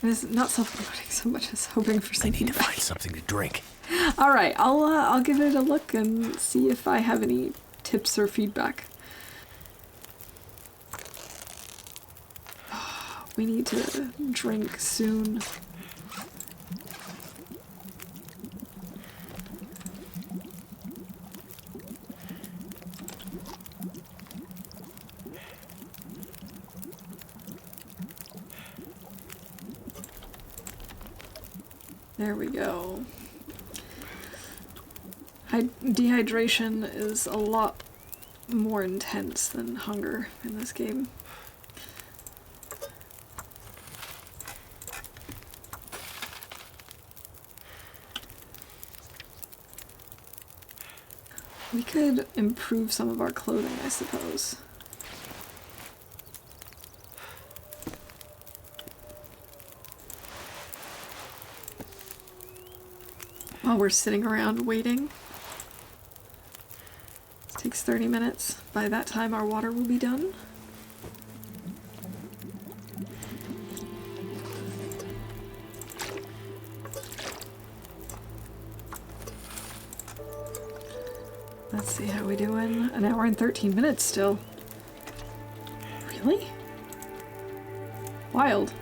And it's not self-promoting so much as hoping for something. I need to find something to drink. All right, I'll give it a look and see if I have any tips or feedback. We need to drink soon. There we go. Dehydration is a lot more intense than hunger in this game. We could improve some of our clothing, I suppose. While we're sitting around waiting. It takes 30 minutes. By that time our water will be done. Let's see how we doing. An hour and 13 minutes still. Really? Wild.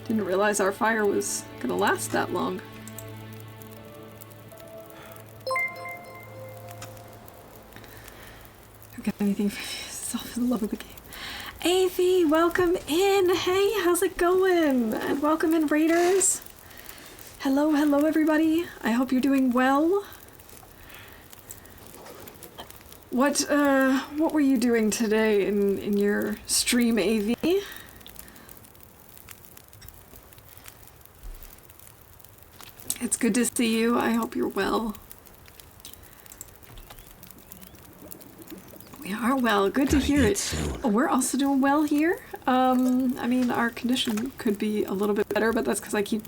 Didn't realize our fire was gonna last that long. Got anything for yourself in the love of the game. AV, welcome in. Hey, how's it going? And welcome in, Raiders. Hello, hello, everybody. I hope you're doing well. What were you doing today in your stream, AV? It's good to see you. I hope you're well. We are well. Good to hear it. Oh, we're also doing well here. I mean, our condition could be a little bit better, but that's because I keep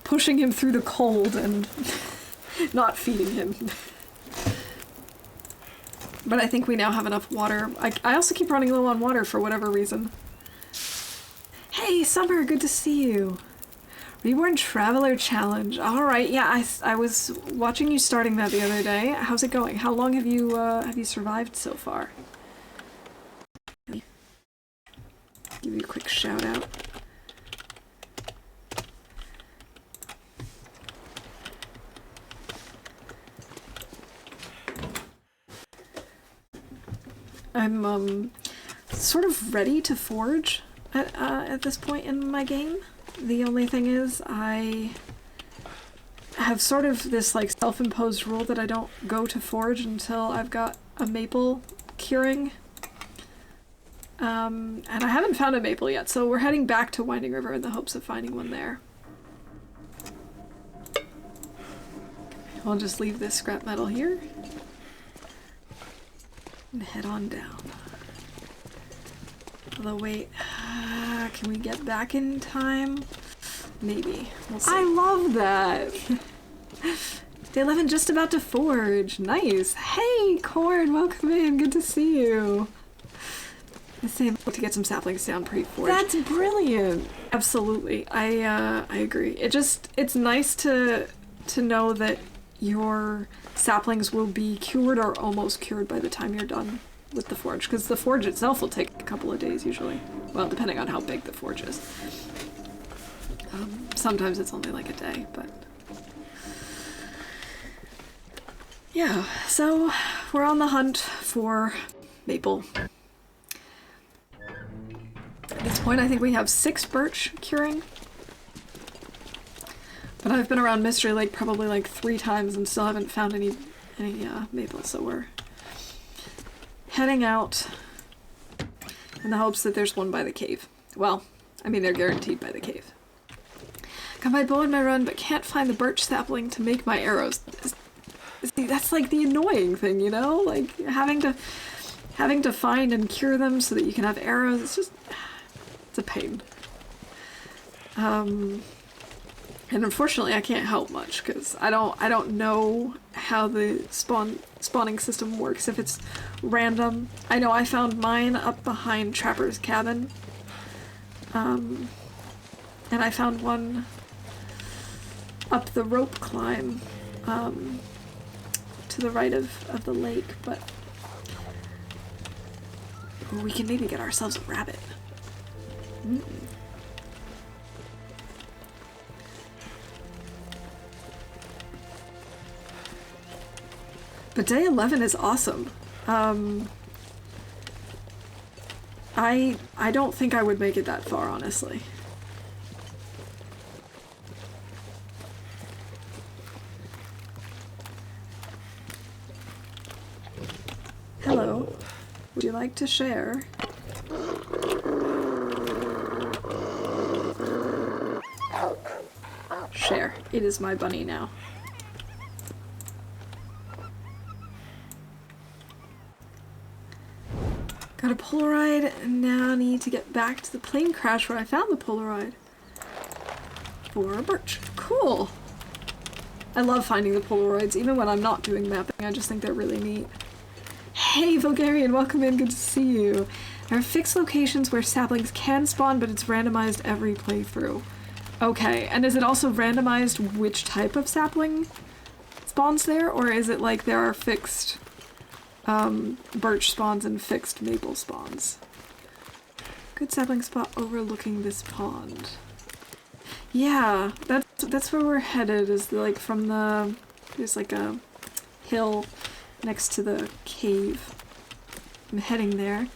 pushing him through the cold and not feeding him. But I think we now have enough water. I also keep running low on water for whatever reason. Hey, Summer, good to see you. Reborn Traveler Challenge. All right, yeah, I was watching you starting that the other day. How's it going? How long have you survived so far? Give you a quick shout out. I'm sort of ready to forge at this point in my game. The only thing is I have sort of this like self-imposed rule that I don't go to forge until I've got a maple curing. And I haven't found a maple yet, so we're heading back to Winding River in the hopes of finding one there. I'll just leave this scrap metal here. And head on down. Although, wait, can we get back in time? Maybe. We'll see. I love that! Day 11 just about to forge. Nice. Hey, Corn, welcome in. Good to see you. Let's see, I'm able to get some saplings down pre-forge. That's brilliant. Absolutely. I agree. It's nice to know that your saplings will be cured or almost cured by the time you're done with the forge, because the forge itself will take a couple of days usually. Well, depending on how big the forge is. Sometimes it's only like a day, but... Yeah, so we're on the hunt for maple. At this point, I think we have 6 birch curing. But I've been around Mystery Lake probably like 3 times and still haven't found any maple, so we're heading out in the hopes that there's one by the cave. Well, I mean, they're guaranteed by the cave. Got my bow in my run, but can't find the birch sapling to make my arrows. See, that's like the annoying thing, you know? Like, having to find and cure them so that you can have arrows, it's a pain. And unfortunately I can't help much, because I don't know how the spawning system works, if it's random. I know I found mine up behind Trapper's cabin. And I found one up the rope climb, to the right of the lake, but we can maybe get ourselves a rabbit. But day 11 is awesome. I don't think I would make it that far, honestly. Hello. Would you like to share? Share. It is my bunny now. Got a Polaroid, and now need to get back to the plane crash where I found the Polaroid. For a birch. Cool! I love finding the Polaroids, even when I'm not doing mapping. I just think they're really neat. Hey, Vulgarian, welcome in, good to see you. There are fixed locations where saplings can spawn, but it's randomized every playthrough. Okay, and is it also randomized which type of sapling spawns there, or is it like there are fixed birch spawns and fixed maple spawns? Good sapling spot overlooking this pond. Yeah, that's where we're headed, is like from the... There's like a hill next to the cave. I'm heading there.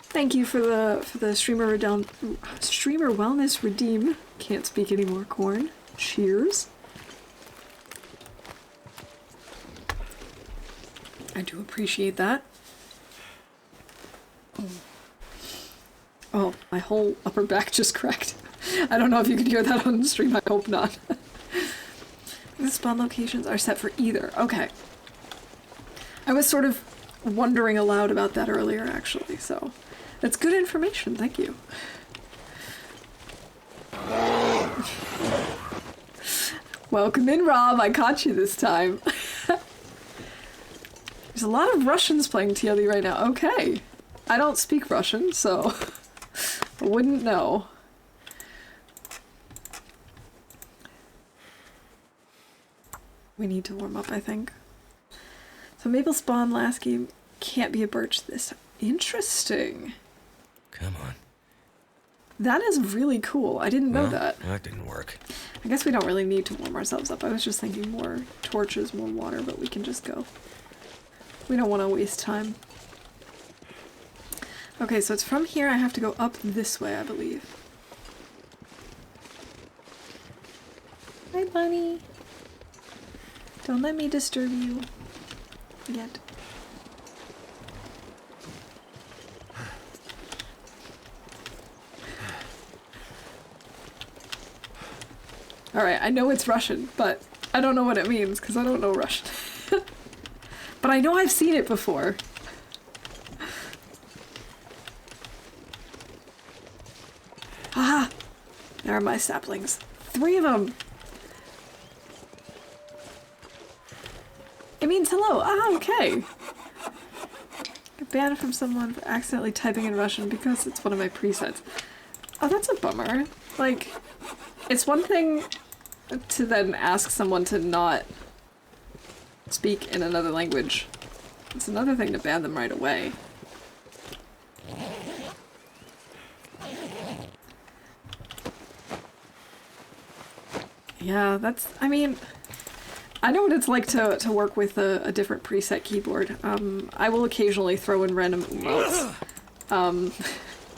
Thank you for the streamer wellness redeem. Can't speak anymore, Corn. Cheers. I do appreciate that. Oh, my whole upper back just cracked. I don't know if you could hear that on the stream. I hope not. The spawn locations are set for either. Okay. I was sort of wondering aloud about that earlier, actually, so that's good information. Thank you. Welcome in, Rob. I caught you this time. There's a lot of Russians playing TLD right now. Okay. I don't speak Russian, so I wouldn't know. We need to warm up, I think. So maple spawn last game, can't be a birch this. Interesting. Come on. That is really cool. I didn't know that. That didn't work. I guess we don't really need to warm ourselves up. I was just thinking more torches, more water, but we can just go. We don't want to waste time. Okay, so it's from here. I have to go up this way, I believe. Hi, bunny. Don't let me disturb you yet. Alright, I know it's Russian, but I don't know what it means because I don't know Russian. But I know I've seen it before. Ah! There are my saplings. 3 of them! It means hello. Ah, okay. Got banned from someone for accidentally typing in Russian because it's one of my presets. Oh, that's a bummer. Like, it's one thing to then ask someone to not speak in another language. It's another thing to ban them right away. Yeah, that's, I mean, I know what it's like to work with a different preset keyboard. I will occasionally throw in random emotes,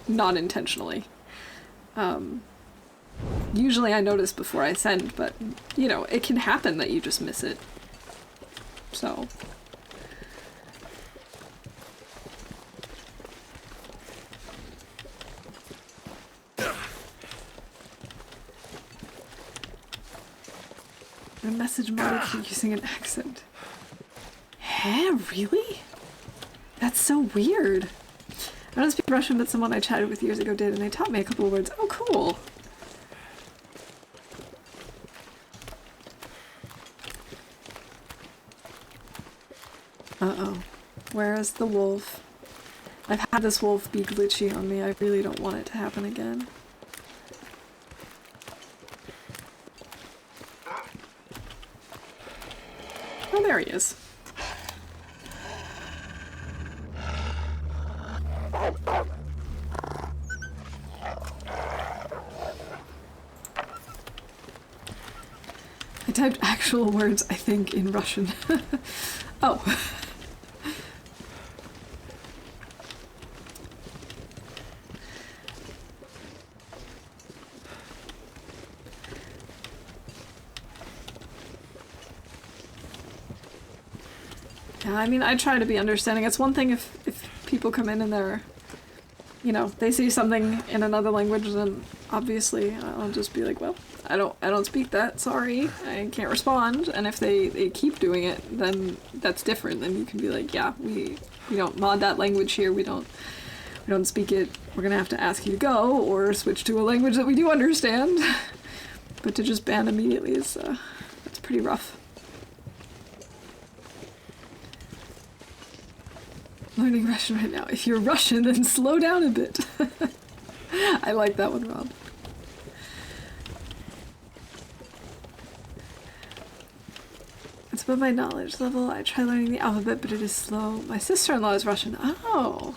not intentionally. Usually I notice before I send, but, you know, it can happen that you just miss it. So. A message molecule using an accent. Huh? Really? That's so weird. I don't speak Russian, but someone I chatted with years ago did, and they taught me a couple of words. Oh, cool. Uh-oh. Where is the wolf? I've had this wolf be glitchy on me. I really don't want it to happen again. Oh, there he is. I typed actual words, I think, in Russian. Oh. Yeah, I mean, I try to be understanding. It's one thing if people come in and they're, you know, they see something in another language, then obviously I'll just be like, well, I don't speak that, sorry, I can't respond. And if they keep doing it, then that's different. Then you can be like, yeah, we don't mod that language here, we don't speak it, we're gonna have to ask you to go, or switch to a language that we do understand. But to just ban immediately is, that's pretty rough. Learning Russian right now. If you're Russian, then slow down a bit. I like that one, Rob. It's above my knowledge level. I try learning the alphabet, but it is slow. My sister-in-law is Russian. Oh.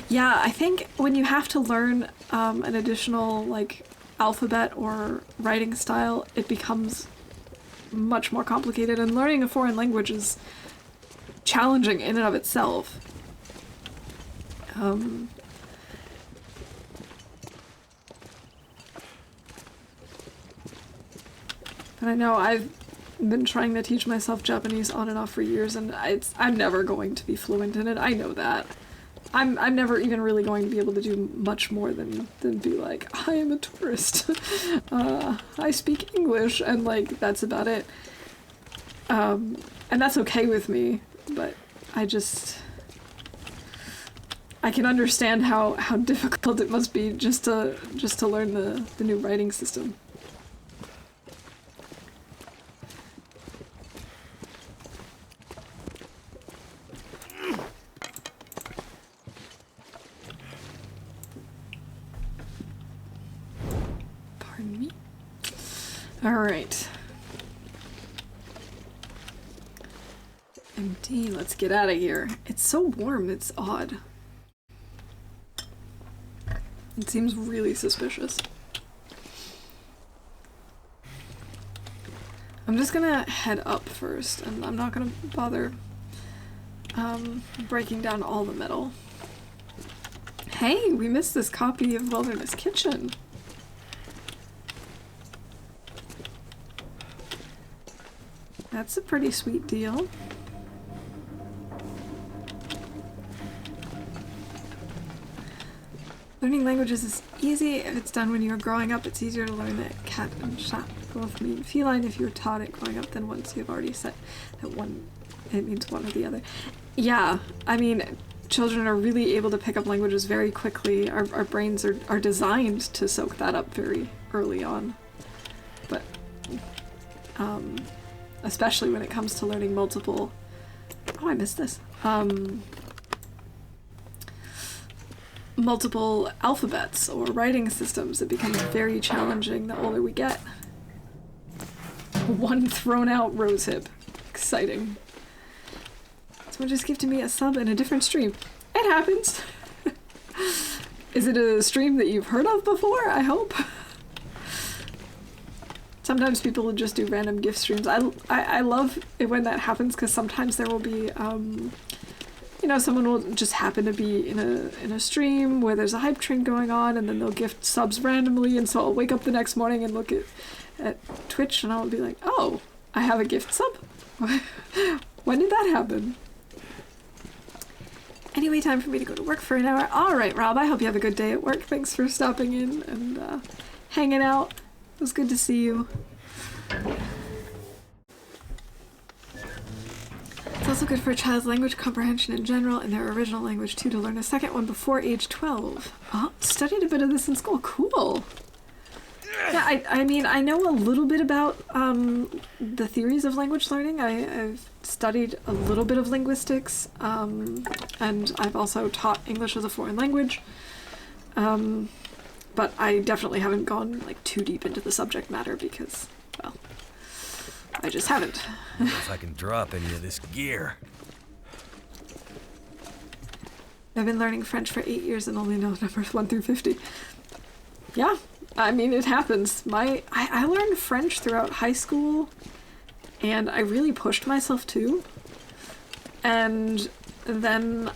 Yeah, I think when you have to learn an additional, like, alphabet or writing style, it becomes much more complicated, and learning a foreign language is challenging in and of itself. But I know I've been trying to teach myself Japanese on and off for years, and I'm never going to be fluent in it. I know that. I'm never even really going to be able to do much more than be like, I am a tourist. I speak English, and like that's about it. And that's okay with me, but I can understand how difficult it must be just to learn the new writing system. Pardon me. All right. MD, let's get out of here. It's so warm, it's odd. It seems really suspicious. I'm just gonna head up first, and I'm not gonna bother breaking down all the metal. Hey, we missed this copy of Wilderness Kitchen. That's a pretty sweet deal. Learning languages is easy if it's done when you are growing up. It's easier to learn that cat and shot both mean feline if you were taught it growing up than once you've already set that one it means one or the other. Yeah, I mean, children are really able to pick up languages very quickly. Our brains are designed to soak that up very early on. But especially when it comes to learning multiple... Oh, I missed this. Multiple alphabets or writing systems, it becomes very challenging the older we get. One thrown out rose hip. Exciting. Someone just gifted me a sub in a different stream. It happens. Is it a stream that you've heard of before? I hope. Sometimes people will just do random gift streams. I love it when that happens because sometimes there will be, you know, someone will just happen to be in a stream where there's a hype train going on, and then they'll gift subs randomly, and so I'll wake up the next morning and look at Twitch and I'll be like, oh, I have a gift sub? When did that happen? Anyway, time for me to go to work for an hour. Alright, Rob, I hope you have a good day at work. Thanks for stopping in and hanging out. It was good to see you. It's also good for a child's language comprehension in general and their original language too, to learn a second one before age 12. Oh, studied a bit of this in school. Cool. Yeah, I mean, I know a little bit about the theories of language learning. I've studied a little bit of linguistics, and I've also taught English as a foreign language. But I definitely haven't gone like too deep into the subject matter because, well, I just haven't. I wonder if I can drop any of this gear. I've been learning French for 8 years and only know numbers 1 through 50. Yeah, I mean, it happens. I learned French throughout high school, and I really pushed myself too. And then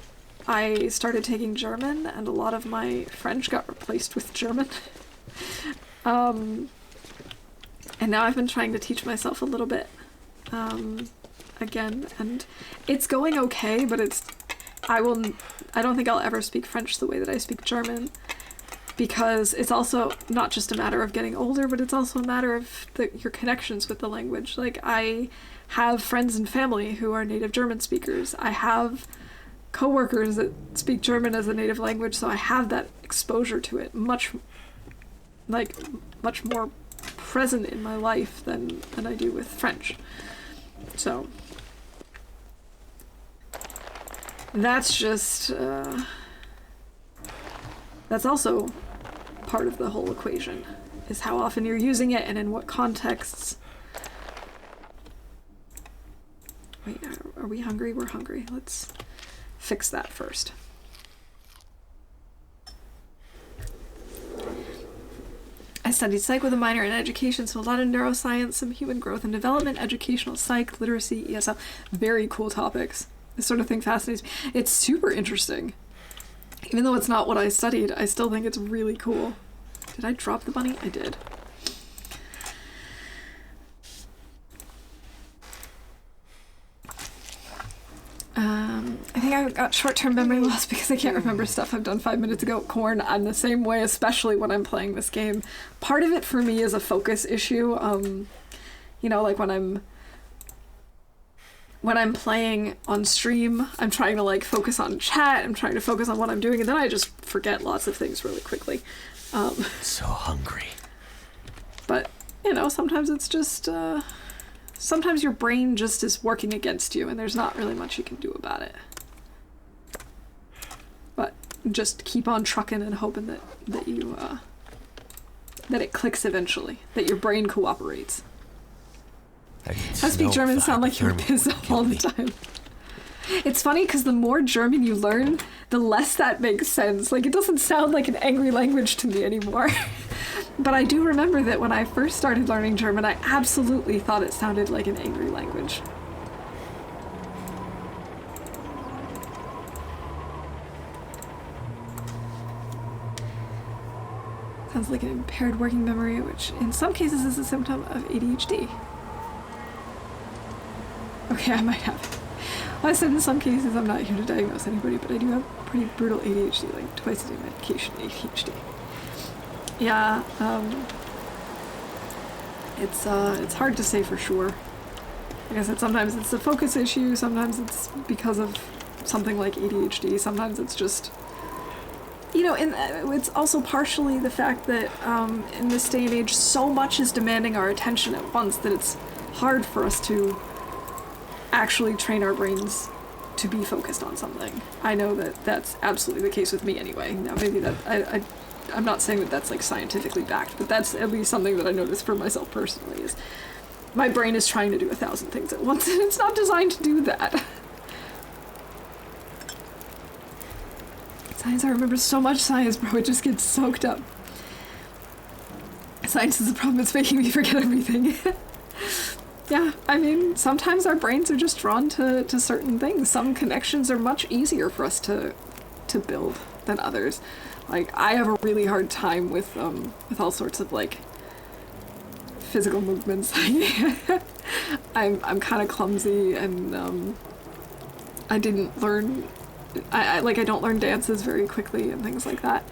I started taking German, and a lot of my French got replaced with German. And now I've been trying to teach myself a little bit again, and it's going okay, but I don't think I'll ever speak French the way that I speak German, because it's also not just a matter of getting older, but it's also a matter of your connections with the language. Like, I have friends and family who are native German speakers. I have coworkers that speak German as a native language, so I have that exposure to it much more present in my life than I do with French. So that's just that's also part of the whole equation, is how often you're using it and in what contexts. Wait, are we hungry? We're hungry. Let's fix that first. I studied psych with a minor in education, so a lot of neuroscience, some human growth and development, educational psych, literacy, ESL. Very cool topics. This sort of thing fascinates me. It's super interesting. Even though it's not what I studied, I still think it's really cool. Did I drop the bunny? I did. I think I got short-term memory loss because I can't remember stuff I've done 5 minutes ago. Corn, I'm the same way, especially when I'm playing this game. Part of it for me is a focus issue. You know, like when I'm playing on stream, I'm trying to like focus on chat, I'm trying to focus on what I'm doing, and then I just forget lots of things really quickly. So hungry. But, you know, sometimes it's just, sometimes your brain just is working against you and there's not really much you can do about it. But just keep on trucking and hoping that you, that it clicks eventually, that your brain cooperates. I speak German and sound like you're pissed off all the time. It's funny because the more German you learn, the less that makes sense. Like, it doesn't sound like an angry language to me anymore. But I do remember that when I first started learning German, I absolutely thought it sounded like an angry language. Sounds like an impaired working memory, which in some cases is a symptom of ADHD. Okay, I might have it. Well, I said in some cases I'm not here to diagnose anybody, but I do have pretty brutal ADHD, like twice a day medication ADHD. Yeah, it's hard to say for sure. Like I said, sometimes it's a focus issue, sometimes it's because of something like ADHD, sometimes it's just, you know, and it's also partially the fact that in this day and age, so much is demanding our attention at once that it's hard for us to actually train our brains to be focused on something. I know that that's absolutely the case with me anyway. Now, maybe that, I'm not saying that that's like scientifically backed, but that's at least something that I noticed for myself personally is my brain is trying to do 1,000 things at once and it's not designed to do that. Science, I remember so much science, bro, it just gets soaked up. Science is the problem, it's making me forget everything. Yeah, I mean, sometimes our brains are just drawn to certain things. Some connections are much easier for us to build than others. Like, I have a really hard time with all sorts of, like, physical movements. I'm kind of clumsy, and I didn't learn... I don't learn dances very quickly and things like that.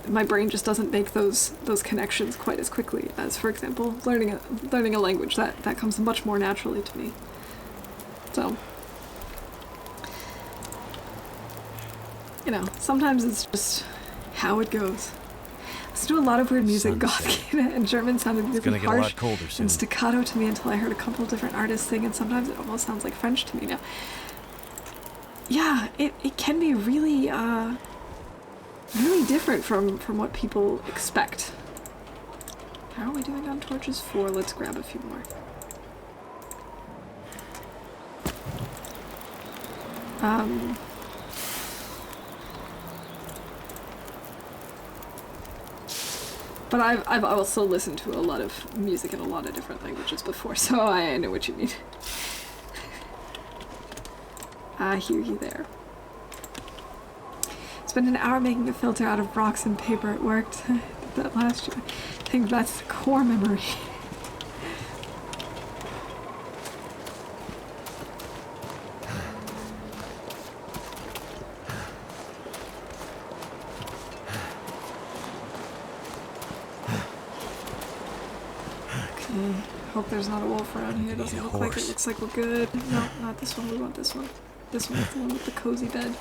My brain just doesn't make those connections quite as quickly as, for example, learning a language. That comes much more naturally to me. So, you know, sometimes it's just how it goes. I listen to a lot of weird music. Goth and German sounded really harsh and staccato to me until I heard a couple of different artists sing, and sometimes it almost sounds like French to me now. Yeah, it can be really, really different from what people expect. How are we doing on torches 4? Let's grab a few more. But I've also listened to a lot of music in a lot of different languages before, so I know what you mean. I hear you there. Spent an hour making a filter out of rocks and paper. It worked. I did that last year. I think that's the core memory. Okay. Hope there's not a wolf around here. Doesn't look like it. Looks like we're good. No, not this one. We want this one. This one's the one with the cozy bed.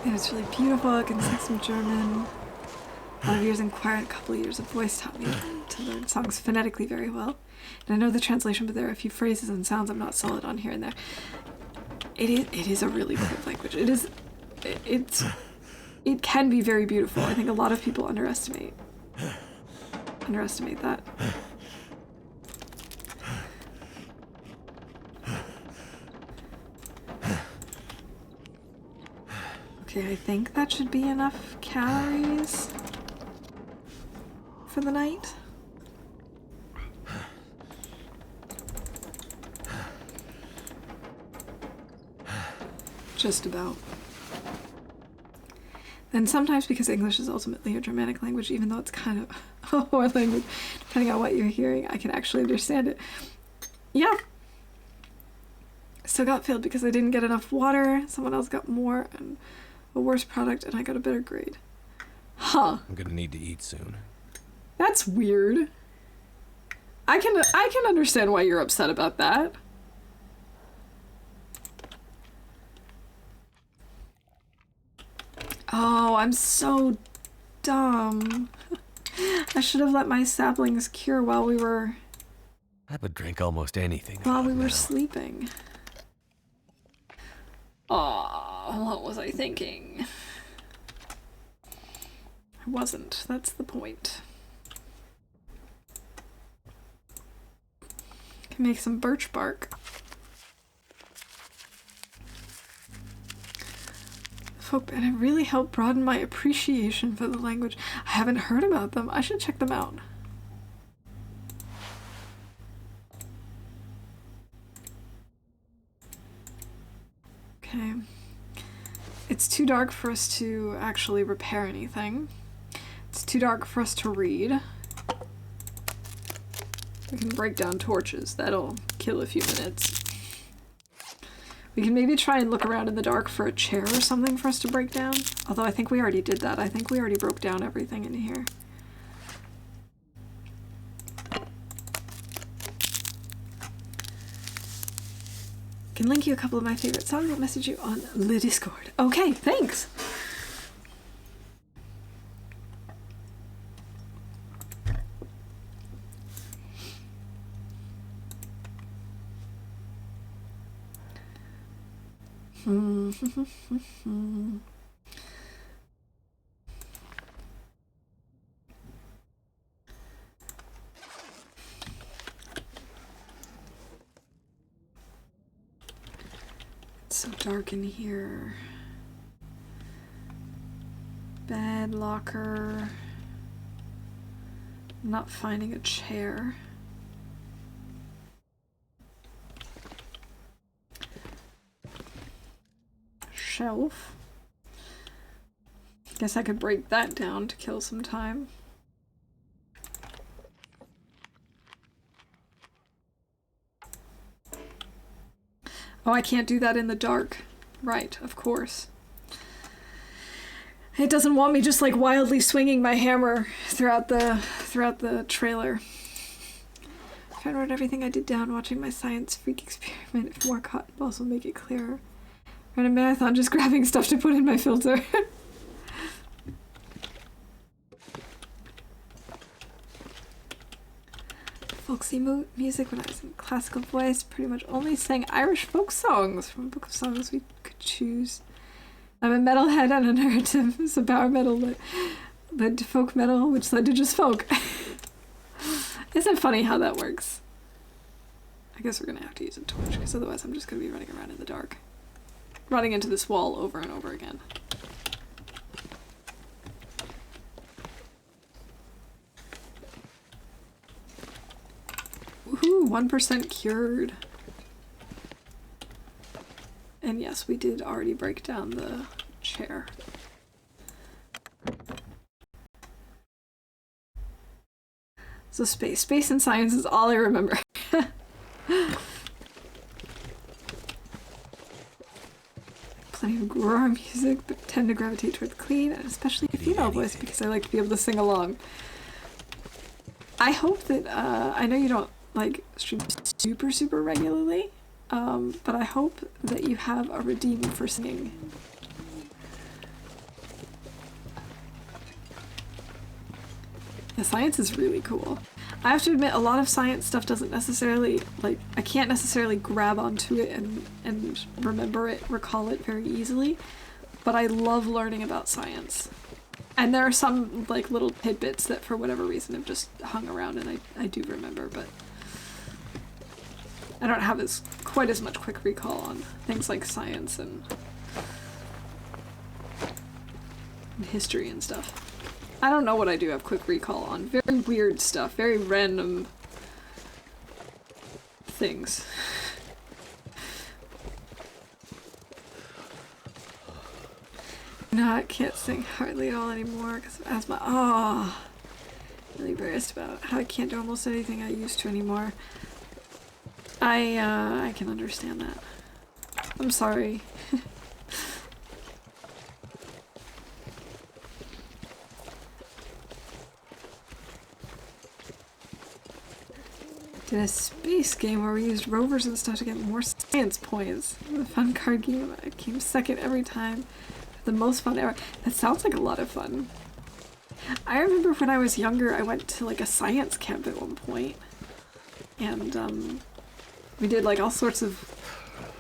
And it's really beautiful. I can sing some German. A lot of years in choir and a couple of years of voice taught me to learn songs phonetically very well. And I know the translation, but there are a few phrases and sounds I'm not solid on here and there. It is a really cool language. It can be very beautiful. I think a lot of people underestimate that. Okay, I think that should be enough calories for the night. Just about. And sometimes, because English is ultimately a Germanic language, even though it's kind of a foreign language, depending on what you're hearing, I can actually understand it. Yeah. Still got failed because I didn't get enough water. Someone else got more and a worse product, and I got a better grade. Huh. I'm gonna need to eat soon. That's weird. I can understand why you're upset about that. Oh, I'm so dumb. I should have let my saplings cure while we were... I would drink almost anything. While we were sleeping. Oh, what was I thinking? I wasn't. That's the point. Can make some birch bark. And it really helped broaden my appreciation for the language. I haven't heard about them. I should check them out. Okay. It's too dark for us to actually repair anything. It's too dark for us to read. We can break down torches. That'll kill a few minutes. We can maybe try and look around in the dark for a chair or something for us to break down. Although I think we already did that. I think we already broke down everything in here. can link you a couple of my favorite songs. I'll message you on the Discord. Okay, thanks. It's so dark in here. Bed, locker. I'm not finding a chair. Shelf. Guess I could break that down to kill some time. Oh, I can't do that in the dark. Right, of course. It doesn't want me just like wildly swinging my hammer throughout the trailer. If I wrote everything I did down watching my science freak experiment, if more cotton balls will make it clearer. Run a marathon just grabbing stuff to put in my filter. Folksy music when I was in classical voice, pretty much only sang Irish folk songs from a book of songs we could choose. I'm a metalhead and a narrative, so power metal led to folk metal, which led to just folk. Isn't it funny how that works? I guess we're gonna have to use a torch, because otherwise I'm just gonna be running around in the dark. Running into this wall over and over again. Woohoo, 1% cured. And yes, we did already break down the chair. So space and science is all I remember. Plenty of grower music, but tend to gravitate toward the clean, and especially a female voice because I like to be able to sing along. I hope that, I know you don't like stream super regularly, but I hope that you have a redeem for singing. Yeah, science is really cool. I have to admit, a lot of science stuff doesn't necessarily, like, I can't necessarily grab onto it and remember it, recall it very easily, but I love learning about science. And there are some, like, little tidbits that for whatever reason have just hung around and I do remember, but I don't have quite as much quick recall on things like science and history and stuff. I don't know what I do have quick recall on. Very weird stuff, very random things. No, I can't sing hardly at all anymore because of asthma. Oh, really embarrassed about how I can't do almost anything I used to anymore. I can understand that. I'm sorry. Did a space game where we used rovers and stuff to get more science points. It was a fun card game. I came second every time. The most fun ever. That sounds like a lot of fun. I remember when I was younger, I went to like a science camp at one point, and we did like all sorts of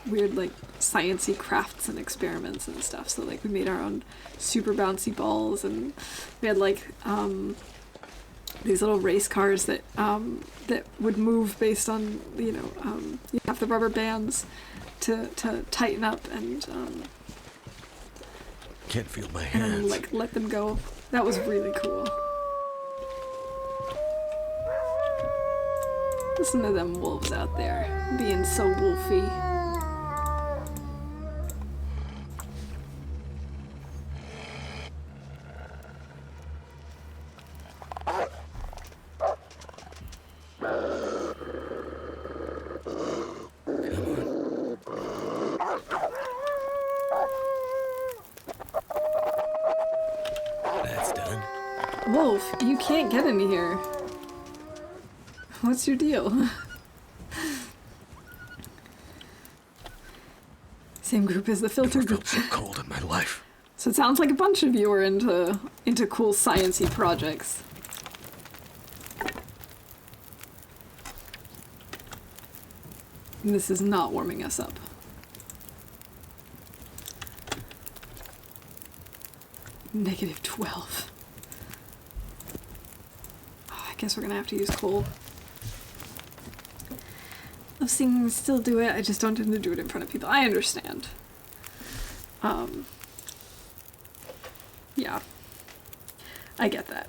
weird like sciencey crafts and experiments and stuff. So like we made our own super bouncy balls, and we had like these little race cars that that would move based on, you know, you have the rubber bands to tighten up and can't feel my hands. And like let them go. That was really cool. Listen to them wolves out there being so wolfy. Wolf, you can't get in here. What's your deal? Same group as the filter Never group. felt so cold in my life. So it sounds like a bunch of you are into cool science-y projects. And this is not warming us up. -12. Oh, I guess we're gonna have to use coal. I've seen still do it, I just don't tend to do it in front of people. I understand. Yeah. I get that.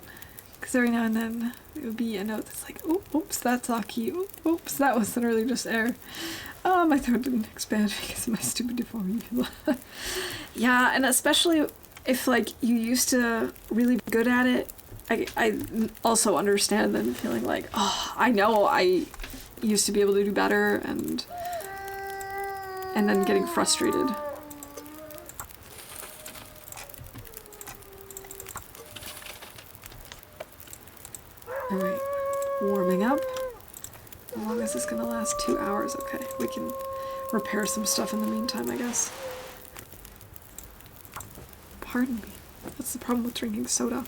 Because every now and then it would be a note that's like, oh, oops, that's Aki. Oops, that was literally just air. Oh, my throat didn't expand because of my stupid deformity. Yeah, and especially if, like, you used to really be good at it, I also understand them feeling like, oh, I know I used to be able to do better, and then getting frustrated. Alright, warming up. How long is this gonna last? 2 hours? Okay, we can repair some stuff in the meantime, I guess. Pardon me. What's the problem with drinking soda?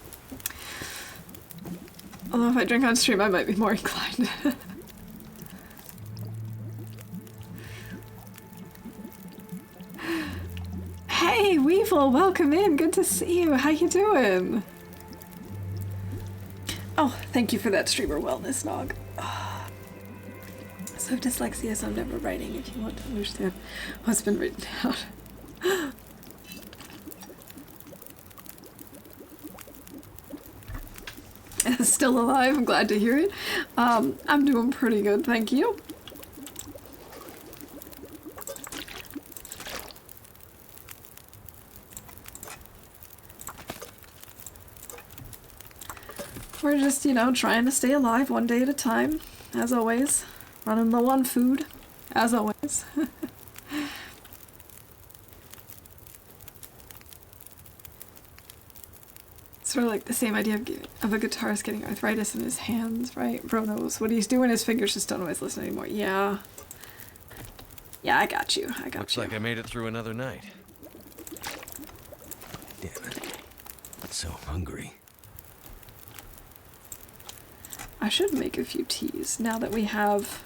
Although if I drink on stream, I might be more inclined. Hey, Weevil, welcome in. Good to see you. How you doing? Oh, thank you for that streamer wellness, Nog. Oh. So I have dyslexia, so I'm never writing if you want to understand what's been written down. Still alive, I'm glad to hear it. I'm doing pretty good, thank you. We're just, you know, trying to stay alive one day at a time, as always. Running low on food, as always. Sort of like the same idea of a guitarist getting arthritis in his hands, right? Bro knows what he's doing, his fingers just don't always listen anymore. Yeah. Yeah, I got you, I got Looks you. like I made it through another night. Damn it. I'm so hungry. I should make a few teas now that we have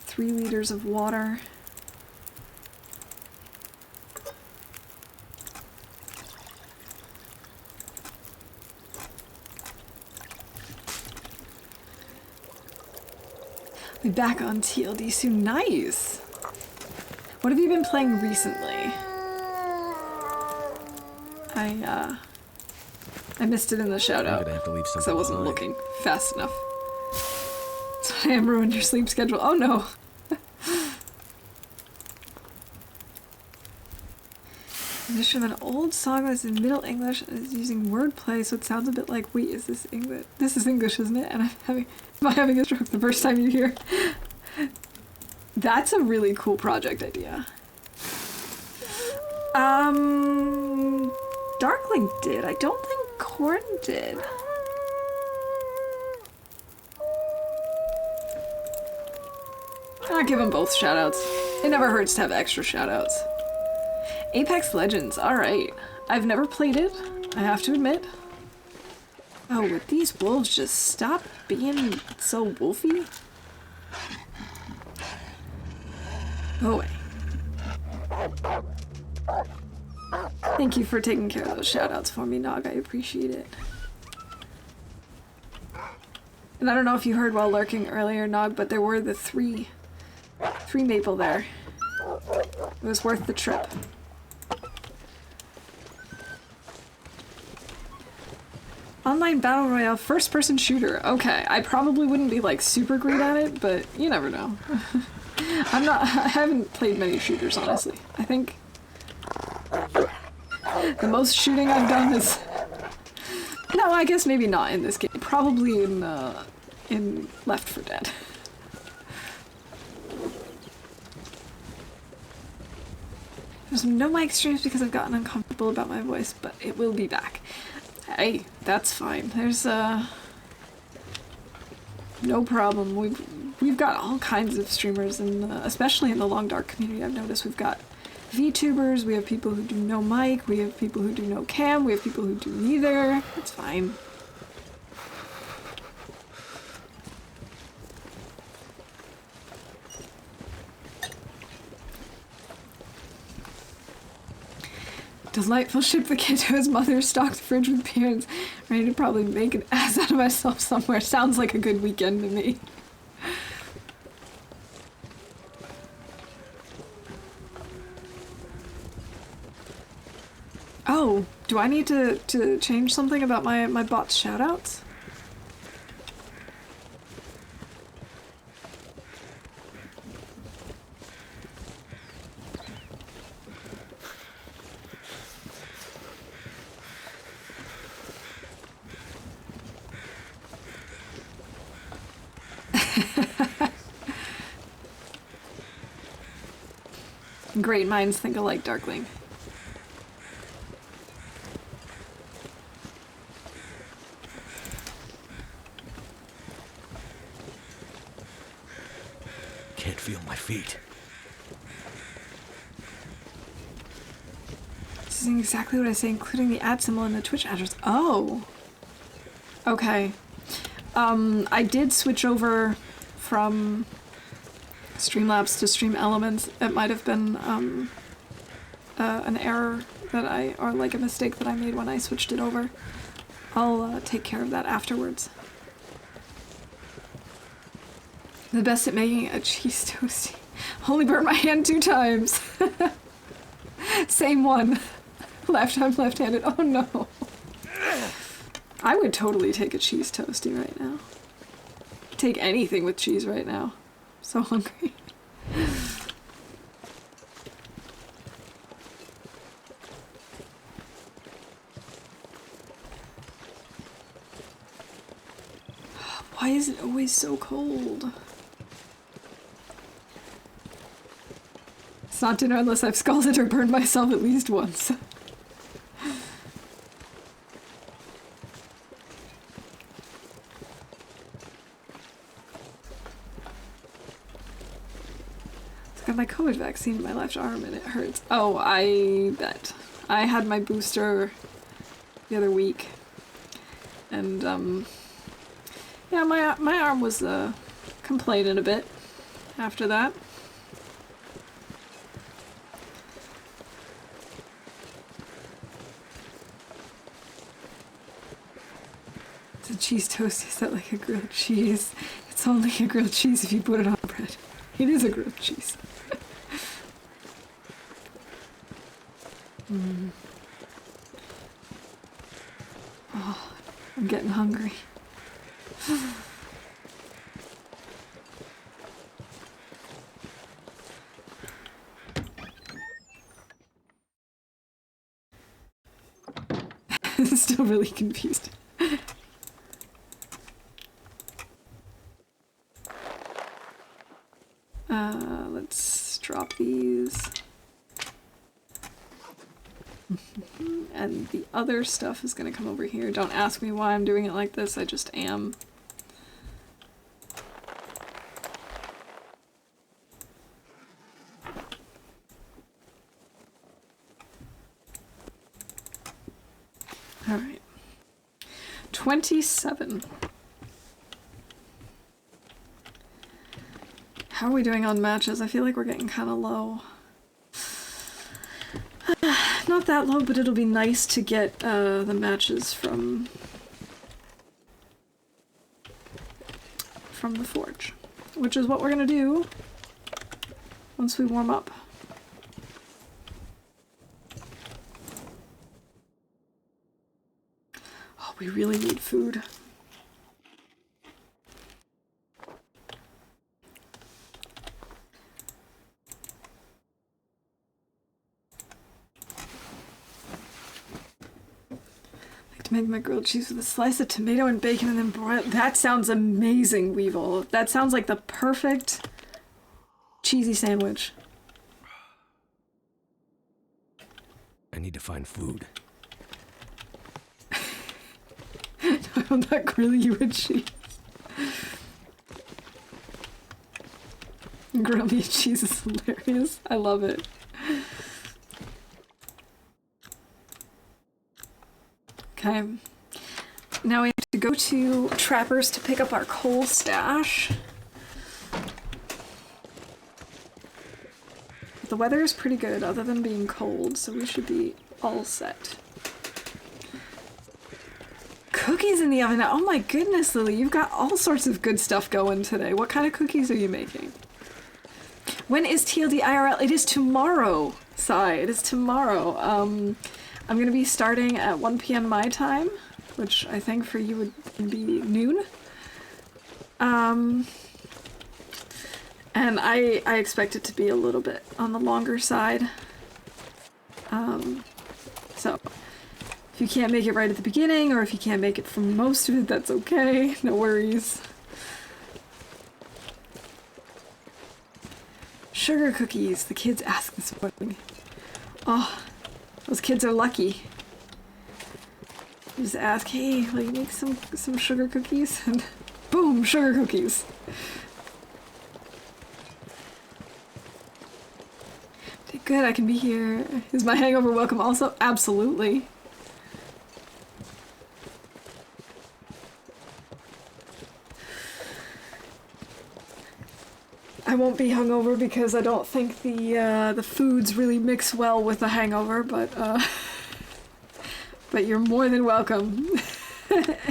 3 liters of water. Be back on TLD soon. Nice! What have you been playing recently? I missed it in the shout out because I wasn't looking fast enough. So I am ruined your sleep schedule. Oh no! Edition of an old song that's in Middle English and is using wordplay, so it sounds a bit like, wait, is this English? This is English, isn't it? And am I having a stroke the first time you hear? That's a really cool project idea. Darkling did. I don't think Corn did. I'll give them both shoutouts. It never hurts to have extra shoutouts. Apex Legends, alright. I've never played it, I have to admit. Oh, would these wolves just stop being so wolfy? Go away. Thank you for taking care of those shoutouts for me, Nog. I appreciate it. And I don't know if you heard while lurking earlier, Nog, but there were the three maple there. It was worth the trip. Online Battle Royale first-person shooter. Okay, I probably wouldn't be like super great at it, but you never know. I haven't played many shooters, honestly. I think the most shooting I've done is... No, I guess maybe not in this game. Probably in Left 4 Dead. There's no mic streams because I've gotten uncomfortable about my voice, but it will be back. Hey, that's fine. There's no problem. We've got all kinds of streamers, and especially in the Long Dark community, I've noticed we've got VTubers, we have people who do no mic, we have people who do no cam, we have people who do neither. It's fine. Delightful. Ship the kid to his mother, stock the fridge with beers, ready to probably make an ass out of myself somewhere. Sounds like a good weekend to me. Oh, do I need to change something about my bot's shoutouts? Great minds think alike, Darkling. Can't feel my feet. This is exactly what I say, including the @ symbol in the Twitch address. Oh! Okay. I did switch over from Streamlabs to Stream Elements. It might have been an error that or like a mistake that I made when I switched it over. I'll take care of that afterwards. The best at making a cheese toastie. Only burnt my hand 2 times. Same one. Left, I'm left-handed. Oh no. I would totally take a cheese toastie right now. Take anything with cheese right now. So hungry. Why is it always so cold? It's not dinner unless I've scalded or burned myself at least once. Got my COVID vaccine in my left arm and it hurts. Oh, I bet. I had my booster the other week. And, yeah, my arm was, complaining a bit after that. It's a cheese toast. Is that like a grilled cheese? It's only a grilled cheese if you put it on bread. It is a grilled cheese. Oh, I'm getting hungry. Still really confused. Let's drop these. And the other stuff is gonna come over here. Don't ask me why I'm doing it like this, I just am. Alright. 27. How are we doing on matches? I feel like we're getting kind of low. Not that low, but it'll be nice to get the matches from the forge, which is what we're gonna do once we warm up. Oh, we really need food. Make my grilled cheese with a slice of tomato and bacon and then broil. That sounds amazing, Weevil. That sounds like the perfect cheesy sandwich. I need to find food. I will not grill you with cheese. Grill me with cheese is hilarious. I love it. Okay. Now we have to go to Trapper's to pick up our coal stash. The weather is pretty good other than being cold, so we should be all set. Cookies in the oven. Oh my goodness, Lily, you've got all sorts of good stuff going today. What kind of cookies are you making? When is TLD IRL? It is tomorrow, Sai. It is tomorrow. I'm going to be starting at 1 p.m. my time, which I think for you would be noon. And I expect it to be a little bit on the longer side. So if you can't make it right at the beginning, or if you can't make it for most of it, that's okay. No worries. Sugar cookies, the kids asked this morning. Oh, those kids are lucky. You just ask, hey, will you make some sugar cookies? And boom, sugar cookies. Good, I can be here. Is my hangover welcome also? Absolutely. I won't be hungover because I don't think the foods really mix well with the hangover, but you're more than welcome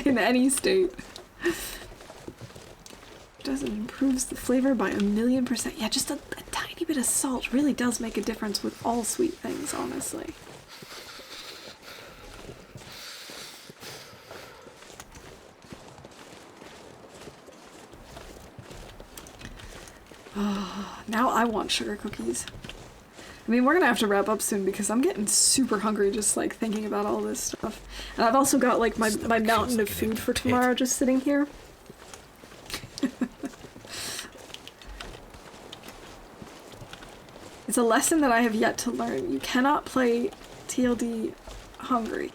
in any state. Does it improves the flavor by 1,000,000%? Yeah, just a tiny bit of salt really does make a difference with all sweet things, honestly. Oh, now I want sugar cookies. I mean, we're gonna have to wrap up soon because I'm getting super hungry just like thinking about all this stuff. And I've also got like my mountain of food for tomorrow just sitting here. It's a lesson that I have yet to learn. You cannot play TLD hungry.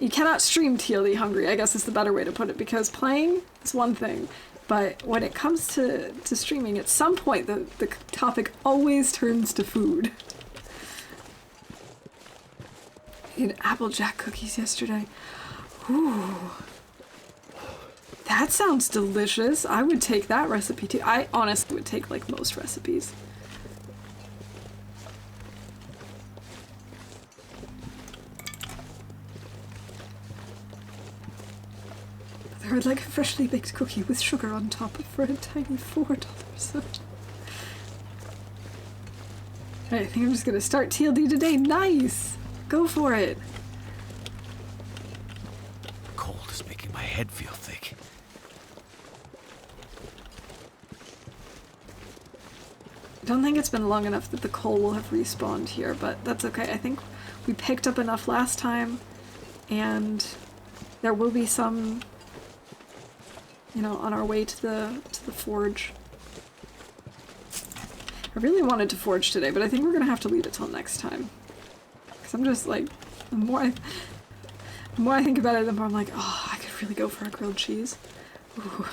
You cannot stream TLD hungry, I guess is the better way to put it, because playing is one thing, but when it comes to streaming, at some point the topic always turns to food. I ate Applejack cookies yesterday. Ooh. That sounds delicious. I would take that recipe too. I honestly would take like most recipes. I would like a freshly baked cookie with sugar on top for a tiny $4. Alright, I think I'm just gonna start TLD today. Nice! Go for it! Cold is making my head feel thick. I don't think it's been long enough that the coal will have respawned here, but that's okay. I think we picked up enough last time, and there will be some, you know, on our way to the forge. I really wanted to forge today, but I think we're gonna have to leave it till next time. Because I'm just like, the more I think about it, the more I'm like, oh, I could really go for a grilled cheese. Ooh.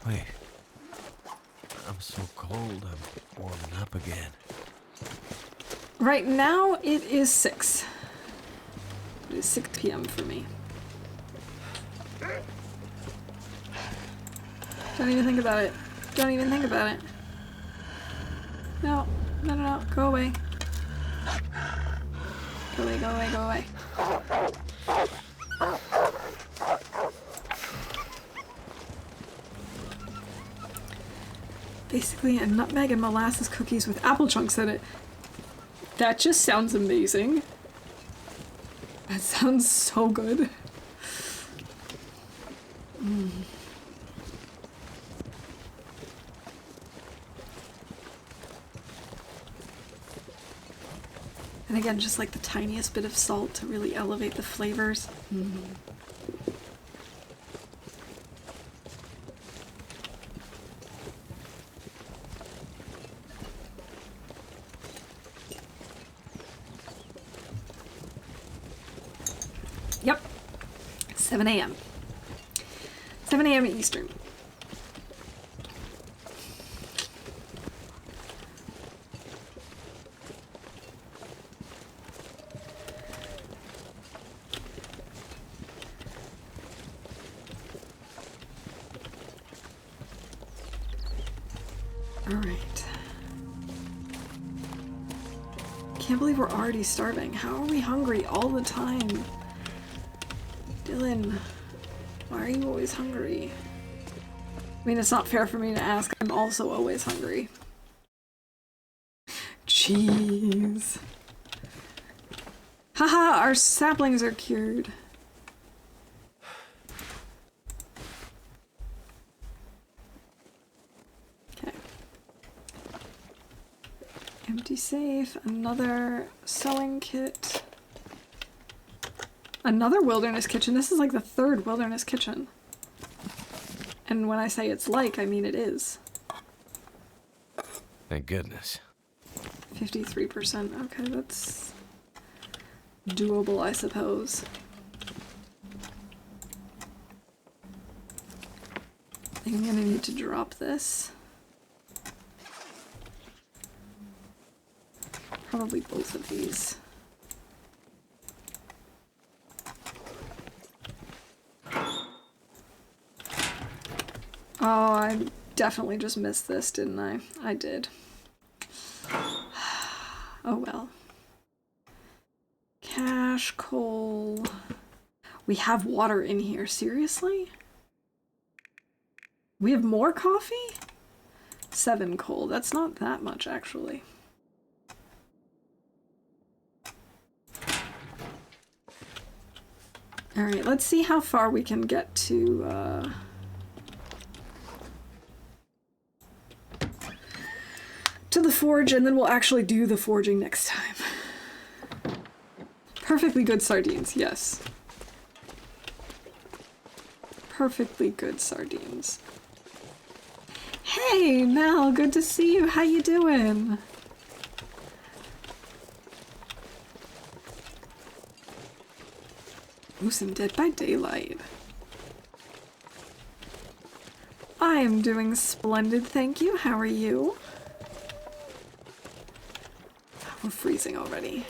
Wait. I'm so cold, I'm warming up again. Right now, it is 6. It is 6 p.m. for me. Don't even think about it. Don't even think about it. No. No, no, no. Go away. Go away, go away, go away. Basically, a nutmeg and molasses cookies with apple chunks in it. That just sounds amazing. That sounds so good. Mm. And again, just like the tiniest bit of salt to really elevate the flavors. Mm. Yep. 7 a.m. 7 a.m. Eastern. Alright. Can't believe we're already starving. How are we hungry all the time? Dylan, why are you always hungry? I mean, it's not fair for me to ask. I'm also always hungry. Jeez. Haha, our saplings are cured. Okay. Empty safe, another sewing kit. Another wilderness kitchen. This is like the third wilderness kitchen. And when I say it's like, I mean it is. Thank goodness. 53%. Okay, that's doable, I suppose. I'm gonna need to drop this. Probably both of these. Oh, I definitely just missed this, didn't I? I did. Oh well. Cash, coal. We have water in here, seriously? We have more coffee? 7 coal, that's not that much actually. Alright, let's see how far we can get to the forge, and then we'll actually do the forging next time. Perfectly good sardines, yes. Perfectly good sardines. Hey, Mel, good to see you. How you doing? Ooh, some Dead by Daylight. I am doing splendid, thank you. How are you? We're freezing already.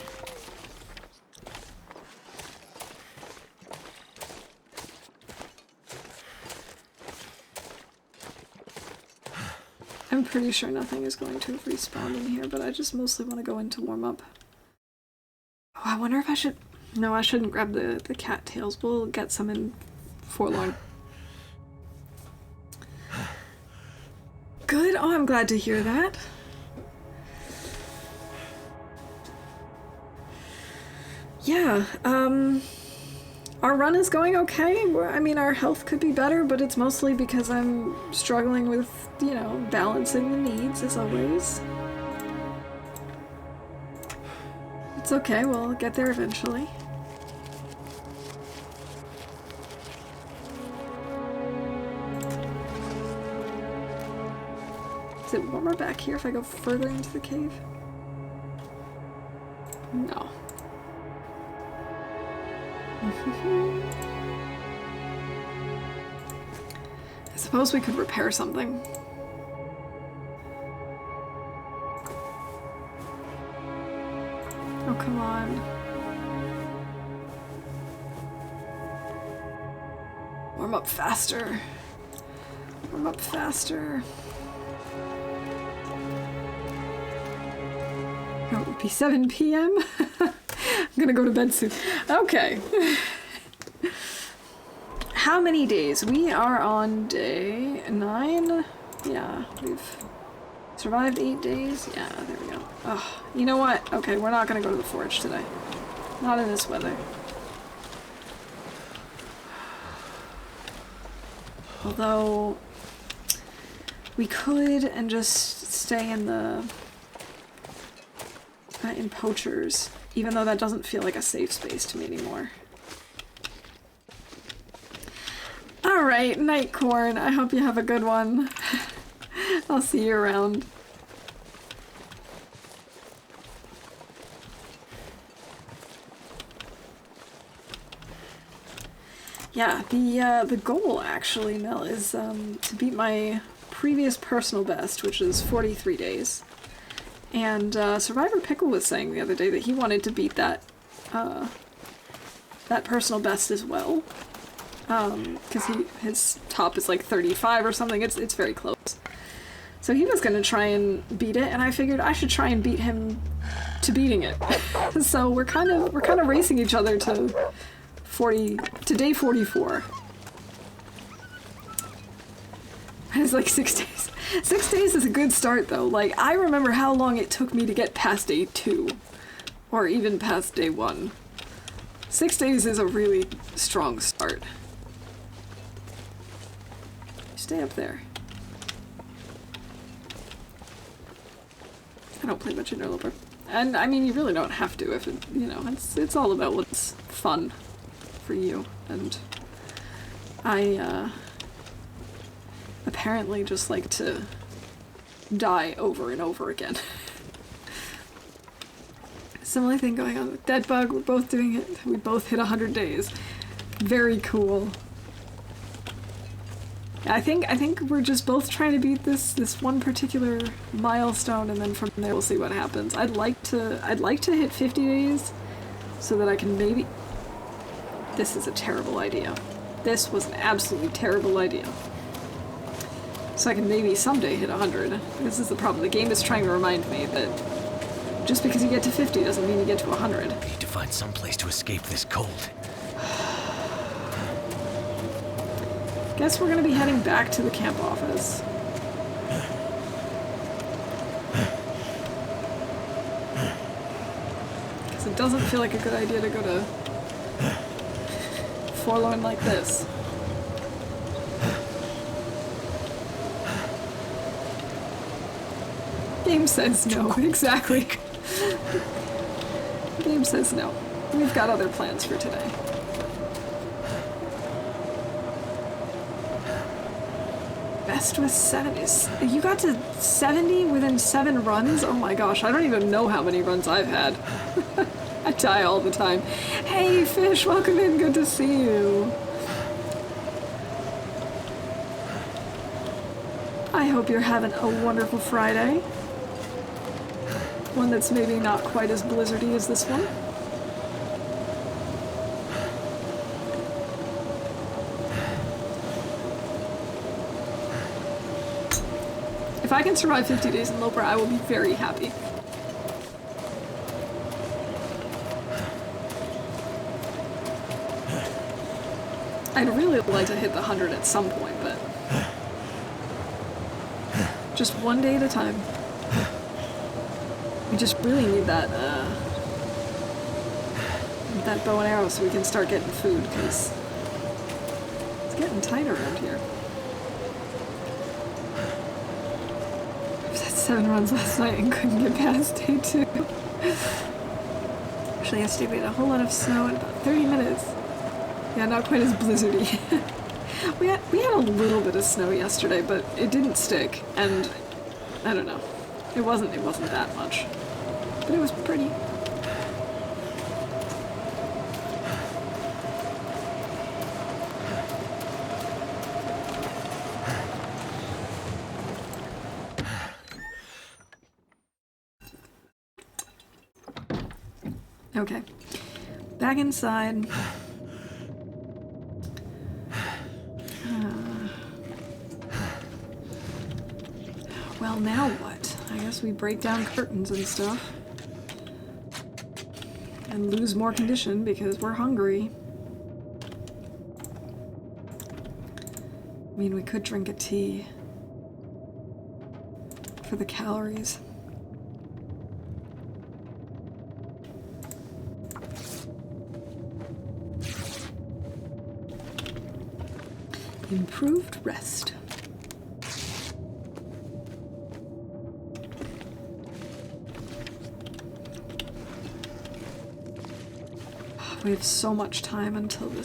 I'm pretty sure nothing is going to have respawned in here, but I just mostly want to go in to warm up. Oh, I wonder if I should... No, I shouldn't grab the cattails. We'll get some in Forlorn. Good. Oh, I'm glad to hear that. Yeah, our run is going okay. I mean, our health could be better, but it's mostly because I'm struggling with, you know, balancing the needs, as always. It's okay, we'll get there eventually. Is it warmer back here if I go further into the cave? No. I suppose we could repair something. Oh, come on. Warm up faster. Warm up faster. Oh, it would be 7 p.m.? I'm gonna go to bed soon. Okay. How many days? We are on day 9. Yeah, we've survived 8 days. Yeah, there we go. Oh, you know what? Okay, we're not gonna go to the forge today. Not in this weather. Although, we could and just stay in the... in Poachers, even though that doesn't feel like a safe space to me anymore. Alright, Nightcorn, I hope you have a good one. I'll see you around. Yeah, the goal actually, Mel, is to beat my previous personal best, which is 43 days. And Survivor Pickle was saying the other day that he wanted to beat that that personal best as well, because his top is like 35 or something. It's very close. So he was going to try and beat it, and I figured I should try and beat him to beating it. So we're kind of racing each other to day 44. It's like 6 days. 6 days is a good start though. Like, I remember how long it took me to get past day 2, or even past day 1. 6 days is a really strong start. Stay up there. I don't play much in Loper. And I mean, you really don't have to if it, you know, it's all about what's fun for you. And I apparently just like to die over and over again. Similar thing going on with Deadbug. We're both doing it. We both hit 100 days. Very cool. I think we're just both trying to beat this one particular milestone, and then from there we'll see what happens. I'd like to hit 50 days so that I can maybe. This is a terrible idea. This was an absolutely terrible idea. So I can maybe someday hit 100. This is the problem. The game is trying to remind me that just because you get to 50 doesn't mean you get to 100. Need to find some place to escape this cold. Guess we're gonna be heading back to the camp office. Because it doesn't feel like a good idea to go to Forlorn like this. Game says no, exactly. Game says no. We've got other plans for today. Best with 70. You got to 70 within 7 runs? Oh my gosh, I don't even know how many runs I've had. I die all the time. Hey Fish, welcome in, good to see you. I hope you're having a wonderful Friday. One that's maybe not quite as blizzardy as this one. If I can survive 50 days in Loper, I will be very happy. I'd really like to hit the 100 at some point, but just one day at a time. We just really need that bow and arrow so we can start getting food, because it's getting tight around here. I've had 7 runs last night and couldn't get past day 2. Actually, yesterday we had a whole lot of snow in about 30 minutes. Yeah, not quite as blizzardy. we had a little bit of snow yesterday, but it didn't stick, and I don't know. It wasn't that much. But it was pretty. Okay. Back inside. Well, now what? I guess we break down curtains and stuff. And lose more condition because we're hungry. I mean, we could drink a tea for the calories. Improved rest. We have so much time until the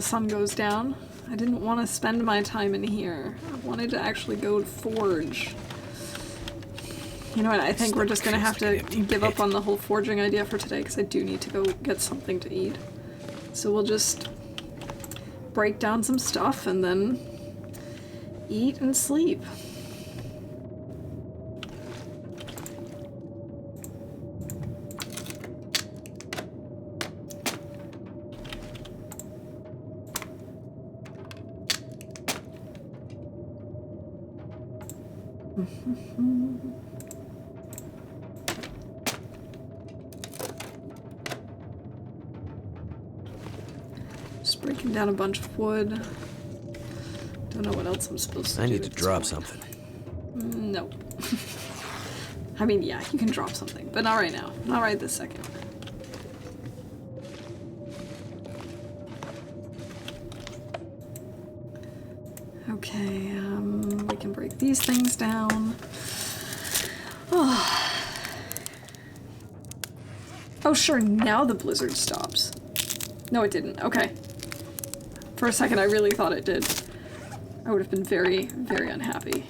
sun goes down. I didn't want to spend my time in here. I wanted to actually go forge. You know what, I think we're just gonna have to give up on the whole forging idea for today, because I do need to go get something to eat. So we'll just break down some stuff and then eat and sleep. Just breaking down a bunch of wood. Don't know what else I'm supposed to do. I need to at this drop point. something. No. I mean, yeah, you can drop something, but not right now. Not right this second. Okay, we can break these things down. Oh. Oh, sure, now the blizzard stops. No, it didn't. Okay. For a second, I really thought it did. I would have been very, very unhappy.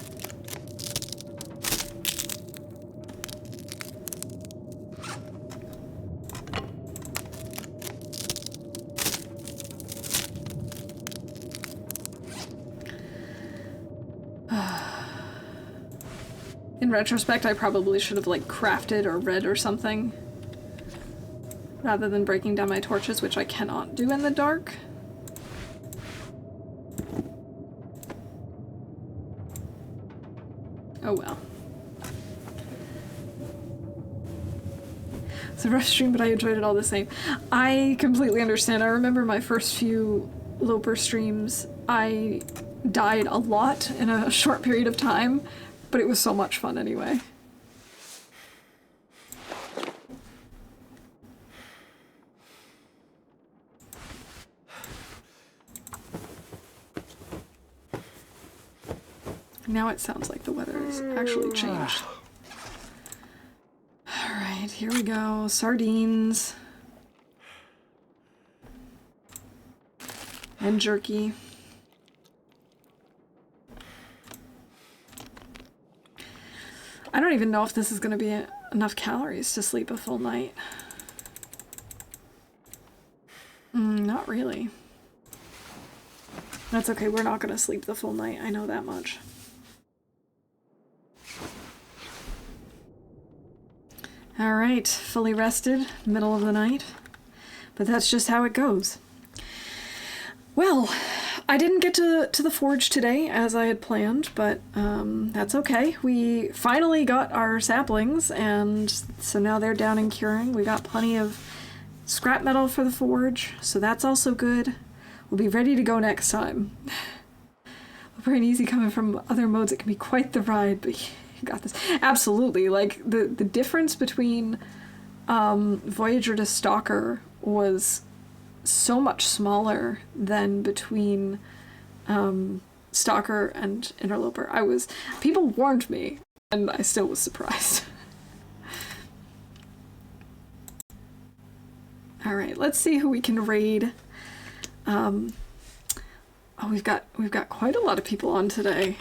In retrospect, I probably should have, like, crafted or read or something. Rather than breaking down my torches, which I cannot do in the dark. Oh well. It's a rough stream, but I enjoyed it all the same. I completely understand. I remember my first few Loper streams, I died a lot in a short period of time, but it was so much fun anyway. Now it sounds like the weather has actually changed. Alright, here we go. Sardines. And jerky. I don't even know if this is going to be enough calories to sleep a full night. Not really. That's okay, we're not going to sleep the full night, I know that much. Alright, fully rested, middle of the night. But that's just how it goes. Well, I didn't get to the forge today as I had planned, but that's okay. We finally got our saplings, and so now they're down and curing. We got plenty of scrap metal for the forge, so that's also good. We'll be ready to go next time. Very easy coming from other modes. It can be quite the ride, but you got this. Absolutely. Like, the difference between Voyager to Stalker was so much smaller than between Stalker and Interloper. People warned me, and I still was surprised. Alright, let's see who we can raid. Oh, we've got quite a lot of people on today.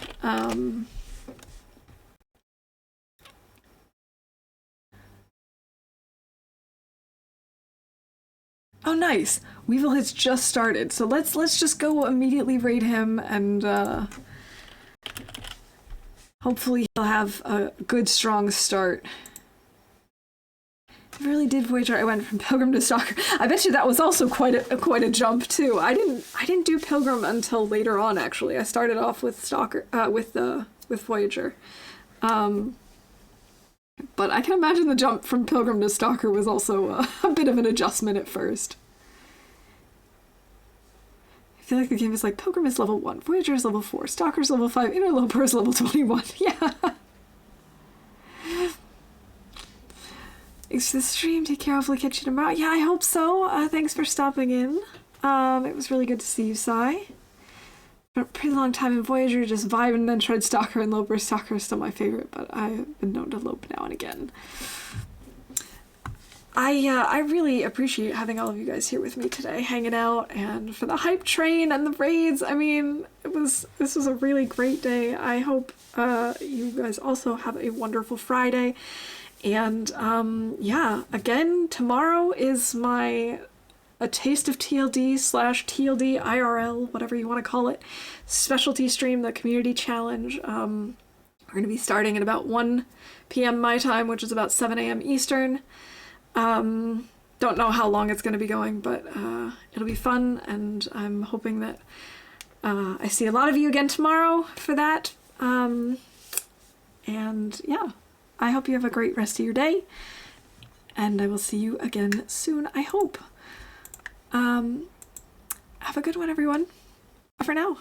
Oh, nice. Weevil has just started, so let's just go immediately raid him, and hopefully he'll have a good, strong start. I really did Voyager. I went from Pilgrim to Stalker. I bet you that was also quite a jump too. I didn't do Pilgrim until later on. Actually, I started off with Stalker, with Voyager. But I can imagine the jump from Pilgrim to Stalker was also a bit of an adjustment at first. I feel like the game is like, Pilgrim is level 1, Voyager is level 4, Stalker is level 5, Interloper is level 21. Yeah. Thanks for the stream. Take care. Hopefully catch you tomorrow. Yeah, I hope so. Thanks for stopping in. It was really good to see you, Sai. For a pretty long time in Voyager, just vibing, and then tried Stalker and Loper. Stalker is still my favorite, but I've been known to lope now and again. I really appreciate having all of you guys here with me today, hanging out, and for the hype train and the raids. I mean, this was a really great day. I hope you guys also have a wonderful Friday. And yeah, again, tomorrow is a Taste of TLD / TLD IRL, whatever you want to call it, specialty stream, the community challenge. We're going to be starting at about 1 p.m. my time, which is about 7 a.m. Eastern. Don't know how long it's going to be going, but it'll be fun, and I'm hoping that I see a lot of you again tomorrow for that. And yeah, I hope you have a great rest of your day, and I will see you again soon, I hope. Have a good one, everyone. Bye for now.